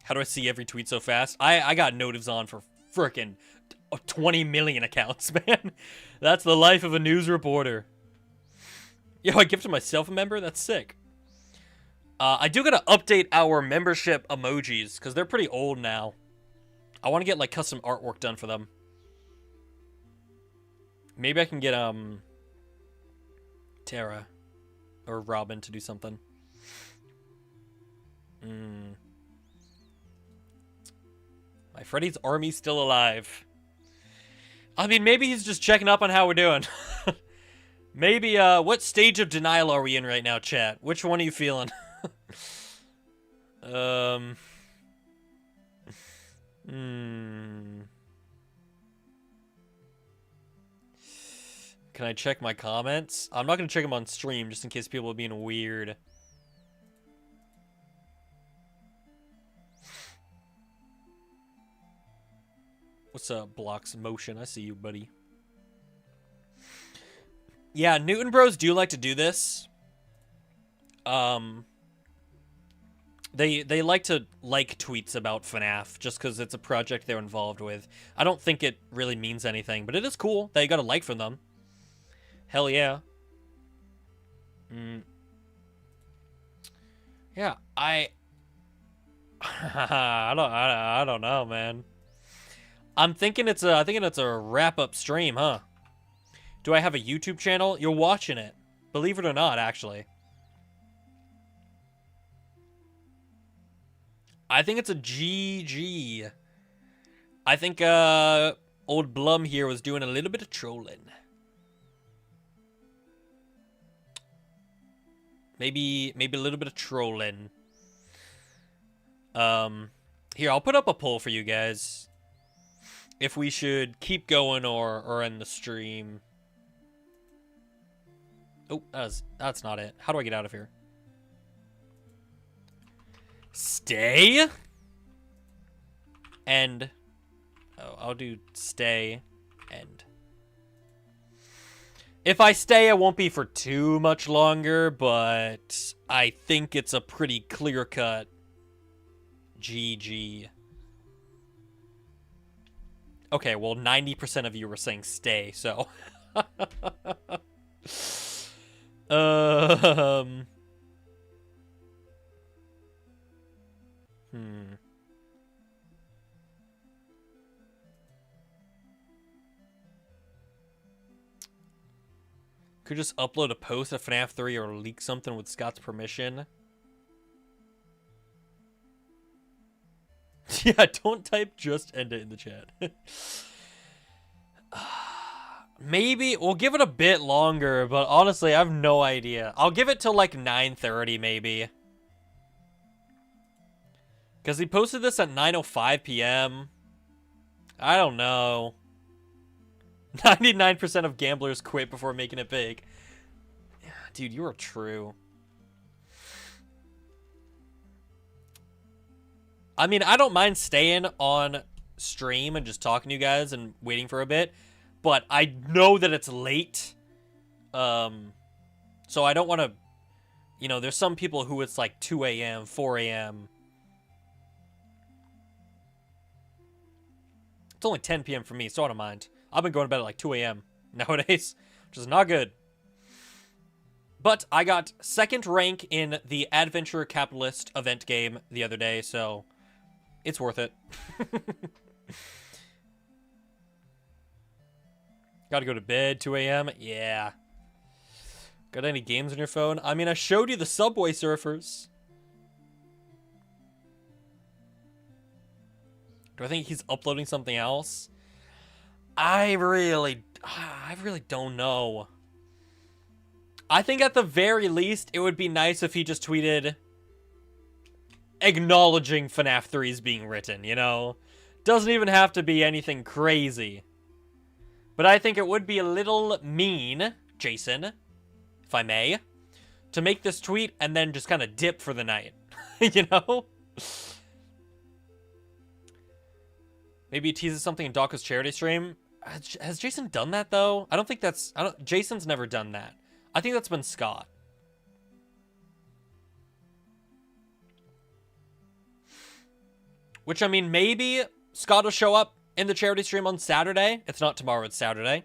How do I see every tweet so fast? I got notifs on for frickin' 20 million accounts, man. That's the life of a news reporter. Yo, I gifted myself a member? That's sick. I do gotta update our membership emojis, because they're pretty old now. I want to get, like, custom artwork done for them. Maybe I can get, Tara or Robin to do something. My Freddy's army's still alive. I mean, maybe he's just checking up on how we're doing. Maybe, what stage of denial are we in right now, chat? Which one are you feeling? Can I check my comments? I'm not gonna check them on stream just in case people are being weird. What's up, Blocks Motion? I see you, buddy. Yeah, Newton Bros do like to do this. They like to like tweets about FNAF just because it's a project they're involved with. I don't think it really means anything, but it is cool that you got a like from them. Hell yeah. Yeah, I don't know, man. I'm thinking it's a wrap-up stream, huh? Do I have a YouTube channel? You're watching it. Believe it or not, actually. I think it's a GG. I think old Blum here was doing a little bit of trolling. Maybe a little bit of trolling. Here, I'll put up a poll for you guys. If we should keep going or end the stream. Oh, that's not it. How do I get out of here? Stay? End. Oh, I'll do stay. End. If I stay, it won't be for too much longer, but I think it's a pretty clear-cut GG. Okay, well, 90% of you were saying stay, so... Could just upload a post of FNAF 3 or leak something with Scott's permission. Yeah, don't type just end it in the chat. Maybe we'll give it a bit longer, but honestly, I have no idea. I'll give it till like 9:30 maybe. Because he posted this at 9:05 p.m. I don't know. 99% of gamblers quit before making it big. Dude, you are true. I mean, I don't mind staying on stream and just talking to you guys and waiting for a bit, but I know that it's late. So I don't want to, you know, there's some people who it's like 2 a.m., 4 a.m. It's only 10 p.m. for me, so I don't mind. I've been going to bed at like 2 a.m. nowadays, which is not good. But I got second rank in the Adventure Capitalist event game the other day, so it's worth it. Gotta go to bed, 2 a.m. Yeah. Got any games on your phone? I mean, I showed you the Subway Surfers. Do I think he's uploading something else? I really don't know. I think at the very least, it would be nice if he just tweeted acknowledging FNAF 3 is being written, you know? Doesn't even have to be anything crazy. But I think it would be a little mean, Jason, if I may, to make this tweet and then just kind of dip for the night. You know? Maybe he teases something in Dawka's charity stream. Has Jason done that, though? I don't think that's... Jason's never done that. I think that's been Scott. Which, I mean, maybe Scott will show up in the charity stream on Saturday. It's not tomorrow, it's Saturday.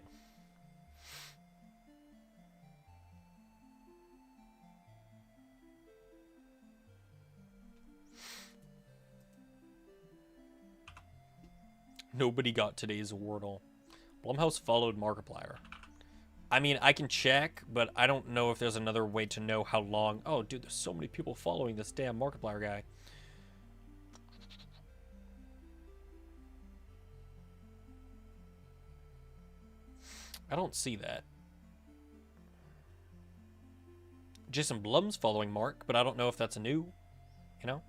Nobody got today's Wordle. Blumhouse followed Markiplier. I mean, I can check, but I don't know if there's another way to know how long... Oh, dude, there's so many people following this damn Markiplier guy. I don't see that. Jason Blum's following Mark, but I don't know if that's a new, you know?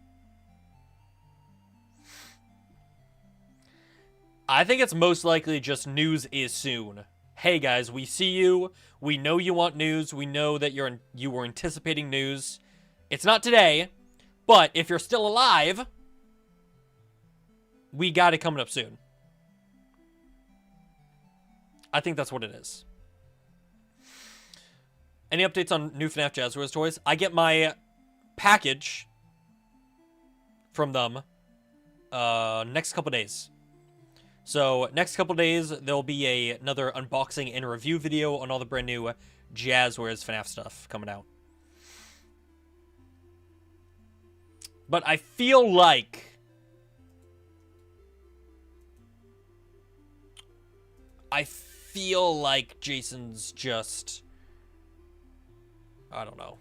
I think it's most likely just news is soon. Hey guys, we see you. We know you want news. We know that you were anticipating news. It's not today, but if you're still alive, we got it coming up soon. I think that's what it is. Any updates on new FNAF Jazzwares toys? I get my package from them next couple days. So next couple days, there'll be another unboxing and review video on all the brand new Jazzwares FNAF stuff coming out. But I feel like Jason's just... I don't know.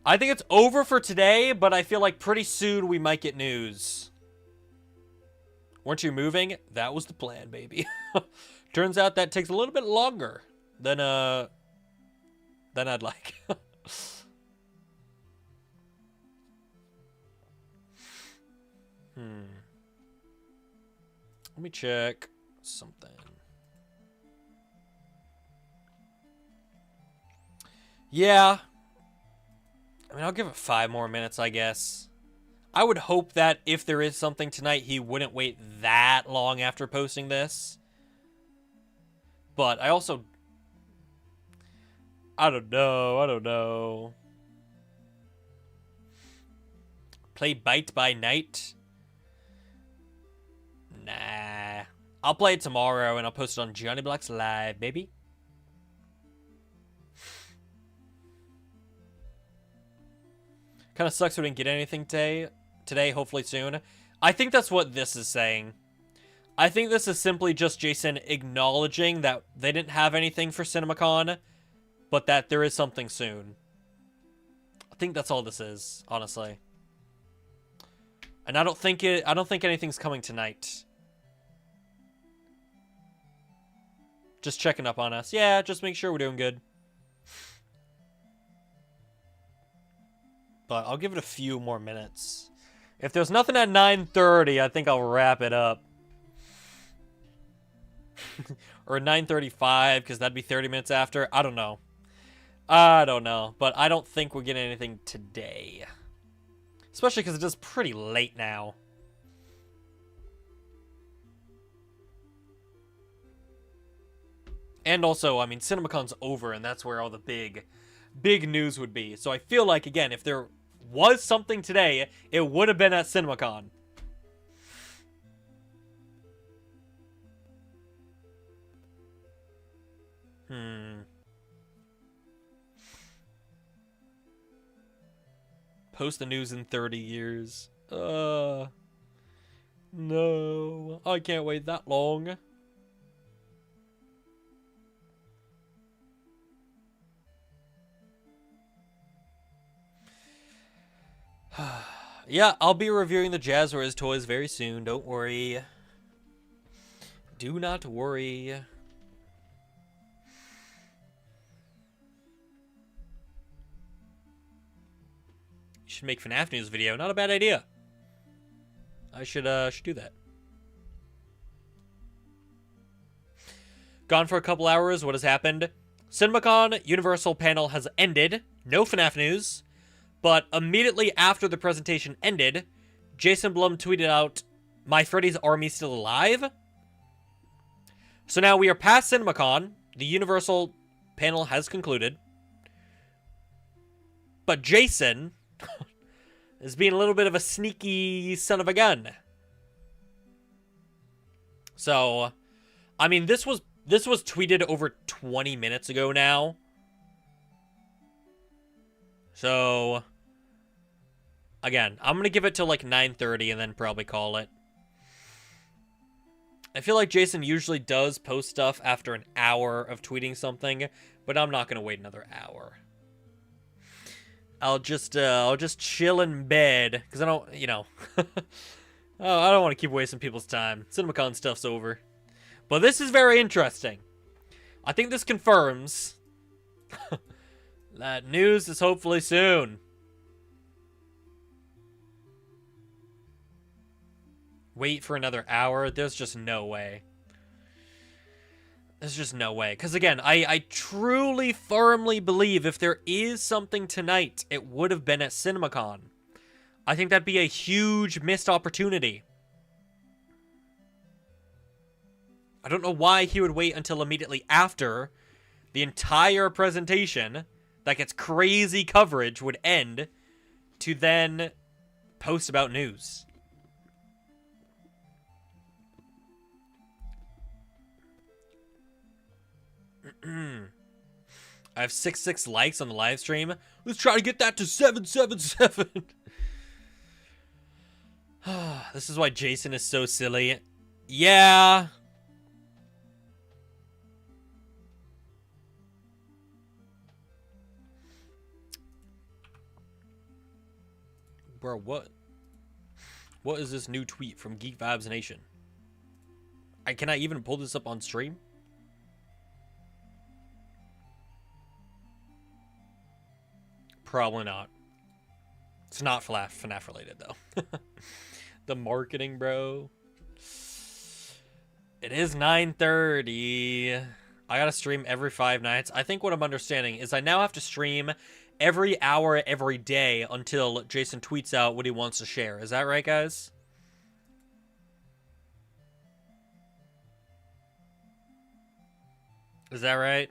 I think it's over for today, but I feel like pretty soon we might get news. Weren't you moving? That was the plan, baby. Turns out that takes a little bit longer than I'd like. Let me check something. Yeah. I mean, I'll give it 5 more minutes, I guess. I would hope that if there is something tonight, he wouldn't wait that long after posting this. But I also... I don't know. Play Bite by Night? Nah. I'll play it tomorrow, and I'll post it on JonnyBlox Live, baby. Kind of sucks we didn't get anything today, hopefully soon. I think that's what this is saying. I think this is simply just Jason acknowledging that they didn't have anything for CinemaCon, but that there is something soon. I think that's all this is, honestly. And I don't think anything's coming tonight. Just checking up on us. Yeah, just make sure we're doing good. But I'll give it a few more minutes. If there's nothing at 9:30, I think I'll wrap it up. Or 9:35, because that'd be 30 minutes after. I don't know. I don't know, but I don't think we're getting anything today. Especially because it is pretty late now. And also, I mean, CinemaCon's over, and that's where all the big news would be. So I feel like, again, if there was something today, it would have been at CinemaCon. Post the news in 30 years. No. I can't wait that long. Yeah, I'll be reviewing the Jazzwares toys very soon. Don't worry. Do not worry. You should make FNAF news video. Not a bad idea. I should do that. Gone for a couple hours. What has happened? CinemaCon Universal panel has ended. No FNAF news. But immediately after the presentation ended, Jason Blum tweeted out, "My Freddy's army still alive?" So now we are past CinemaCon. The Universal panel has concluded. But Jason is being a little bit of a sneaky son of a gun. So, I mean, this was tweeted over 20 minutes ago now. So, again, I'm going to give it till like 9:30 and then probably call it. I feel like Jason usually does post stuff after an hour of tweeting something, but I'm not going to wait another hour. I'll just chill in bed, because I don't, you know, I don't want to keep wasting people's time. CinemaCon stuff's over. But this is very interesting. I think this confirms that news is hopefully soon. Wait for another hour? There's just no way. There's just no way. Because again, I truly, firmly believe if there is something tonight, it would have been at CinemaCon. I think that'd be a huge missed opportunity. I don't know why he would wait until immediately after the entire presentation that gets crazy coverage would end to then post about news. I have 66 likes on the live stream. Let's try to get that to 777. This is why Jason is so silly. Yeah. Bro, what? What is this new tweet from Geek Vibes Nation? Can I even pull this up on stream? Probably not. It's not FNAF related, though. The marketing, bro. It is 9:30. I gotta stream every 5 nights. I think what I'm understanding is I now have to stream every hour, every day until Jason tweets out what he wants to share. Is that right, guys? Is that right?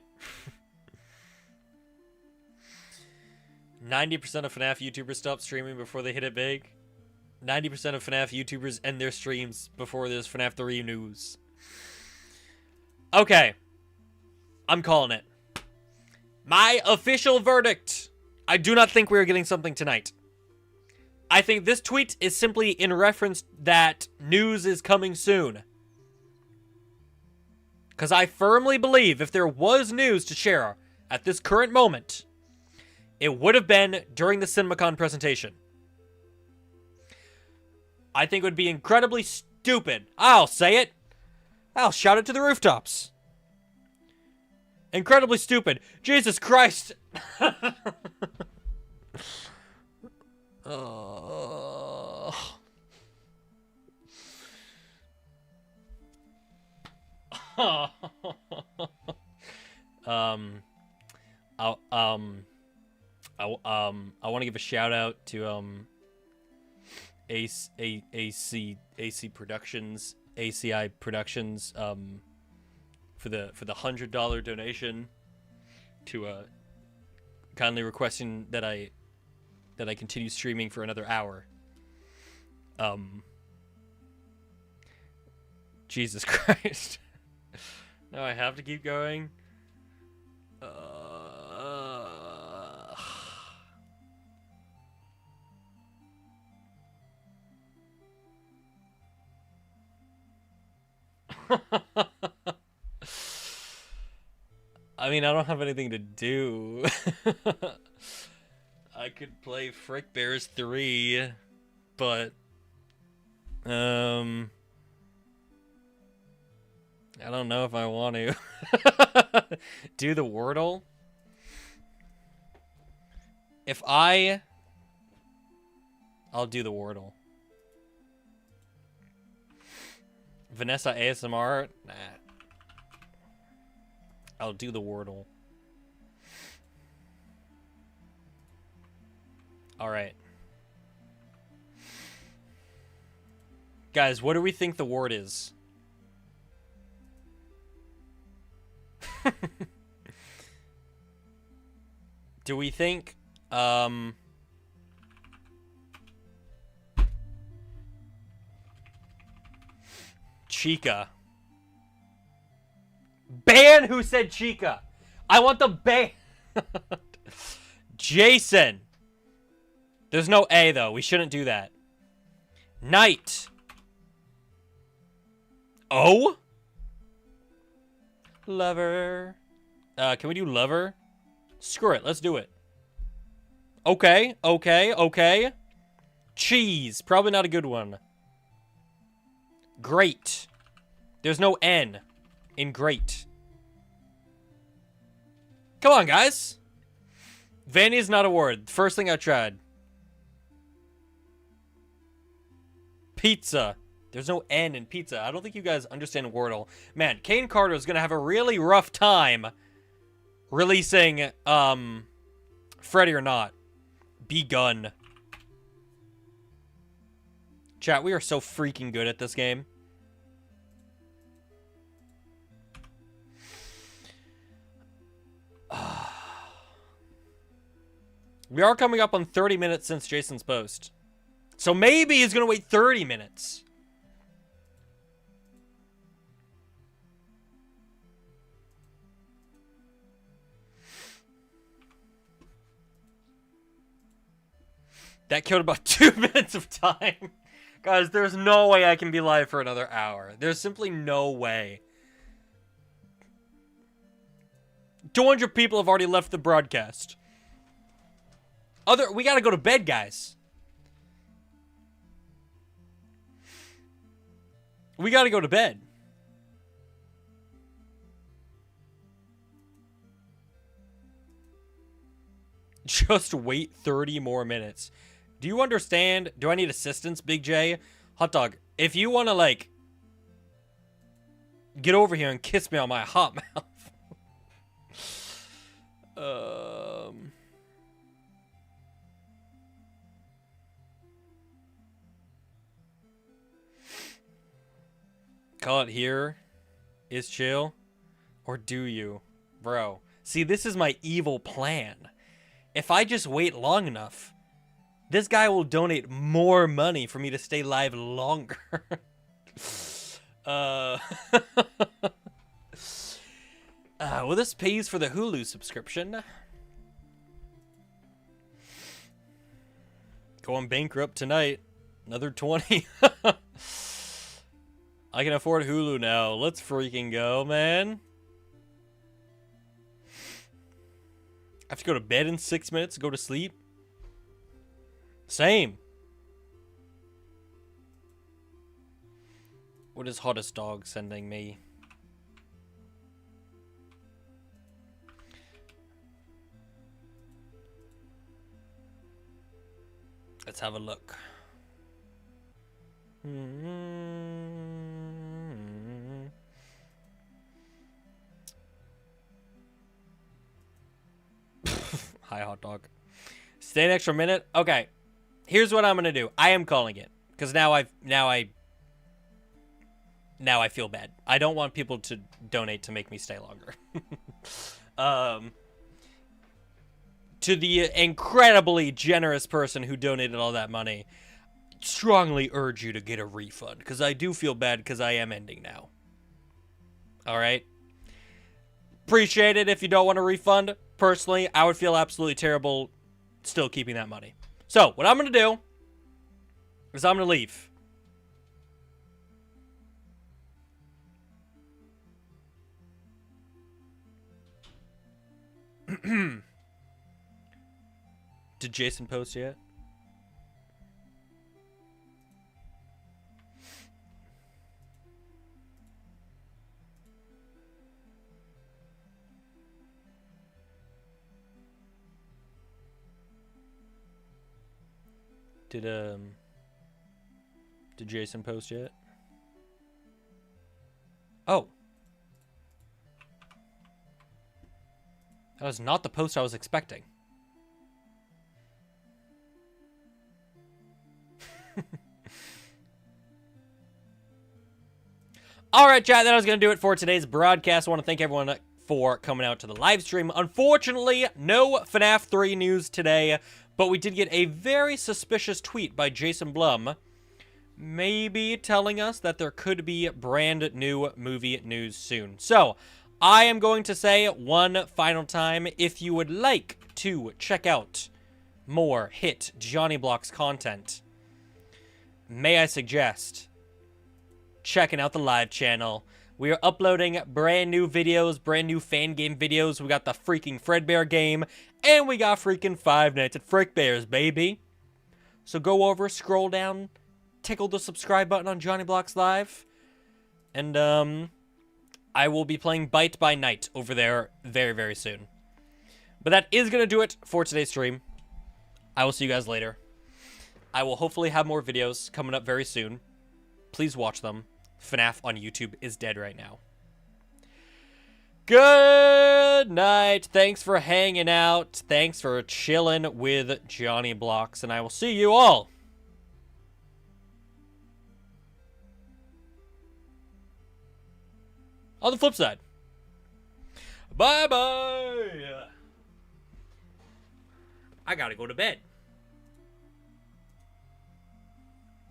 90% of FNAF YouTubers stop streaming before they hit it big. 90% of FNAF YouTubers end their streams before there's FNAF 3 news. Okay. I'm calling it. My official verdict. I do not think we're getting something tonight. I think this tweet is simply in reference that news is coming soon. Because I firmly believe if there was news to share at this current moment, it would have been during the CinemaCon presentation. I think it would be incredibly stupid. I'll say it. I'll shout it to the rooftops. Incredibly stupid. Jesus Christ. I want to give a shout out to AC Productions, ACI Productions, for the $100 donation, to kindly requesting that I continue streaming for another hour. Jesus Christ. No, I have to keep going. I mean, I don't have anything to do. I could play Frick Bears 3, but I don't know if I want to. Do the Wordle? I'll do the Wordle. Vanessa ASMR? Nah. I'll do the Wordle. Alright. Guys, what do we think the word is? Do we think, Chica? Ban who said Chica. I want the ban. Jason. There's no A, though. We shouldn't do that. Night. O? Lover. Can we do lover? Screw it. Let's do it. Okay. Okay. Okay. Cheese. Probably not a good one. Great. There's no N in great. Come on, guys. Vanny is not a word. First thing I tried. Pizza. There's no N in pizza. I don't think you guys understand Wordle. Man, Kane Carter is going to have a really rough time releasing, Freddy or Not. Begun. Chat, we are so freaking good at this game. We are coming up on 30 minutes since Jason's post. So maybe he's going to wait 30 minutes. That killed about 2 minutes of time. Guys, there's no way I can be live for another hour. There's simply no way. 200 people have already left the broadcast. We gotta go to bed, guys. We gotta go to bed. Just wait 30 more minutes. Do you understand? Do I need assistance, Big J? Hot dog, if you want to, like, get over here and kiss me on my hot mouth. Call it here is chill, or do you? Bro, see, this is my evil plan. If I just wait long enough, this guy will donate more money for me to stay live longer. Well, this pays for the Hulu subscription. Going bankrupt tonight. Another 20. I can afford Hulu now. Let's freaking go, man. I have to go to bed in 6 minutes, go to sleep. Same. What is Hottest Dog sending me? Let's have a look. Hi, hot dog. Stay an extra minute? Okay. Here's what I'm going to do. I am calling it. Because now I feel bad. I don't want people to donate to make me stay longer. To the incredibly generous person who donated all that money, strongly urge you to get a refund. Because I do feel bad because I am ending now. Alright? Appreciate it if you don't want a refund. Personally, I would feel absolutely terrible still keeping that money. So, what I'm going to do is I'm going to leave. Did Jason post yet? Did Jason post yet? Oh. That was not the post I was expecting. Alright, chat, that was going to do it for today's broadcast. I want to thank everyone for coming out to the live stream. Unfortunately, no FNAF 3 news today, but we did get a very suspicious tweet by Jason Blum, maybe telling us that there could be brand new movie news soon. So, I am going to say one final time, if you would like to check out more hit JonnyBlox content, may I suggest checking out the live channel. We are uploading brand new videos, brand new fan game videos. We got the freaking Fredbear game, and we got freaking Five Nights at Freddy'S, baby. So go over, scroll down, tickle the subscribe button on JonnyBlox Live, and I will be playing Bite by Night over there very, very soon. But that is going to do it for today's stream. I will see you guys later. I will hopefully have more videos coming up very soon. Please watch them. FNAF on YouTube is dead right now. Good night. Thanks for hanging out. Thanks for chilling with JonnyBlox. And I will see you all on the flip side. Bye-bye. I gotta go to bed.